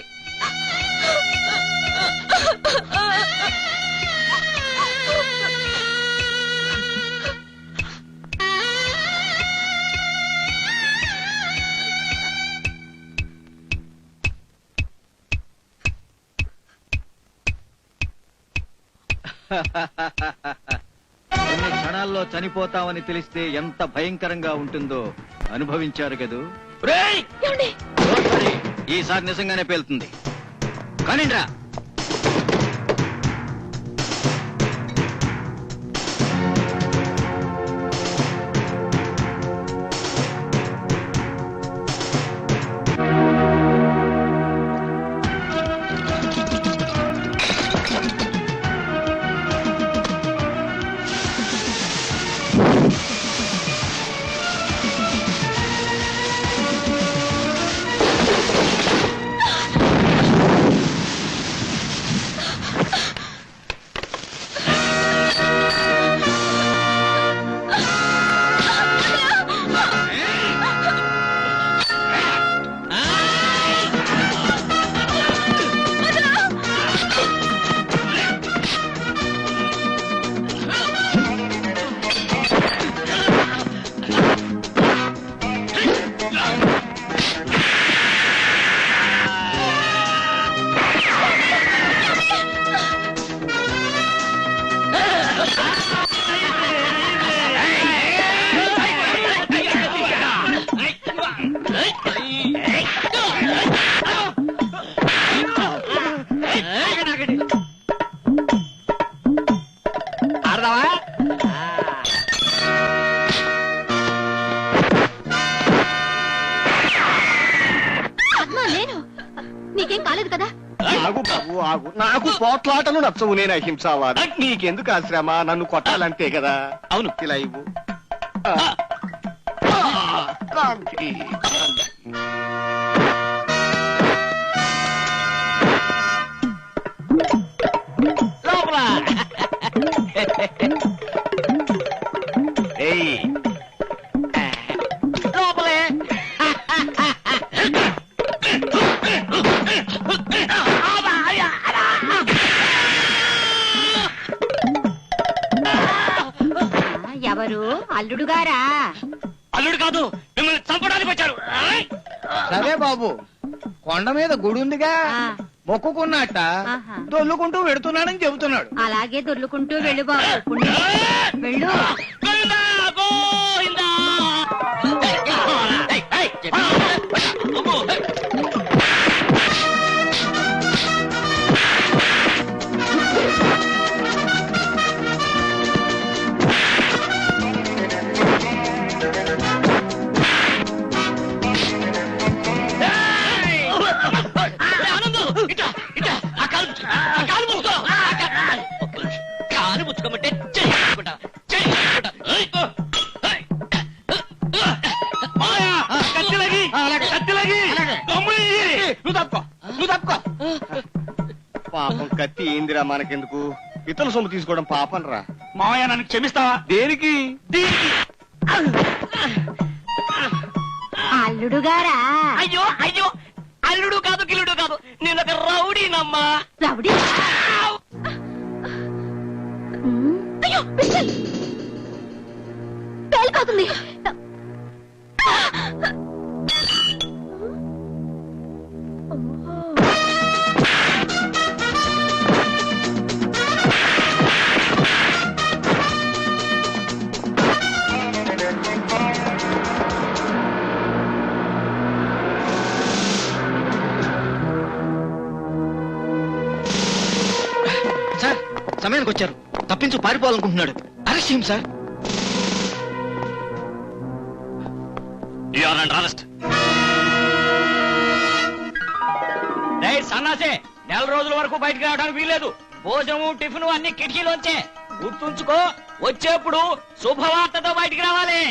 కొన్ని క్షణాల్లో చనిపోతామని తెలిస్తే ఎంత భయంకరంగా ఉంటుందో అనుభవించారు కదూ. ఈసారి నిజంగానే పేలుతుంది. కానిండ్రా. నీకేం కాలేదు కదా? ఆగు బాబు ఆగు. నాకు పోట్లాటలు నచ్చవు. నేను అహింసావాది. నీకెందుకు ఆ శ్రమ? నన్ను కొట్టాలంతే కదా. అవును. ఇలా ఇవ్వు. క్రాంతి. ఏయ్ లోపలే. ఎవరు? అల్లుడు గారా? అల్లుడు కాదు, మిమ్మల్ని చంపడానికి వచ్చాడు. సరే బాబు, కొండ మీద గుడి ఉందిగా, మొక్కుకున్నట్ట ఆహా. దొల్లుకుంటూ వెడుతున్నాడని చెబుతున్నాడు. అలాగే దొర్లుకుంటూ వెళ్ళు బాబు. పుణ్యం. వెళ్ళు. గోవిందా, గోవిందా. కాలు పుచ్చుకోమంటే చెయ్యకుండా పాపం కత్తి ఏందిరా మనకెందుకు? ఇతరుల సొమ్ము తీసుకోవడం పాపం రా. మావయ్య నన్ను క్షమిస్తావా? దేనికి? అల్లుడు గారా? అయ్యో అయ్యో, అల్లుడు కాదు గిల్లుడు కాదు, నేను ఒక రౌడీని. రౌడీనమ్మా. రౌడీ అయ్యో పిస్టల్ పేలిపోతుంది. సార్ సమయానికి వచ్చారు. తప్పించు పారిపోవాలనుకుంటున్నాడు. అరెస్ట్ చేయండి సార్. సన్నాసే, నెల రోజుల వరకు బయటకు రావడానికి వీల్లేదు. భోజనము టిఫిన్ అన్ని కిటికీలోంచే. గుర్తుంచుకో, వచ్చేప్పుడు శుభవార్తతో బయటికి రావాలి.